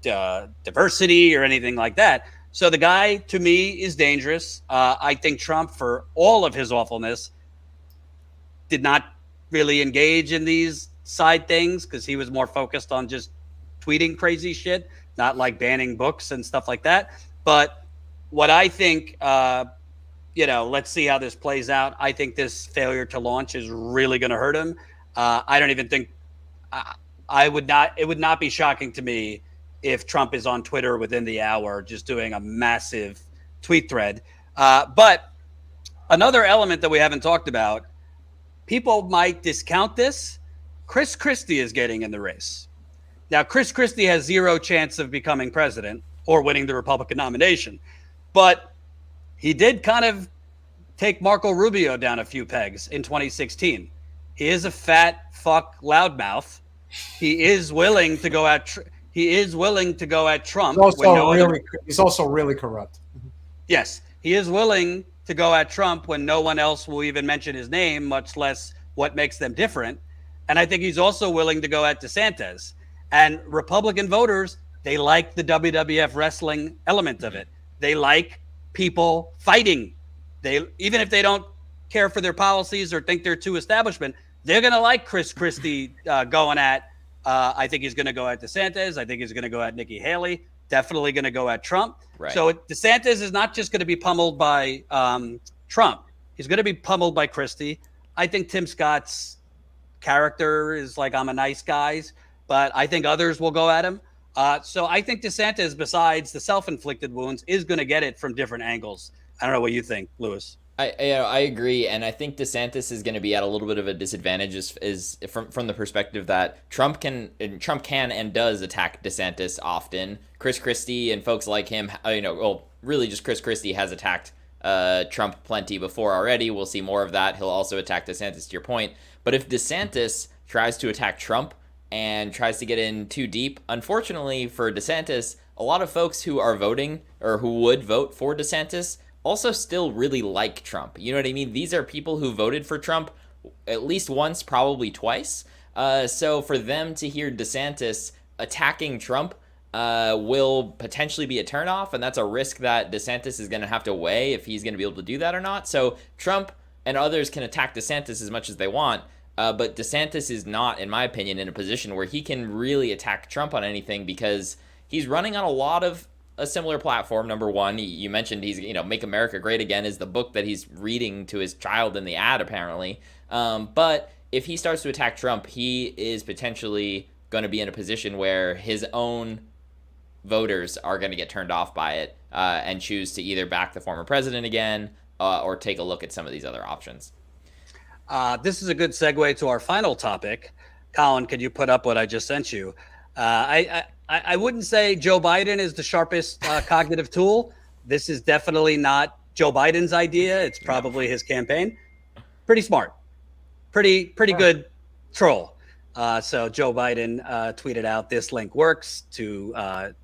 diversity or anything like that. So the guy, to me, is dangerous. I think Trump, for all of his awfulness, did not really engage in these side things because he was more focused on just tweeting crazy shit, not like banning books and stuff like that. But what I think, let's see how this plays out. I think this failure to launch is really going to hurt him. I don't even think it would not be shocking to me if Trump is on Twitter within the hour, just doing a massive tweet thread. But another element that we haven't talked about, people might discount this. Chris Christie is getting in the race. Now, Chris Christie has zero chance of becoming president or winning the Republican nomination, but he did kind of take Marco Rubio down a few pegs in 2016. He is a fat fuck loudmouth. He is willing to go at Trump. He's also really corrupt. Yes, he is willing to go at Trump when no one else will even mention his name, much less what makes them different. And I think he's also willing to go at DeSantis. And Republican voters, they like the WWF wrestling element of it. They like people fighting. Even if they don't care for their policies or think they're too establishment, they're going to like Chris Christie going at, I think he's going to go at DeSantis. I think he's going to go at Nikki Haley. Definitely going to go at Trump. Right. So DeSantis is not just going to be pummeled by Trump. He's going to be pummeled by Christie. I think Tim Scott's character is like, I'm a nice guy, but I think others will go at him. So I think DeSantis, besides the self-inflicted wounds, is going to get it from different angles. I don't know what you think, Louis. I agree, and I think DeSantis is going to be at a little bit of a disadvantage is from the perspective that Trump can and does attack DeSantis often. Chris Christie and folks like him, really just Chris Christie has attacked Trump plenty before already. We'll see more of that. He'll also attack DeSantis, to your point. But if DeSantis tries to attack Trump and tries to get in too deep, unfortunately for DeSantis, a lot of folks who are voting or who would vote for DeSantis also still really like Trump. You know what I mean? These are people who voted for Trump at least once, probably twice. So for them to hear DeSantis attacking Trump will potentially be a turnoff, and that's a risk that DeSantis is going to have to weigh if he's going to be able to do that or not. So Trump and others can attack DeSantis as much as they want, but DeSantis is not, in my opinion, in a position where he can really attack Trump on anything because he's running on a lot of a similar platform. Number one, you mentioned he's, Make America Great Again is the book that he's reading to his child in the ad, apparently. But if he starts to attack Trump, he is potentially going to be in a position where his own voters are going to get turned off by it and choose to either back the former president again or take a look at some of these other options. This is a good segue to our final topic. Colin, could you put up what I just sent you? I wouldn't say Joe Biden is the sharpest cognitive tool. This is definitely not Joe Biden's idea. It's probably his campaign. Pretty smart. Pretty good troll. So Joe Biden tweeted out, this link works to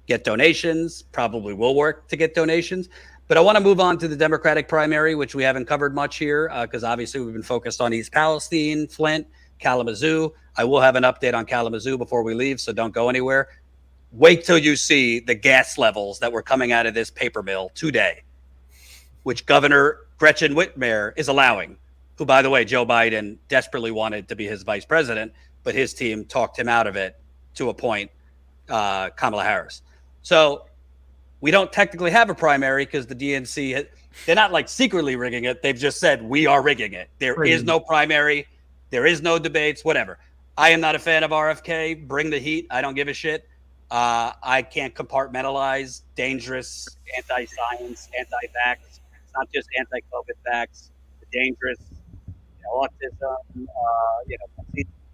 get donations, probably will work to get donations. But I want to move on to the Democratic primary, which we haven't covered much here because obviously we've been focused on East Palestine, Flint, Kalamazoo. I will have an update on Kalamazoo before we leave, so don't go anywhere. Wait till you see the gas levels that were coming out of this paper mill today, which Governor Gretchen Whitmer is allowing, who, by the way, Joe Biden desperately wanted to be his vice president, but his team talked him out of it to appoint Kamala Harris. So we don't technically have a primary because the DNC, they're not like secretly rigging it. They've just said, we are rigging it. There is no primary. There is no debates, whatever. I am not a fan of RFK. Bring the heat. I don't give a shit. I can't compartmentalize dangerous anti-science, anti-vax. It's not just anti-COVID vax. The dangerous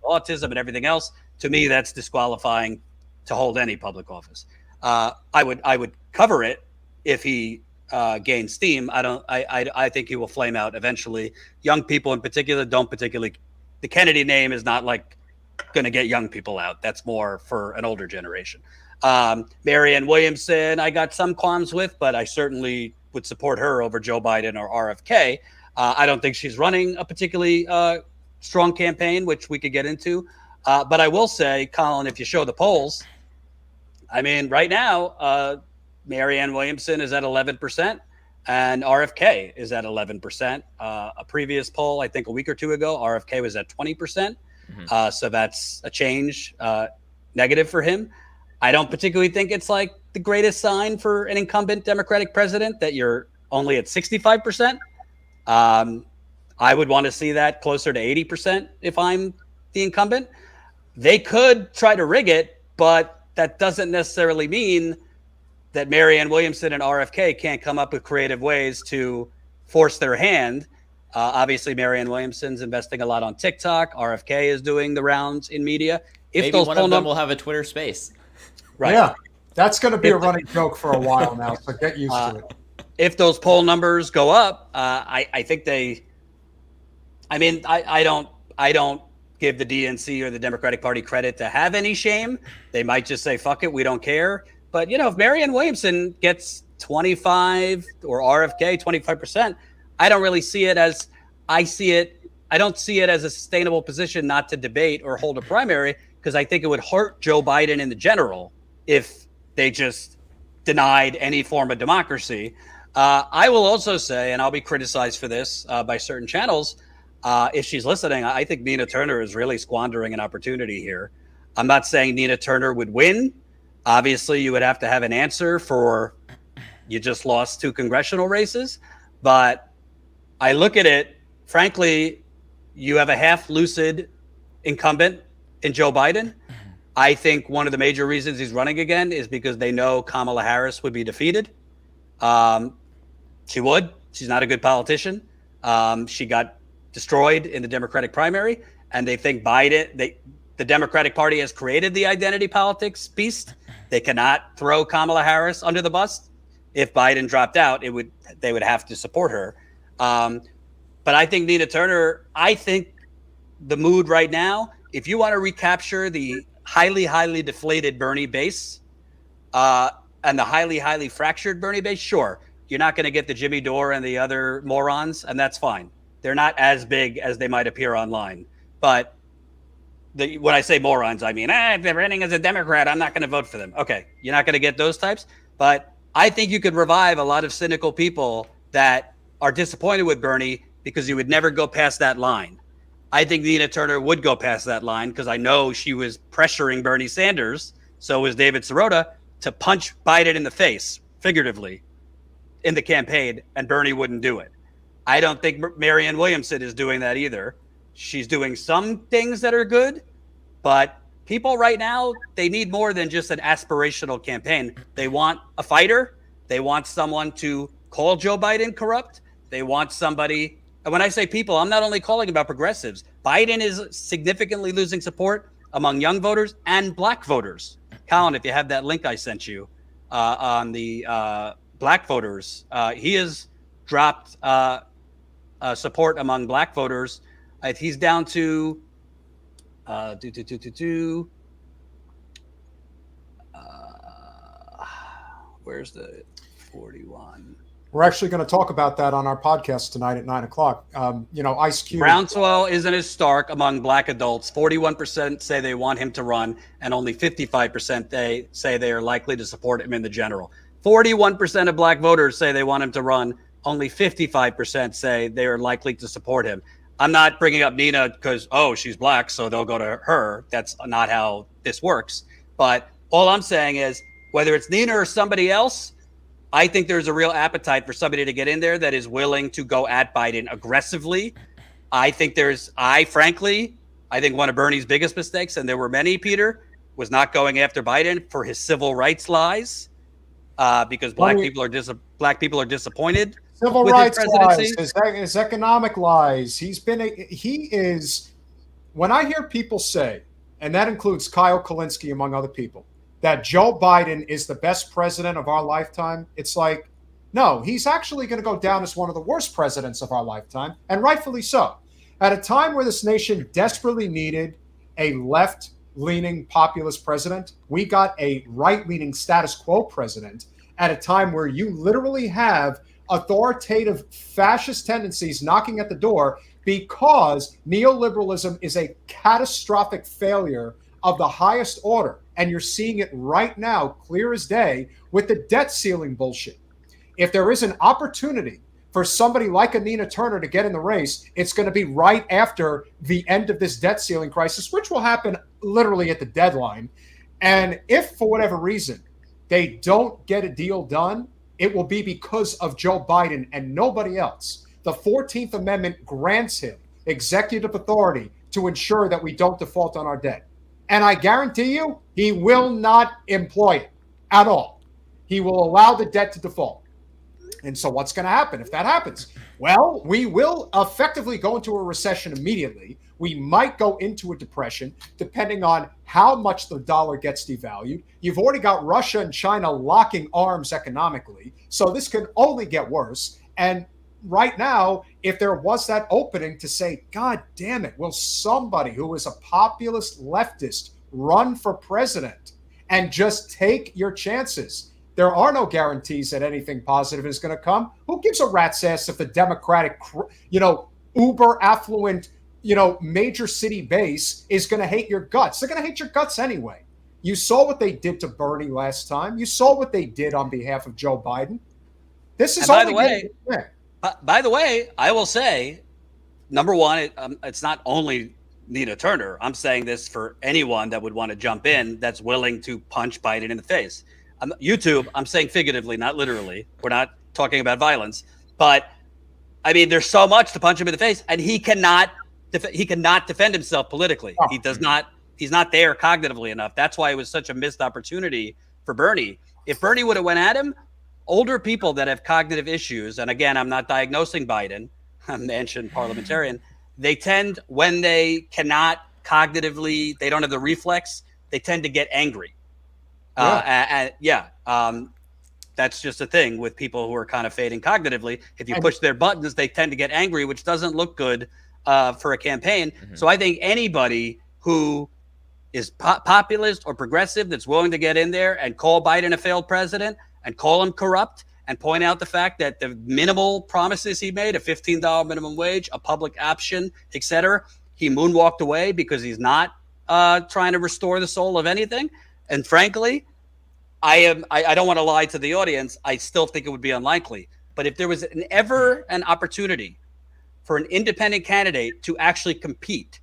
autism and everything else. To me, that's disqualifying to hold any public office. I would cover it if he gains steam. I think he will flame out eventually. Young people in particular don't particularly. The Kennedy name is not like going to get young people out. That's more for an older generation. Marianne Williamson, I got some qualms with, but I certainly would support her over Joe Biden or RFK. I don't think she's running a particularly strong campaign, which we could get into. But I will say, Colin, if you show the polls, I mean, right now, Marianne Williamson is at 11% and RFK is at 11%. A previous poll, I think a week or two ago, RFK was at 20%. So that's a change, negative for him. I don't particularly think it's like the greatest sign for an incumbent Democratic president that you're only at 65%. I would want to see that closer to 80% if I'm the incumbent. They could try to rig it, but that doesn't necessarily mean that Marianne Williamson and RFK can't come up with creative ways to force their hand. Obviously, Marianne Williamson's investing a lot on TikTok. RFK is doing the rounds in media. If Maybe those one of them will have a Twitter space. Right. Yeah, that's going to be a running joke for a while now, so get used to it. If those poll numbers go up, I think they. I mean, I don't give the DNC or the Democratic Party credit to have any shame. They might just say, fuck it, we don't care. But, you know, if Marianne Williamson gets 25 or RFK 25%, I don't really see it as I don't see it as a sustainable position not to debate or hold a primary, because I think it would hurt Joe Biden in the general if they just denied any form of democracy. I will also say, and I'll be criticized for this by certain channels, if she's listening, I think Nina Turner is really squandering an opportunity here. I'm not saying Nina Turner would win. Obviously, you would have to have an answer for you just lost 2 congressional races. But I look at it, frankly, you have a half-lucid incumbent in Joe Biden. I think one of the major reasons he's running again is because they know Kamala Harris would be defeated. She would. She's not a good politician. She got destroyed in the Democratic primary, and they think the Democratic Party has created the identity politics beast. They cannot throw Kamala Harris under the bus. If Biden dropped out, they would have to support her. But I think Nina Turner, I think the mood right now, if you want to recapture the highly, highly deflated Bernie base and the highly, highly fractured Bernie base, sure, you're not going to get the Jimmy Dore and the other morons, and that's fine. They're not as big as they might appear online. But when I say morons, I mean, if they're running as a Democrat, I'm not going to vote for them. Okay, you're not going to get those types. But I think you could revive a lot of cynical people that are disappointed with Bernie because you would never go past that line. I think Nina Turner would go past that line because I know she was pressuring Bernie Sanders, so was David Sirota, to punch Biden in the face, figuratively, in the campaign, and Bernie wouldn't do it. I don't think Marianne Williamson is doing that either. She's doing some things that are good, but people right now, they need more than just an aspirational campaign. They want a fighter. They want someone to call Joe Biden corrupt. They want somebody And when I say people, I'm not only calling about progressives. Biden is significantly losing support among young voters and black voters. Colin, if you have that link I sent you on the black voters, he has dropped support among black voters. He's down to where's the 41? We're actually going to talk about that on our podcast tonight at 9 o'clock. Ice Cube. Groundswell isn't as stark among black adults. 41% say they want him to run, and only 55% they say they are likely to support him in the general. 41% of black voters say they want him to run. Only 55% say they are likely to support him. I'm not bringing up Nina because, she's black, so they'll go to her. That's not how this works. But all I'm saying is, whether it's Nina or somebody else, I think there's a real appetite for somebody to get in there that is willing to go at Biden aggressively. I think one of Bernie's biggest mistakes, and there were many, Peter, was not going after Biden for his civil rights lies, because black people are disappointed. Civil with rights his lies, presidency. his economic lies. When I hear people say, and that includes Kyle Kulinski, among other people, that Joe Biden is the best president of our lifetime, it's like, no, he's actually going to go down as one of the worst presidents of our lifetime, and rightfully so. At a time where this nation desperately needed a left-leaning populist president, we got a right-leaning status quo president at a time where you literally have authoritative fascist tendencies knocking at the door because neoliberalism is a catastrophic failure of the highest order. And you're seeing it right now, clear as day, with the debt ceiling bullshit. If there is an opportunity for somebody like a Nina Turner to get in the race, it's going to be right after the end of this debt ceiling crisis, which will happen literally at the deadline. And if for whatever reason they don't get a deal done, it will be because of Joe Biden and nobody else. The 14th Amendment grants him executive authority to ensure that we don't default on our debt. And I guarantee you, he will not employ it at all. He will allow the debt to default. And so what's going to happen if that happens? Well, we will effectively go into a recession immediately. We might go into a depression, depending on how much the dollar gets devalued. You've already got Russia and China locking arms economically. So this can only get worse. And right now, if there was that opening to say, God damn it, will somebody who is a populist leftist run for president and just take your chances? There are no guarantees that anything positive is going to come. Who gives a rat's ass if the Democratic, uber affluent, major city base is going to hate your guts? They're going to hate your guts anyway. You saw what they did to Bernie last time. You saw what they did on behalf of Joe Biden. This is By the way, I will say, number one, it's not only Nina Turner. I'm saying this for anyone that would want to jump in that's willing to punch Biden in the face. YouTube, I'm saying figuratively, not literally. We're not talking about violence. But, I mean, there's so much to punch him in the face, and he cannot defend himself politically. Oh. He's not there cognitively enough. That's why it was such a missed opportunity for Bernie. If Bernie would have went at him, older people that have cognitive issues, and again, I'm not diagnosing Biden, I'm the ancient parliamentarian, they tend, when they cannot cognitively, they don't have the reflex, they tend to get angry. That's just a thing with people who are kind of fading cognitively. If you push their buttons, they tend to get angry, which doesn't look good for a campaign. Mm-hmm. So I think anybody who is populist or progressive that's willing to get in there and call Biden a failed president and call him corrupt and point out the fact that the minimal promises he made, a $15 minimum wage, a public option, etc., he moonwalked away because he's not trying to restore the soul of anything. And frankly, I don't want to lie to the audience. I still think it would be unlikely. But if there was an opportunity for an independent candidate to actually compete,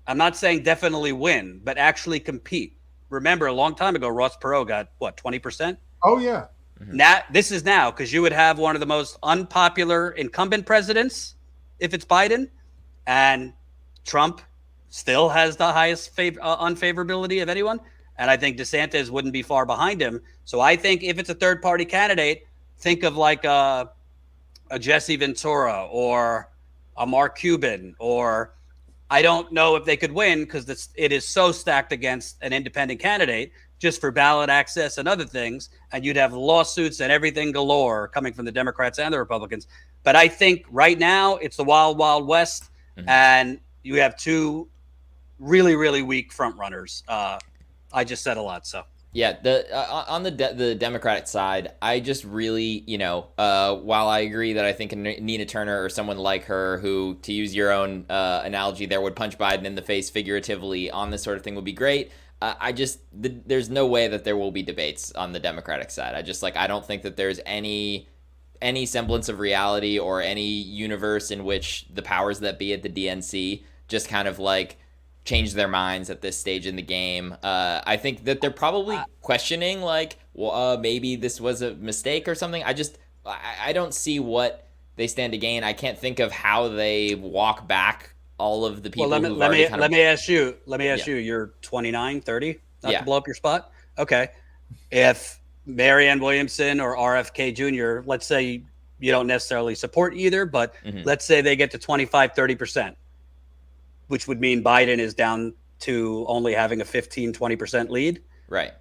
I'm not saying definitely win, but actually compete. Remember, a long time ago, Ross Perot got, 20%? Oh, yeah. Mm-hmm. This is now, because you would have one of the most unpopular incumbent presidents if it's Biden, and Trump still has the highest unfavorability of anyone. And I think DeSantis wouldn't be far behind him. So I think if it's a third-party candidate, think of like a Jesse Ventura or a Mark Cuban, or I don't know if they could win because it is so stacked against an independent candidate just for ballot access and other things. And you'd have lawsuits and everything galore coming from the Democrats and the Republicans. But I think right now it's the wild, wild west. And you have two really, really weak front runners. I just said a lot. So. Yeah, on the Democratic side, I just really, while I agree that I think Nina Turner or someone like her who, to use your own analogy there, would punch Biden in the face figuratively on this sort of thing would be great. There's no way that there will be debates on the Democratic side. I don't think that there's any semblance of reality or any universe in which the powers that be at the DNC just kind of change their minds at this stage in the game. I think that they're probably questioning maybe this was a mistake or something. I don't see what they stand to gain. I can't think of how they walk back all of the people. Well, let me ask you, you're 29, 30, not to blow up your spot. Okay. If Marianne Williamson or RFK Jr., let's say you don't necessarily support either, but let's say they get to 25, 30%. Which would mean Biden is down to only having a 15, 20% lead. Right.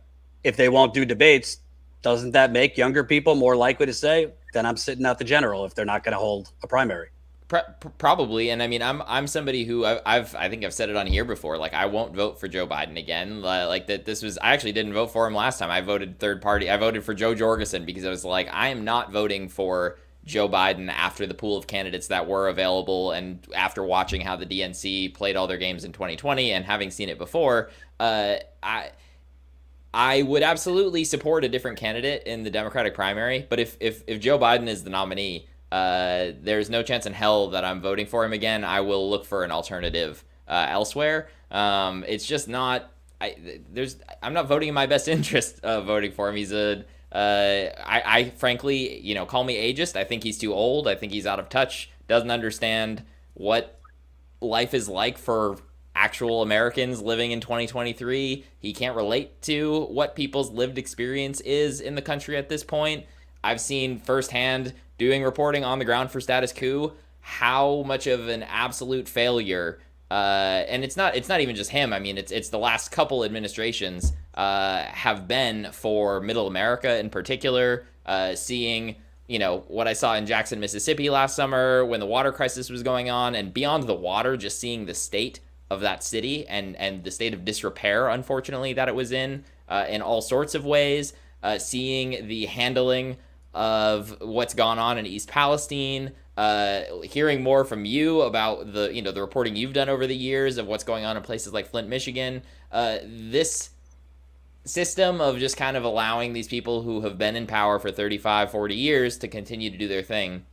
If they won't do debates, doesn't that make younger people more likely to say, then I'm sitting out the general if they're not going to hold a primary? Probably. And I mean, I'm somebody who I think I've said it on here before. I won't vote for Joe Biden again. I actually didn't vote for him last time. I voted third party. I voted for Joe Jorgensen because I was I am not voting for Joe Biden after the pool of candidates that were available, and after watching how the DNC played all their games in 2020 and having seen it before, I would absolutely support a different candidate in the Democratic primary. But if Joe Biden is the nominee, there's no chance in hell that I'm voting for him again. I will look for an alternative elsewhere. It's just not. I'm not voting in my best interest of voting for him. He's I frankly, call me ageist. I think he's too old. I think he's out of touch, doesn't understand what life is like for actual Americans living in 2023. He can't relate to what people's lived experience is in the country at this point. I've seen firsthand, doing reporting on the ground for Status Coup, how much of an absolute failure. And it's not even just him. I mean, it's the last couple administrations have been for Middle America in particular. Seeing what I saw in Jackson, Mississippi last summer when the water crisis was going on, and beyond the water, just seeing the state of that city and the state of disrepair, unfortunately, that it was in all sorts of ways. Seeing the handling of what's gone on in East Palestine. Hearing more from you about the reporting you've done over the years of what's going on in places like Flint, Michigan. This system of just kind of allowing these people who have been in power for 35, 40 years to continue to do their thing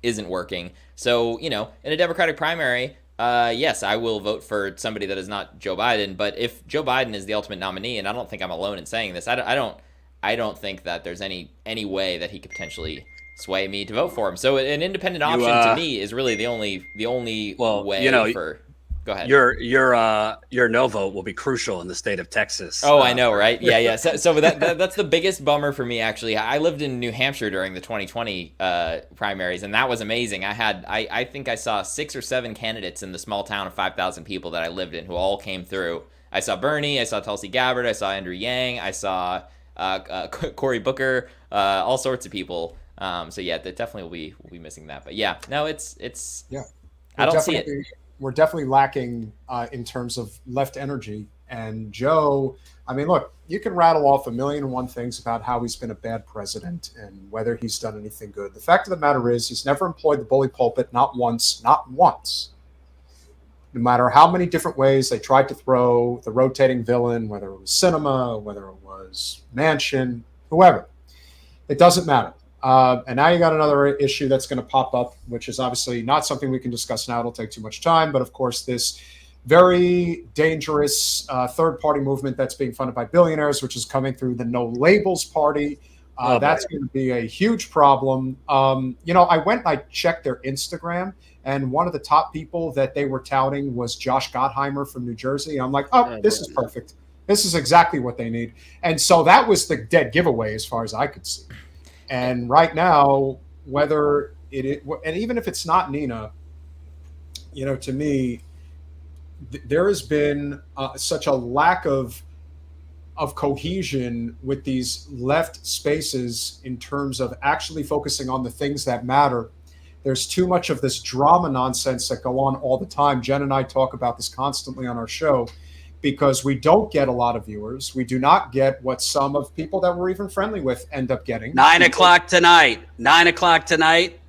isn't working. So, in a Democratic primary, yes, I will vote for somebody that is not Joe Biden. But if Joe Biden is the ultimate nominee, and I don't think I'm alone in saying this, I don't think that there's any way that he could potentially sway me to vote for him. So an independent option to me is really the only way for. Go ahead. Your no vote will be crucial in the state of Texas. Oh, I know, right? Yeah. So that's the biggest bummer for me, actually. I lived in New Hampshire during the 2020 primaries, and that was amazing. I think I saw 6 or 7 candidates in the small town of 5,000 people that I lived in who all came through. I saw Bernie, I saw Tulsi Gabbard, I saw Andrew Yang, I saw Cory Booker, all sorts of people. So yeah, that definitely will be missing that. But yeah, no, it's I don't see it. We're definitely lacking in terms of left energy. And Joe, I mean, look, you can rattle off 1,000,001 things about how he's been a bad president and whether he's done anything good. The fact of the matter is he's never employed the bully pulpit, not once. No matter how many different ways they tried to throw the rotating villain, whether it was Sinema, whether it was Manchin, whoever, it doesn't matter. And now you got another issue that's going to pop up, which is obviously not something we can discuss now. It'll take too much time. But of course, this very dangerous third-party movement that's being funded by billionaires, which is coming through the No Labels Party. That's going to be a huge problem. I went and I checked their Instagram, and one of the top people that they were touting was Josh Gottheimer from New Jersey. I'm like, this is perfect. This is exactly what they need. And so that was the dead giveaway as far as I could see. And right now, whether and even if it's not Nina, to me, there has been such a lack of cohesion with these left spaces in terms of actually focusing on the things that matter. There's too much of this drama nonsense that go on all the time. Jen and I talk about this constantly on our show because we don't get a lot of viewers. We do not get what some of people that we're even friendly with end up getting. 9 o'clock tonight. 9 o'clock tonight.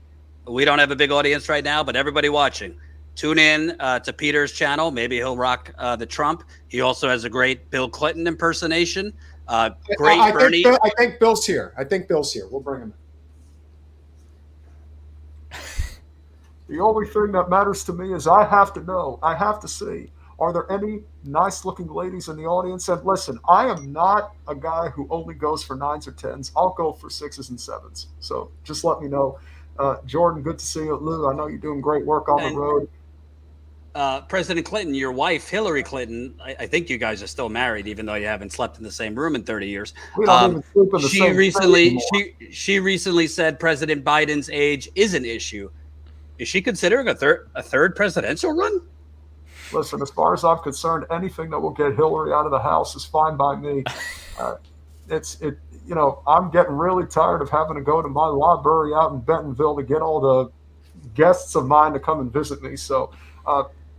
We don't have a big audience right now, but everybody watching, tune in to Peter's channel. Maybe he'll rock the Trump. He also has a great Bill Clinton impersonation. Great Bernie. I think Bill's here. We'll bring him in. The only thing that matters to me is I have to know, I have to see, are there any nice-looking ladies in the audience? And listen, I am not a guy who only goes for 9s or 10s. I'll go for 6s and 7s. So just let me know. Jordan, good to see you. Lou, I know you're doing great work on the road. President Clinton, your wife, Hillary Clinton, I think you guys are still married, even though you haven't slept in the same room in 30 years. We don't even sleep in the same room she recently said President Biden's age is an issue. Is she considering a third presidential run? Listen, as far as I'm concerned, anything that will get Hillary out of the house is fine by me. I'm getting really tired of having to go to my library out in Bentonville to get all the guests of mine to come and visit me. So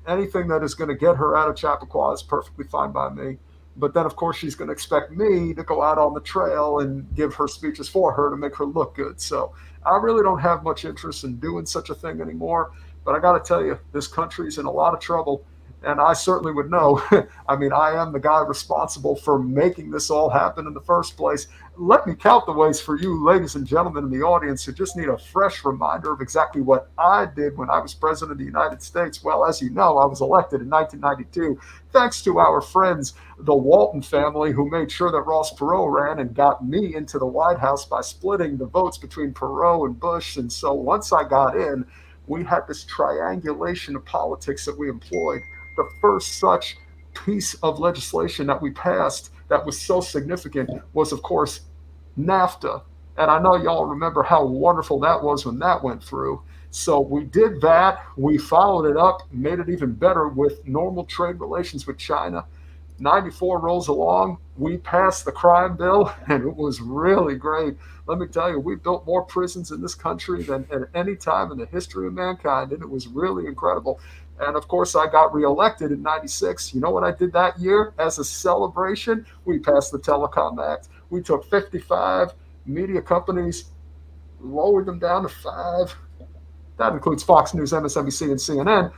anything that is going to get her out of Chappaqua is perfectly fine by me. But then, of course, she's going to expect me to go out on the trail and give her speeches for her to make her look good. So I really don't have much interest in doing such a thing anymore. But I got to tell you, this country's in a lot of trouble. And I certainly would know. I mean, I am the guy responsible for making this all happen in the first place. Let me count the ways for you, ladies and gentlemen in the audience, who just need a fresh reminder of exactly what I did when I was president of the United States. Well, as you know, I was elected in 1992, thanks to our friends, the Walton family, who made sure that Ross Perot ran and got me into the White House by splitting the votes between Perot and Bush. And so once I got in, we had this triangulation of politics that we employed. The first such piece of legislation that we passed that was so significant was, of course, NAFTA. And I know y'all remember how wonderful that was when that went through. So we did that. We followed it up, made it even better with normal trade relations with China. 94 rolls along. We passed the crime bill, and it was really great. Let me tell you, we built more prisons in this country than at any time in the history of mankind, and it was really incredible. And of course, I got reelected in 96. You know what I did that year as a celebration? We passed the Telecom Act. We took 55 media companies, lowered them down to 5. That includes Fox News, MSNBC, and CNN.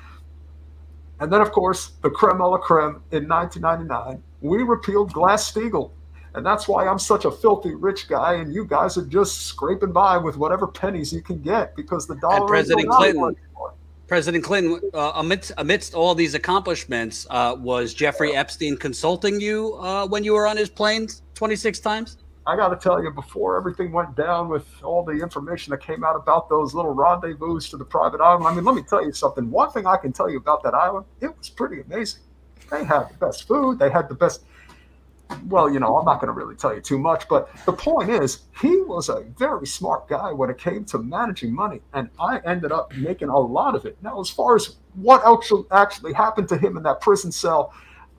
And then, of course, the creme a la creme in 1999, we repealed Glass-Steagall. And that's why I'm such a filthy rich guy, and you guys are just scraping by with whatever pennies you can get because the dollar. And President Clinton, amidst all these accomplishments, was Jeffrey Epstein consulting you when you were on his plane 26 times? I got to tell you, before everything went down with all the information that came out about those little rendezvous to the private island, I mean, let me tell you something. One thing I can tell you about that island, it was pretty amazing. They had the best food. They had the best. Well, I'm not going to really tell you too much, but the point is, he was a very smart guy when it came to managing money, and I ended up making a lot of it. Now, as far as what actually happened to him in that prison cell,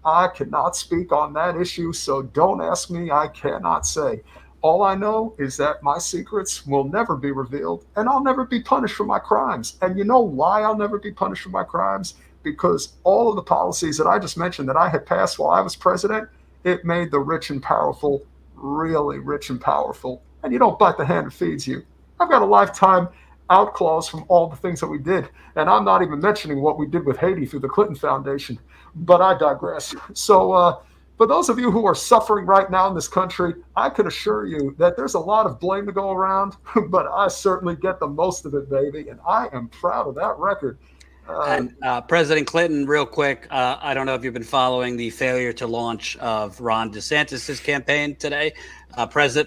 I cannot speak on that issue, so don't ask me. I cannot say. All I know is that my secrets will never be revealed, and I'll never be punished for my crimes. And you know why I'll never be punished for my crimes? Because all of the policies that I just mentioned that I had passed while I was president, it made the rich and powerful really rich and powerful. And you don't bite the hand that feeds you. I've got a lifetime out clause from all the things that we did. And I'm not even mentioning what we did with Haiti through the Clinton Foundation. But I digress. So for those of you who are suffering right now in this country, I can assure you that there's a lot of blame to go around. But I certainly get the most of it, baby. And I am proud of that record. And President Clinton, real quick, I don't know if you've been following the failure to launch of Ron DeSantis' campaign today.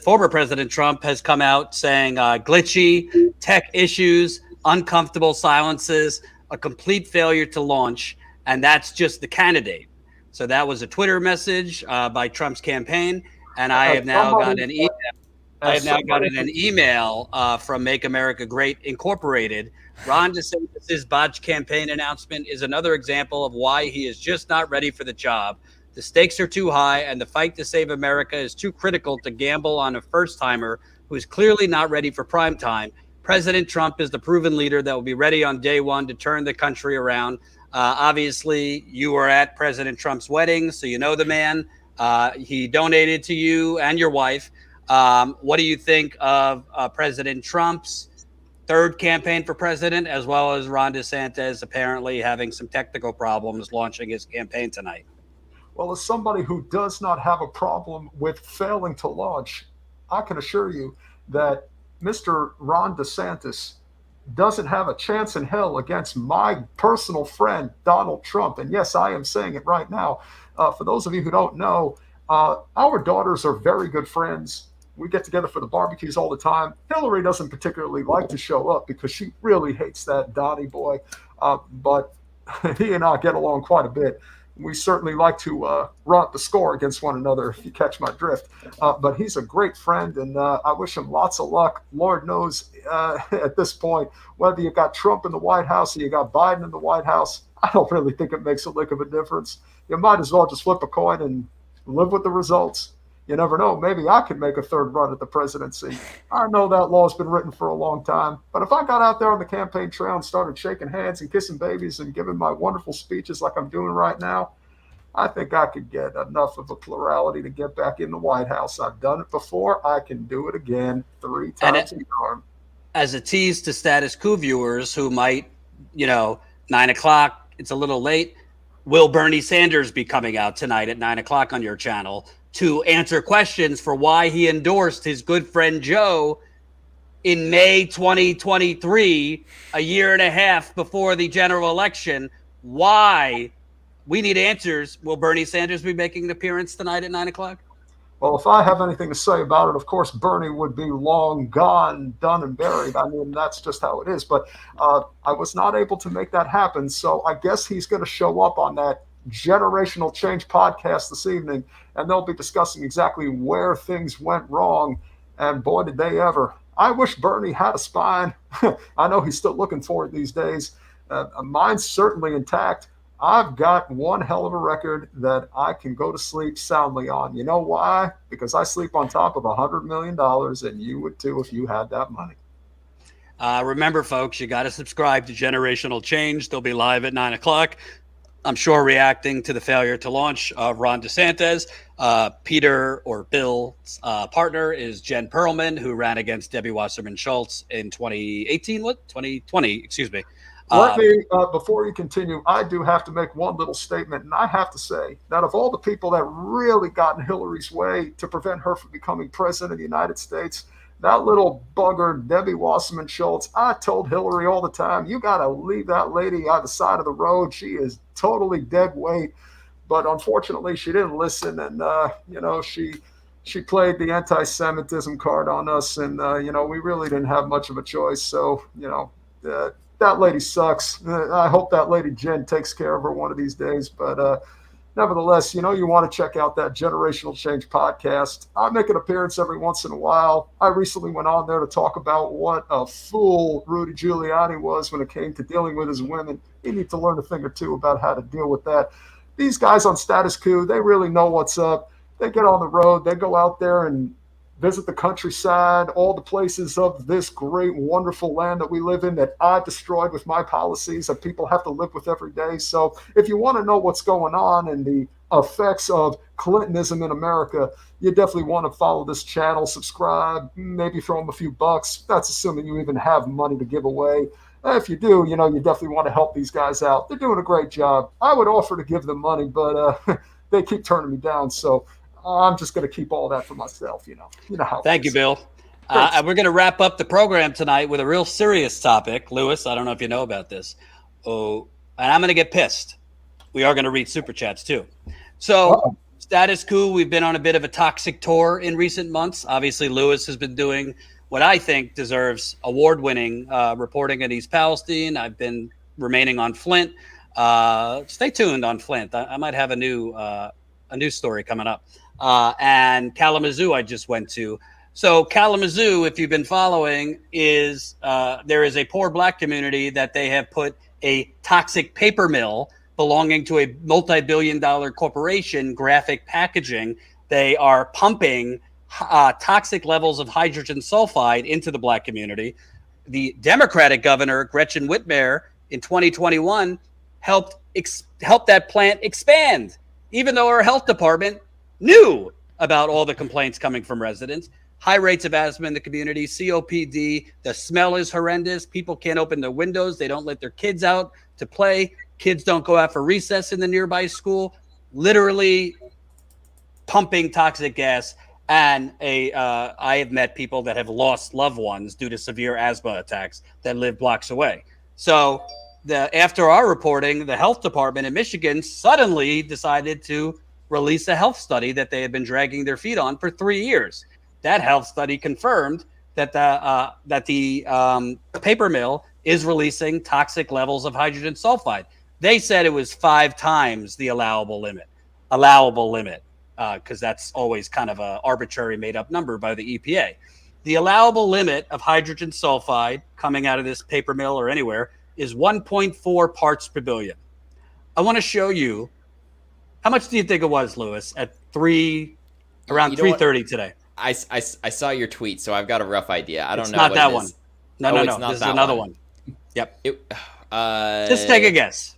Former President Trump has come out saying glitchy, tech issues, uncomfortable silences, a complete failure to launch, and that's just the candidate. So that was a Twitter message by Trump's campaign, and I have now got an email. I have now gotten an email from Make America Great Incorporated. Ron DeSantis' botched campaign announcement is another example of why he is just not ready for the job. The stakes are too high, and the fight to save America is too critical to gamble on a first-timer who is clearly not ready for prime time. President Trump is the proven leader that will be ready on day one to turn the country around. Obviously, you were at President Trump's wedding, so you know the man. He donated to you and your wife. What do you think of President Trump's third campaign for president, as well as Ron DeSantis apparently having some technical problems launching his campaign tonight? Well, as somebody who does not have a problem with failing to launch, I can assure you that Mr. Ron DeSantis doesn't have a chance in hell against my personal friend, Donald Trump. And yes, I am saying it right now. For those of you who don't know, our daughters are very good friends. We get together for the barbecues all the time. Hillary doesn't particularly like to show up because she really hates that Donnie boy. But he and I get along quite a bit. We certainly like to run up the score against one another, if you catch my drift. But he's a great friend, and I wish him lots of luck. Lord knows at this point, whether you got Trump in the White House or you got Biden in the White House, I don't really think it makes a lick of a difference. You might as well just flip a coin and live with the results. You never know. Maybe I could make a third run at the presidency. I know that law's been written for a long time. But if I got out there on the campaign trail and started shaking hands and kissing babies and giving my wonderful speeches like I'm doing right now, I think I could get enough of a plurality to get back in the White House. I've done it before. I can do it again 3 times a year. As a tease to Status Coup viewers who might, 9 o'clock, it's a little late. Will Bernie Sanders be coming out tonight at 9 o'clock on your channel to answer questions for why he endorsed his good friend Joe in May 2023, a year and a half before the general election? Why? We need answers. Will Bernie Sanders be making an appearance tonight at 9 o'clock? Well, if I have anything to say about it, of course, Bernie would be long gone, done and buried. I mean, that's just how it is. But I was not able to make that happen. So I guess he's going to show up on that Generational Change podcast this evening, and they'll be discussing exactly where things went wrong. And boy, did they ever. I wish Bernie had a spine. I know he's still looking for it these days. Mine's certainly intact. I've got one hell of a record that I can go to sleep soundly on. You know why? Because I sleep on top of $100 million, and you would too if you had that money. Remember, folks, you got to subscribe to Generational Change. They'll be live at 9 o'clock. I'm sure reacting to the failure to launch Ron DeSantis. Peter or Bill's partner is Jen Perlman, who ran against Debbie Wasserman Schultz in 2020, excuse me. Let me, before you continue, I do have to make one little statement, and I have to say that of all the people that really got in Hillary's way to prevent her from becoming president of the United States, that little bugger, Debbie Wasserman Schultz, I told Hillary all the time, you got to leave that lady on the side of the road. She is totally dead weight. But unfortunately, she didn't listen, and, she played the anti-Semitism card on us, and, we really didn't have much of a choice. So, that lady sucks. I hope that lady Jen takes care of her one of these days. But nevertheless, you want to check out that Generational Change podcast. I make an appearance every once in a while. I recently went on there to talk about what a fool Rudy Giuliani was when it came to dealing with his women. You need to learn a thing or two about how to deal with that. These guys on Status Coup, they really know what's up. They get on the road. They go out there and visit the countryside, all the places of this great, wonderful land that we live in that I destroyed with my policies that people have to live with every day. So if you want to know what's going on and the effects of Clintonism in America, you definitely want to follow this channel, subscribe, maybe throw them a few bucks. That's assuming you even have money to give away. If you do, you definitely want to help these guys out. They're doing a great job. I would offer to give them money, but they keep turning me down. So I'm just going to keep all that for myself, You know how. Thank you, Bill. We're going to wrap up the program tonight with a real serious topic. Lewis, I don't know if you know about this. Oh, and I'm going to get pissed. We are going to read Super Chats, too. So, Status Coup, we've been on a bit of a toxic tour in recent months. Obviously, Lewis has been doing what I think deserves award-winning reporting in East Palestine. I've been remaining on Flint. Stay tuned on Flint. I might have a new story coming up. And Kalamazoo I just went to. So Kalamazoo, if you've been following, is there is a poor black community that they have put a toxic paper mill belonging to a multi-billion-dollar corporation, Graphic Packaging. They are pumping toxic levels of hydrogen sulfide into the black community. The Democratic governor, Gretchen Whitmer, in 2021, helped that plant expand, even though her health department knew about all the complaints coming from residents. High rates of asthma in the community, COPD, the smell is horrendous. People can't open their windows. They don't let their kids out to play. Kids don't go out for recess in the nearby school. Literally pumping toxic gas. And I have met people that have lost loved ones due to severe asthma attacks that live blocks away. So after our reporting, the health department in Michigan suddenly decided to release a health study that they had been dragging their feet on for 3 years. That health study confirmed that the paper mill is releasing toxic levels of hydrogen sulfide. They said it was 5 times the allowable limit, because that's always kind of an arbitrary made-up number by the EPA. The allowable limit of hydrogen sulfide coming out of this paper mill or anywhere is 1.4 parts per billion. I want to show you, how much do you think it was, Louis, at around 3:30 today? I saw your tweet, so I've got a rough idea. I don't know. Not what that it one. is. No. It's not This is that another one. Yep. Just take a guess.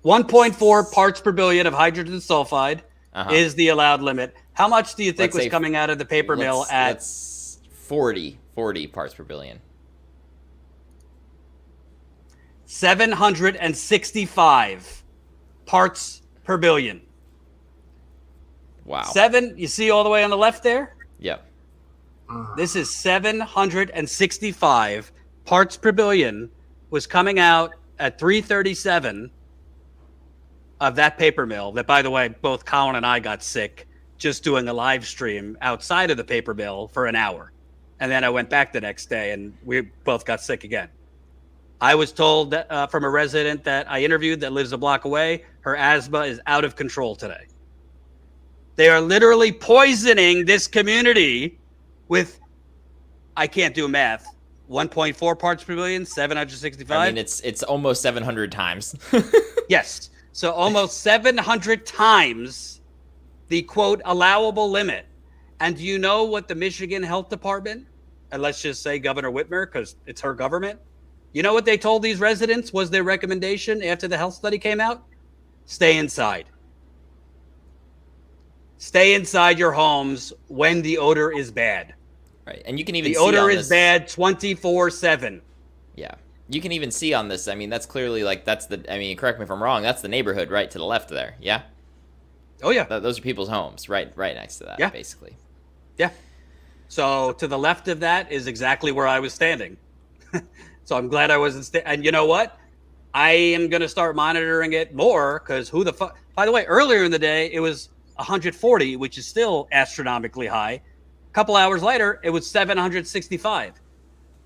1.4 parts per billion of hydrogen sulfide is the allowed limit. How much do you think was coming out of the paper mill at? That's 40 parts per billion. 765 parts per billion. Wow. You see all the way on the left there? Yep. This is 765 parts per billion was coming out at 337 of that paper mill. That, by the way, both Colin and I got sick just doing a live stream outside of the paper mill for an hour. And then I went back the next day and we both got sick again. I was told that, from a resident that I interviewed that lives a block away, her asthma is out of control today. They are literally poisoning this community with, I can't do math, 1.4 parts per billion, 765. I mean, it's almost 700 times. Yes. So almost 700 times the, quote, allowable limit. And do you know what the Michigan Health Department, and let's just say Governor Whitmer, because it's her government, you know what they told these residents was their recommendation after the health study came out? Stay inside. Stay inside your homes when the odor is bad. Right. And you can even the see odor on is this, bad 24/7. Yeah. You can even see on this. I mean, that's clearly correct me if I'm wrong. That's the neighborhood right to the left there. Yeah. Oh, yeah. Those are people's homes right next to that, yeah. basically. Yeah. So to the left of that is exactly where I was standing. So I'm glad I wasn't. And you know what? I am going to start monitoring it more because who the fuck? By the way, earlier in the day, it was 140, which is still astronomically high. A couple hours later, it was 765.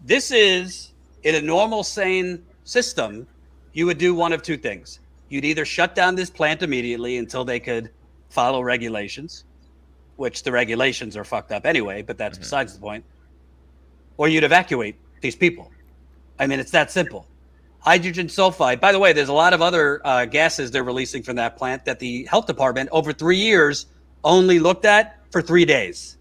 This is, in a normal, sane system, you would do one of two things. You'd either shut down this plant immediately until they could follow regulations, which the regulations are fucked up anyway, but that's besides the point. Or you'd evacuate these people. I mean, it's that simple. Hydrogen sulfide. By the way, there's a lot of other gases they're releasing from that plant that the health department over 3 years only looked at for 3 days.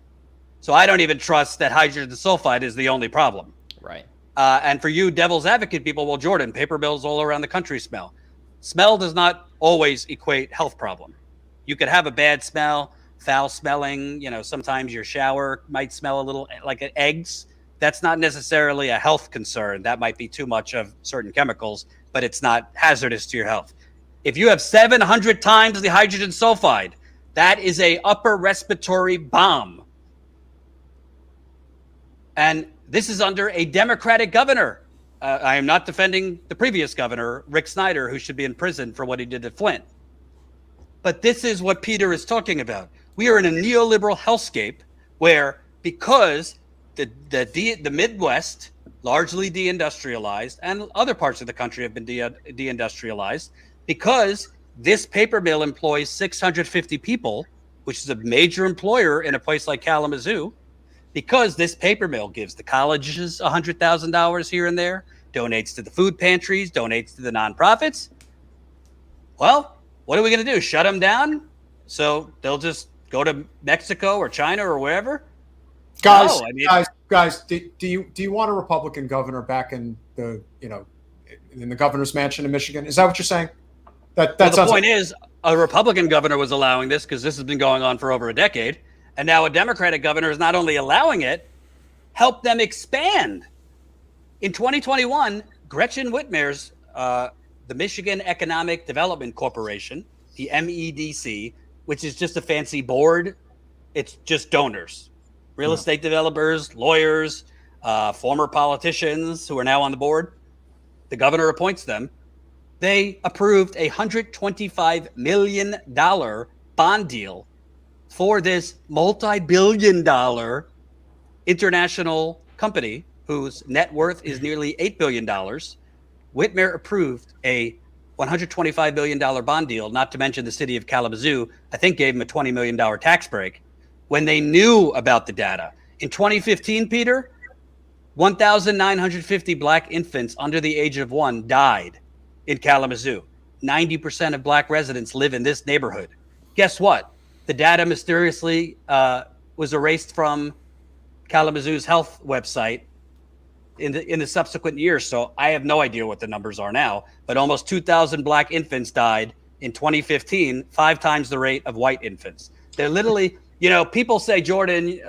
So I don't even trust that hydrogen sulfide is the only problem. Right. And for you devil's advocate people, well, Jordan, paper bills all around the country smell. Smell does not always equate health problem. You could have a bad smell, foul smelling. You know, sometimes your shower might smell a little like eggs. That's not necessarily a health concern. That might be too much of certain chemicals, but it's not hazardous to your health. If you have 700 times the hydrogen sulfide, that is a upper respiratory bomb. And this is under a Democratic governor. I am not defending the previous governor, Rick Snyder, who should be in prison for what he did at Flint. But this is what Peter is talking about. We are in a neoliberal hellscape where, because the Midwest, largely deindustrialized, and other parts of the country have been deindustrialized, because this paper mill employs 650 people, which is a major employer in a place like Kalamazoo, because this paper mill gives the colleges $100,000 here and there, donates to the food pantries, donates to the nonprofits. Well, what are we going to do? Shut them down? So they'll just go to Mexico or China or wherever? Guys, No, I mean, guys, do you want a Republican governor back in the in the governor's mansion in Michigan? Is that what you're saying? That well, the sounds point is, a Republican governor was allowing this because this has been going on for over a decade. And now a Democratic governor is not only allowing it, help them expand. In 2021, Gretchen Whitmer's, the Michigan Economic Development Corporation, the MEDC, which is just a fancy board. It's just donors, real estate developers, lawyers, former politicians who are now on the board. The governor appoints them. They approved a $125 million bond deal for this multi-billion-dollar international company whose net worth is nearly $8 billion. Whitmer approved a $125 billion bond deal, not to mention the city of Kalamazoo, I think gave him a $20 million tax break when they knew about the data. In 2015, Peter, 1,950 black infants under the age of 1 died in Kalamazoo. 90% of black residents live in this neighborhood. Guess what? The data mysteriously was erased from Kalamazoo's health website in the subsequent years. So I have no idea what the numbers are now, but almost 2,000 black infants died in 2015, 5 times the rate of white infants. They're literally, people say, Jordan,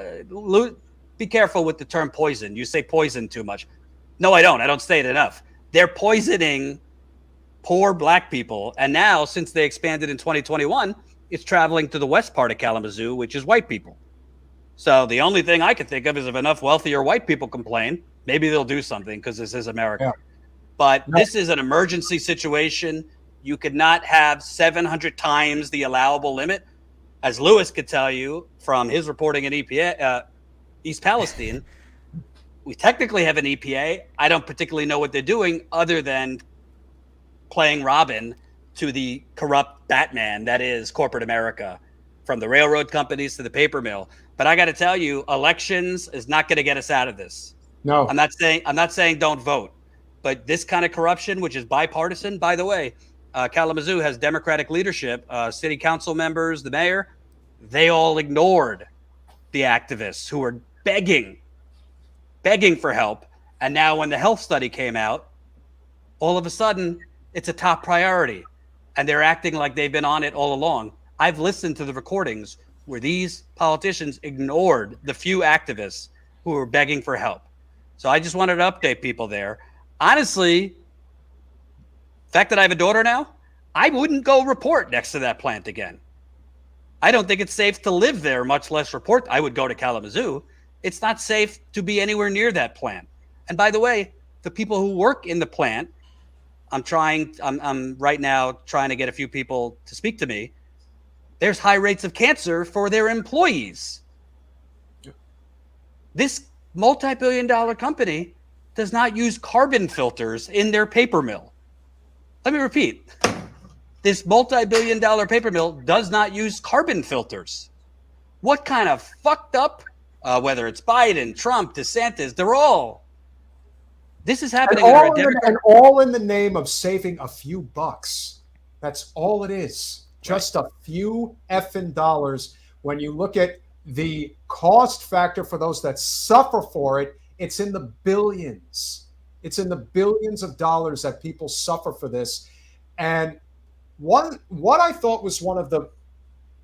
be careful with the term poison. You say poison too much. No, I don't. I don't say it enough. They're poisoning poor black people. And now, since they expanded in 2021, it's traveling to the west part of Kalamazoo, which is white people. So the only thing I can think of is if enough wealthier white people complain, maybe they'll do something because this is America. Yeah. But this is an emergency situation. You could not have 700 times the allowable limit. As Lewis could tell you from his reporting in East Palestine, we technically have an EPA. I don't particularly know what they're doing other than playing Robin to the corrupt Batman that is corporate America, from the railroad companies to the paper mill. But I got to tell you, elections is not going to get us out of this. No, I'm not saying don't vote, but this kind of corruption, which is bipartisan, by the way, Kalamazoo has Democratic leadership, city council members, the mayor, they all ignored the activists who were begging for help. And now when the health study came out, all of a sudden it's a top priority. And they're acting like they've been on it all along. I've listened to the recordings where these politicians ignored the few activists who were begging for help. So I just wanted to update people there. Honestly, the fact that I have a daughter now, I wouldn't go report next to that plant again. I don't think it's safe to live there, much less report. I would go to Kalamazoo. It's not safe to be anywhere near that plant. And by the way, the people who work in the plant, I'm right now trying to get a few people to speak to me. There's high rates of cancer for their employees. This multi-billion-dollar company does not use carbon filters in their paper mill. Let me repeat. This multi-billion-dollar paper mill does not use carbon filters. What kind of fucked up, whether it's Biden, Trump, DeSantis, they're all. This is happening and all in the name of saving a few bucks. That's all it is. Just a few effing dollars. When you look at the cost factor for those that suffer for it, it's in the billions. It's in the billions of dollars that people suffer for this. And what I thought was one of the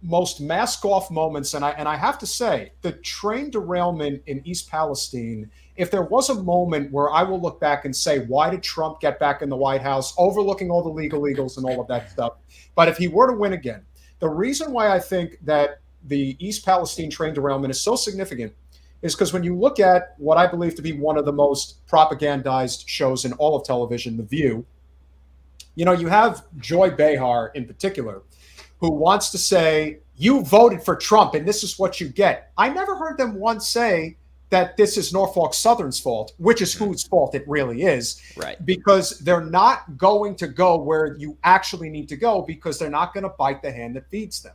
most mask-off moments, and I have to say, the train derailment in East Palestine, if there was a moment where I will look back and say, why did Trump get back in the White House, overlooking all the legals and all of that stuff? But if he were to win again, the reason why I think that the East Palestine train derailment is so significant is because when you look at what I believe to be one of the most propagandized shows in all of television, The View, you have Joy Behar in particular, who wants to say, you voted for Trump and this is what you get. I never heard them once say that this is Norfolk Southern's fault, which is whose fault it really is. Right. Because they're not going to go where you actually need to go because they're not going to bite the hand that feeds them.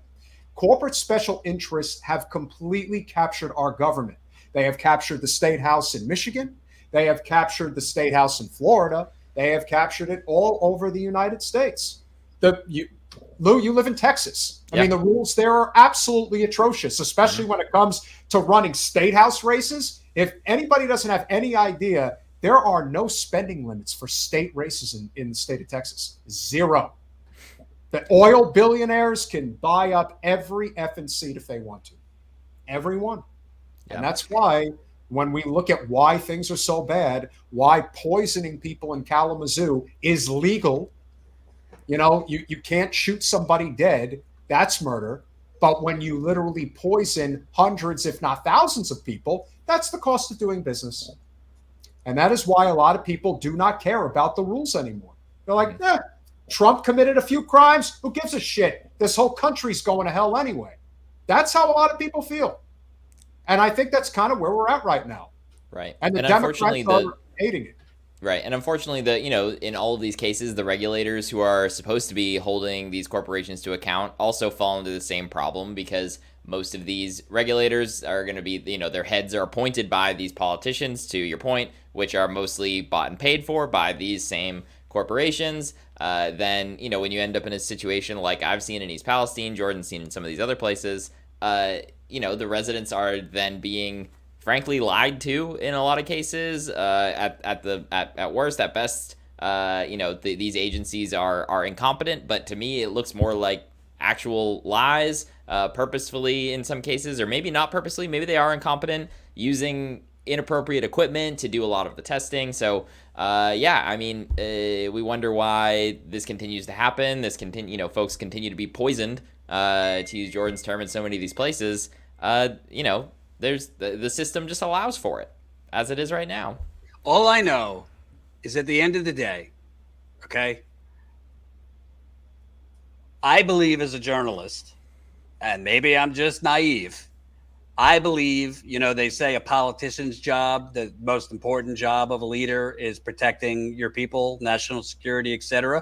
Corporate special interests have completely captured our government. They have captured the state house in Michigan. They have captured the state house in Florida. They have captured it all over the United States. Lou, you live in Texas. I mean, the rules there are absolutely atrocious, especially when it comes to running state house races. If anybody doesn't have any idea, there are no spending limits for state races in the state of Texas. Zero. The oil billionaires can buy up every effing seat if they want to. Every one. Yeah. And that's why when we look at why things are so bad, why poisoning people in Kalamazoo is legal. You know, you can't shoot somebody dead. That's murder. But when you literally poison hundreds, if not thousands of people, that's the cost of doing business. And that is why a lot of people do not care about the rules anymore. They're like, Trump committed a few crimes. Who gives a shit? This whole country's going to hell anyway. That's how a lot of people feel. And I think that's kind of where we're at right now. Right. And the Democrats are hating it. Right. And unfortunately, in all of these cases, the regulators who are supposed to be holding these corporations to account also fall into the same problem, because most of these regulators are going to be, their heads are appointed by these politicians, to your point, which are mostly bought and paid for by these same corporations. Then, when you end up in a situation like I've seen in East Palestine, Jordan's seen in some of these other places, the residents are then being frankly lied to in a lot of cases. At worst, at best, these agencies are incompetent. But to me, it looks more like actual lies, purposefully in some cases, or maybe not purposely. Maybe they are incompetent, using inappropriate equipment to do a lot of the testing. So, we wonder why this continues to happen. Folks continue to be poisoned, to use Jordan's term, in so many of these places. There's the system just allows for it as it is right now. All I know is at the end of the day, okay, I believe as a journalist, and maybe I'm just naive, I believe, they say a politician's job, the most important job of a leader is protecting your people, national security, etc.,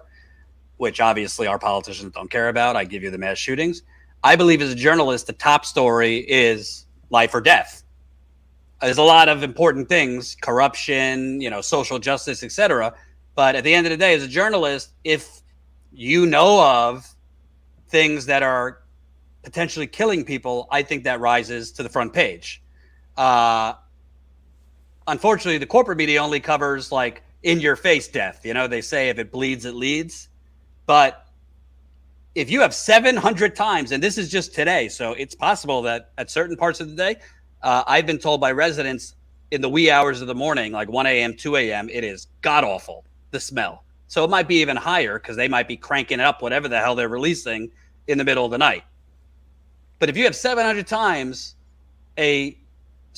which obviously our politicians don't care about. I give you the mass shootings. I believe as a journalist, the top story is life or death. There's a lot of important things, corruption, social justice, etc. But at the end of the day, as a journalist, if you know of things that are potentially killing people, I think that rises to the front page. Unfortunately, the corporate media only covers like in-your-face death. They say if it bleeds, it leads. But if you have 700 times, and this is just today, so it's possible that at certain parts of the day, I've been told by residents in the wee hours of the morning, like 1 a.m., 2 a.m., it is god-awful, the smell. So it might be even higher because they might be cranking up whatever the hell they're releasing in the middle of the night. But if you have 700 times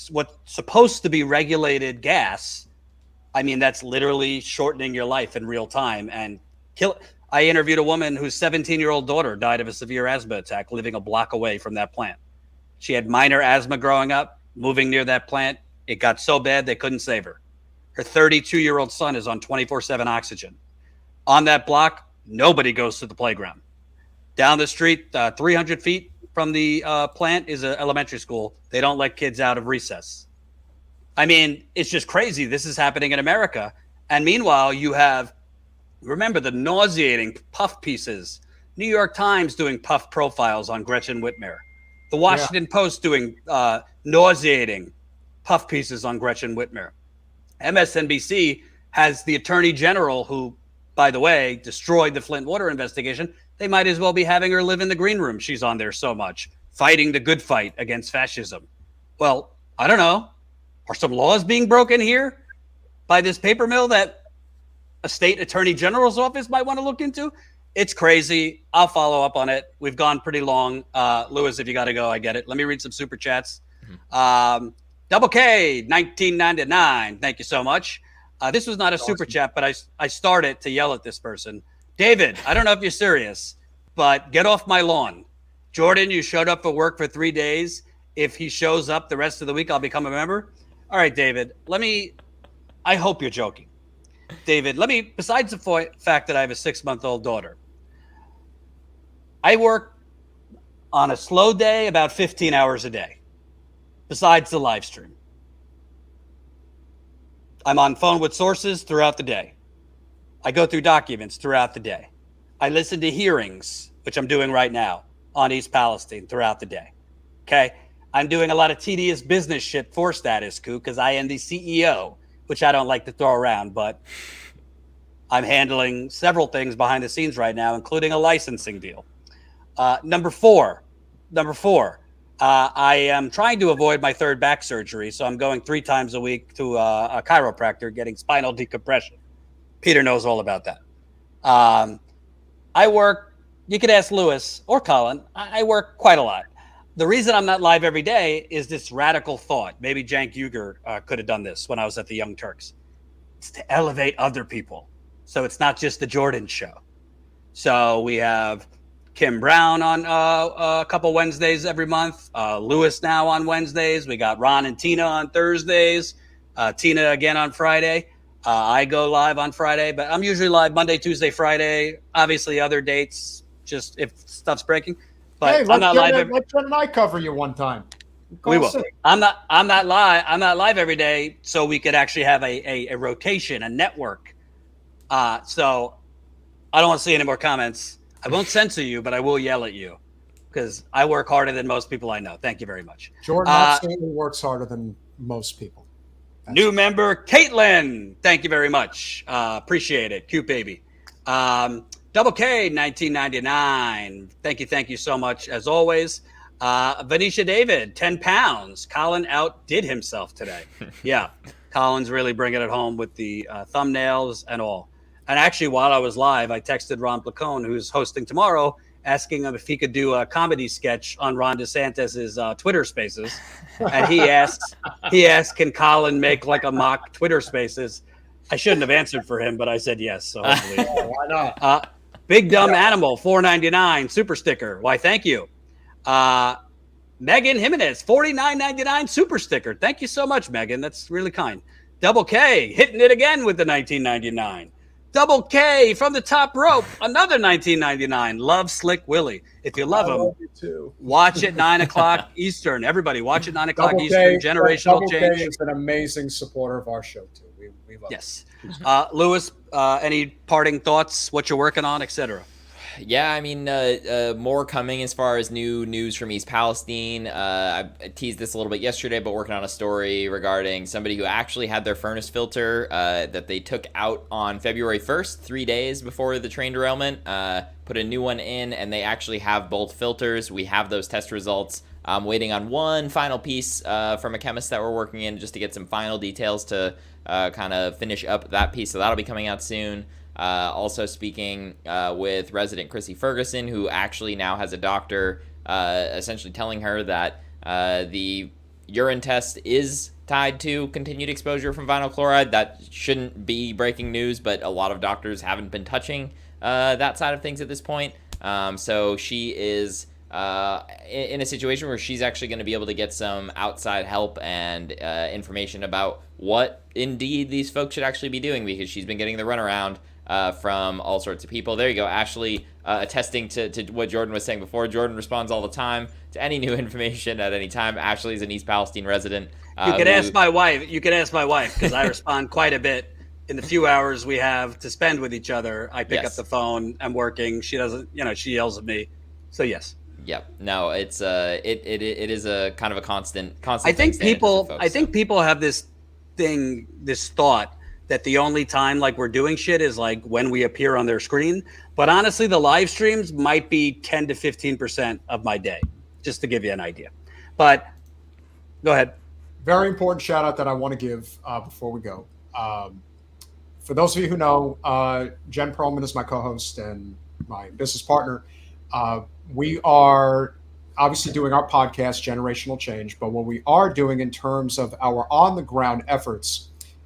what's supposed to be regulated gas, I mean, that's literally shortening your life in real time and I interviewed a woman whose 17-year-old daughter died of a severe asthma attack living a block away from that plant. She had minor asthma growing up, moving near that plant. It got so bad they couldn't save her. Her 32-year-old son is on 24/7 oxygen. On that block, nobody goes to the playground. Down the street, 300 feet from the plant is an elementary school. They don't let kids out of recess. I mean, it's just crazy. This is happening in America. And meanwhile, you have, remember the nauseating puff pieces. New York Times doing puff profiles on Gretchen Whitmer. The Washington Post doing nauseating puff pieces on Gretchen Whitmer. MSNBC has the Attorney General who, by the way, destroyed the Flint water investigation. They might as well be having her live in the green room. She's on there so much, fighting the good fight against fascism. Well, I don't know. Are some laws being broken here by this paper mill that a state attorney general's office might want to look into? It's crazy. I'll follow up on it. We've gone pretty long. Louis, if you got to go, I get it. Let me read some super chats. Double K, 1999. Thank you so much. This was not a super chat, but I started to yell at this person. David, I don't know if you're serious, but get off my lawn. Jordan, you showed up for work for 3 days. If he shows up the rest of the week, I'll become a member. All right, David, I hope you're joking. David, besides the fact that I have a 6-month-old daughter, I work on a slow day about 15 hours a day, besides the live stream. I'm on phone with sources throughout the day. I go through documents throughout the day. I listen to hearings, which I'm doing right now on East Palestine throughout the day. Okay. I'm doing a lot of tedious business shit for Status Coup because I am the CEO, which I don't like to throw around, but I'm handling several things behind the scenes right now, including a licensing deal. Number four, I am trying to avoid my third back surgery, so I'm going 3 times a week to a chiropractor getting spinal decompression. Peter knows all about that. I work, you could ask Louis or Colin, I work quite a lot. The reason I'm not live every day is this radical thought. Maybe Cenk Uygur could have done this when I was at the Young Turks. It's to elevate other people. So it's not just the Jordan show. So we have Kim Brown on a couple Wednesdays every month. Louis now on Wednesdays. We got Ron and Tina on Thursdays. Tina again on Friday. I go live on Friday, but I'm usually live Monday, Tuesday, Friday. Obviously other dates, just if stuff's breaking. But Hey, I'm not live. let Jen and I cover you one time. We will. I'm not live every day, so we could actually have a rotation, a network. So I don't want to see any more comments. I won't censor you, but I will yell at you because I work harder than most people I know. Thank you very much. Jordan absolutely works harder than most people. New member, Caitlin. Thank you very much. Appreciate it. Cute baby. Double K, 1999. Thank you so much, as always. Venetia David, 10 pounds. Colin outdid himself today. Yeah, Colin's really bringing it home with the thumbnails and all. And actually, while I was live, I texted Ron Placone, who's hosting tomorrow, asking him if he could do a comedy sketch on Ron DeSantis's Twitter Spaces. And he asked, can Colin make like a mock Twitter Spaces? I shouldn't have answered for him, but I said yes. So hopefully, why not? Big Dumb Animal, $4.99 super sticker. Why, thank you. Megan Jimenez, $49.99 super sticker. Thank you so much, Megan. That's really kind. Double K, hitting it again with the $19.99. Double K from the top rope, another $19.99. Love Slick Willie. If you love him, watch it 9 o'clock Eastern. Everybody, watch it 9 o'clock Eastern. Generational Double Change. K is an amazing supporter of our show too. We love yes. Louis, any parting thoughts? What you're working on, etc. Yeah, I mean, more coming as far as new news from East Palestine. I teased this a little bit yesterday, but working on a story regarding somebody who actually had their furnace filter that they took out on February 1st, 3 days before the train derailment, put a new one in, and they actually have both filters. We have those test results. I'm waiting on one final piece from a chemist that we're working in just to get some final details to kind of finish up that piece. So that'll be coming out soon. Also speaking with resident Chrissy Ferguson, who actually now has a doctor essentially telling her that the urine test is tied to continued exposure from vinyl chloride. That shouldn't be breaking news, but a lot of doctors haven't been touching that side of things at this point. So she is in a situation where she's actually going to be able to get some outside help and information about what indeed these folks should actually be doing, because she's been getting the runaround from all sorts of people. There you go. Ashley attesting to what Jordan was saying before. Jordan responds all the time to any new information at any time. Ashley's an East Palestine resident. You can ask my wife. You can ask my wife because I respond quite a bit in the few hours we have to spend with each other. I pick up the phone. I'm working. She doesn't. She yells at me. So yes. Yep. No, it's it is a kind of a constant. I think people have this thought that the only time like we're doing shit is like when we appear on their screen. But honestly, the live streams might be 10 to 15% of my day, just to give you an idea. But go ahead. Very important shout out that I want to give before we go. For those of you who know, Jen Perlman is my co-host and my business partner. We are obviously doing our podcast, Generational Change, but what we are doing in terms of our on-the-ground efforts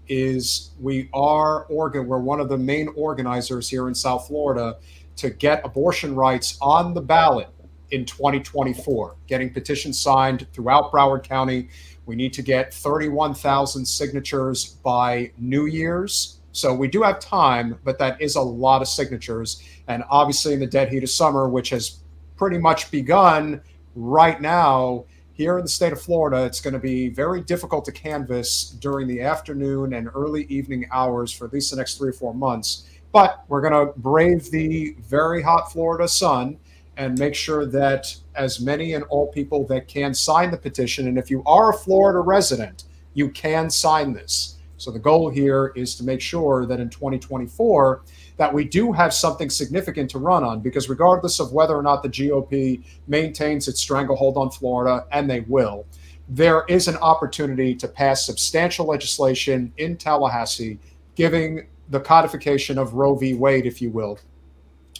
is we're one of the main organizers here in South Florida to get abortion rights on the ballot in 2024, getting petitions signed throughout Broward County. We need to get 31,000 signatures by New Year's. So we do have time, but that is a lot of signatures. And obviously in the dead heat of summer, which has pretty much begun right now, here in the state of Florida, it's going to be very difficult to canvass during the afternoon and early evening hours for at least the next 3 or 4 months. But we're going to brave the very hot Florida sun and make sure that as many and all people that can sign the petition. And if you are a Florida resident, you can sign this. So the goal here is to make sure that in 2024 that we do have something significant to run on, because regardless of whether or not the GOP maintains its stranglehold on Florida, and they will, there is an opportunity to pass substantial legislation in Tallahassee, giving the codification of Roe v. Wade, if you will,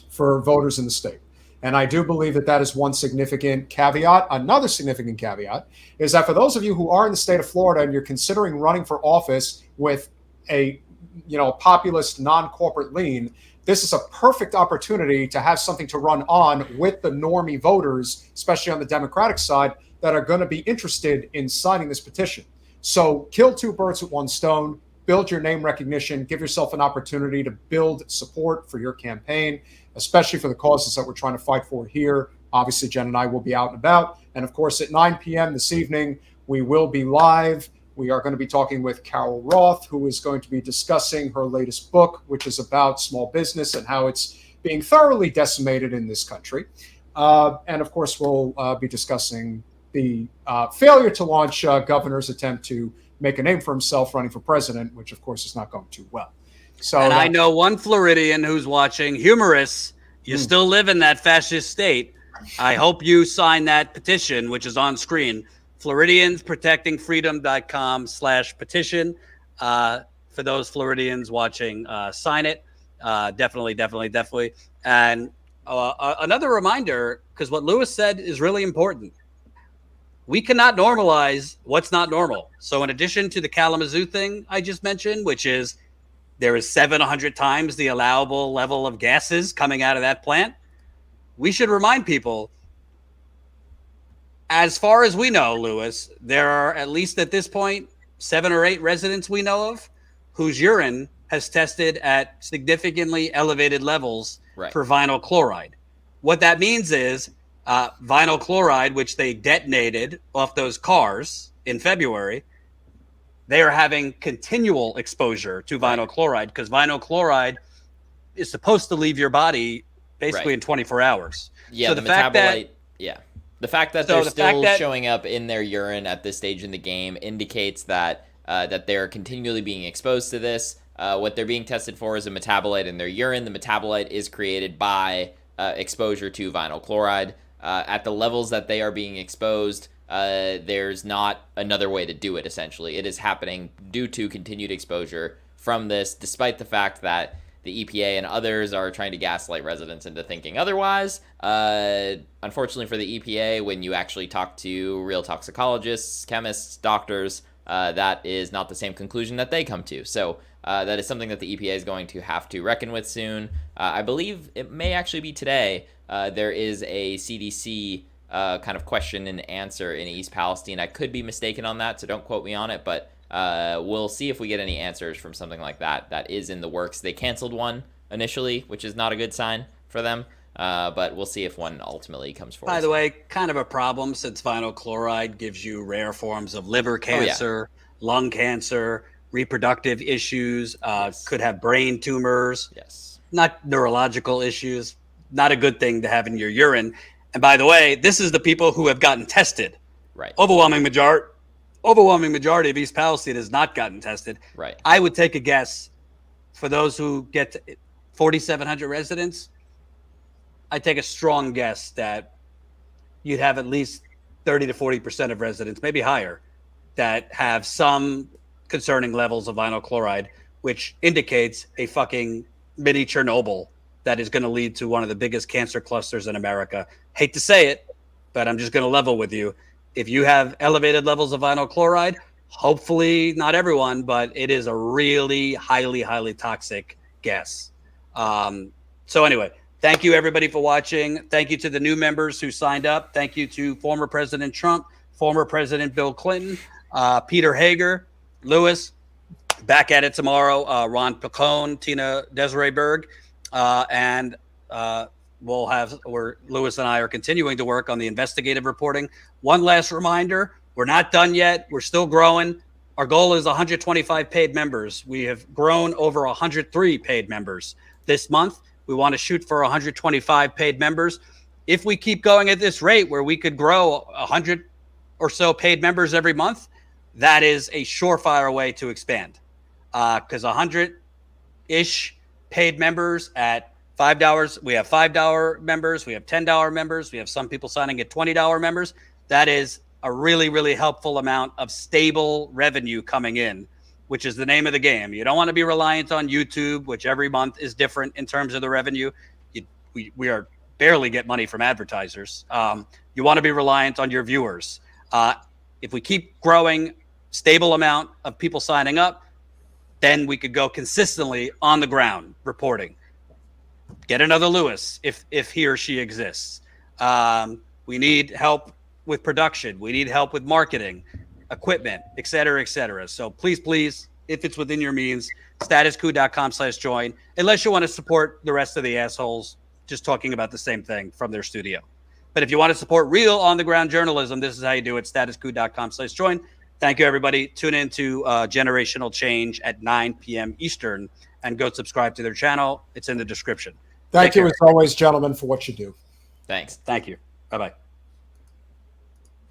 for voters in the state. And I do believe that that is one significant caveat. Another significant caveat is that for those of you who are in the state of Florida and you're considering running for office with a populist, non-corporate lean, this is a perfect opportunity to have something to run on with the normie voters, especially on the Democratic side, that are going to be interested in signing this petition. So kill 2 birds with 1 stone, build your name recognition, give yourself an opportunity to build support for your campaign, especially for the causes that we're trying to fight for here. Obviously, Jen and I will be out and about. And of course, at 9 p.m. this evening, we will be live. We are going to be talking with Carol Roth, who is going to be discussing her latest book, which is about small business and how it's being thoroughly decimated in this country. And of course, we'll be discussing the failure to launch governor's attempt to make a name for himself running for president, which of course is not going too well. So, and I know one Floridian who's watching. Humorous, you still live in that fascist state. I hope you sign that petition, which is on screen. FloridiansProtectingFreedom.com/petition. For those Floridians watching, sign it. Definitely. And another reminder, because what Louis said is really important. We cannot normalize what's not normal. So in addition to the Kalamazoo thing I just mentioned, which is there is 700 times the allowable level of gases coming out of that plant, we should remind people, as far as we know, Louis, there are at least at this point 7 or 8 residents we know of whose urine has tested at significantly elevated levels for vinyl chloride. What that means is vinyl chloride, which they detonated off those cars in February, they are having continual exposure to vinyl chloride, because vinyl chloride is supposed to leave your body basically in 24 hours. Yeah, so the fact metabolite, the fact that they're still showing up in their urine at this stage in the game indicates that that they're continually being exposed to this. What they're being tested for is a metabolite in their urine. The metabolite is created by exposure to vinyl chloride. At the levels that they are being exposed, there's not another way to do it, essentially. It is happening due to continued exposure from this, despite the fact that the EPA and others are trying to gaslight residents into thinking otherwise. Unfortunately for the EPA, when you actually talk to real toxicologists, chemists, doctors, that is not the same conclusion that they come to. So that is something that the EPA is going to have to reckon with soon. I believe it may actually be today. There is a CDC kind of question and answer in East Palestine. I could be mistaken on that, so don't quote me on it, but we'll see if we get any answers from something like that. That is in the works. They canceled one initially, which is not a good sign for them, but we'll see if one ultimately comes forward. By the way, kind of a problem, since vinyl chloride gives you rare forms of liver cancer, lung cancer, reproductive issues, could have brain tumors, not neurological issues. Not a good thing to have in your urine. And by the way, this is the people who have gotten tested. Overwhelming majority of East Palestine has not gotten tested. I would take a guess, for those who get to 4,700 residents, I'd take a strong guess that you'd have at least 30 to 40% of residents, maybe higher, that have some concerning levels of vinyl chloride, which indicates a fucking mini Chernobyl that is going to lead to one of the biggest cancer clusters in America. Hate to say it, but I'm just going to level with you. If you have elevated levels of vinyl chloride, hopefully not everyone, but it is a really highly, highly toxic gas. So anyway, thank you everybody for watching. Thank you to the new members who signed up. Thank you to former President Trump, former President Bill Clinton, Peter Hager, Louis, back at it tomorrow, Ron Pacone, Tina Desiree Berg, and Louis and I are continuing to work on the investigative reporting. One last reminder, we're not done yet. We're still growing. Our goal is 125 paid members. We have grown over 103 paid members this month. We want to shoot for 125 paid members. If we keep going at this rate where we could grow 100 or so paid members every month, that is a surefire way to expand. Because 100-ish paid members at $5, we have $5 members, we have $10 members, we have some people signing at $20 members. That is a really, really helpful amount of stable revenue coming in, which is the name of the game. You don't want to be reliant on YouTube, which every month is different in terms of the revenue. We are barely get money from advertisers. You want to be reliant on your viewers. If we keep growing stable amount of people signing up, then we could go consistently on the ground reporting. Get another Louis if he or she exists. We need help with production. We need help with marketing, equipment, et cetera, et cetera. So please, if it's within your means, statuscoup.com/join, unless you want to support the rest of the assholes just talking about the same thing from their studio. But if you want to support real on-the-ground journalism, this is how you do it, statuscoup.com/join. Thank you, everybody. Tune in to Generational Change at 9 p.m. Eastern and go subscribe to their channel. It's in the description. Thank you, as always, gentlemen, for what you do. Thanks. Thank you. Bye-bye.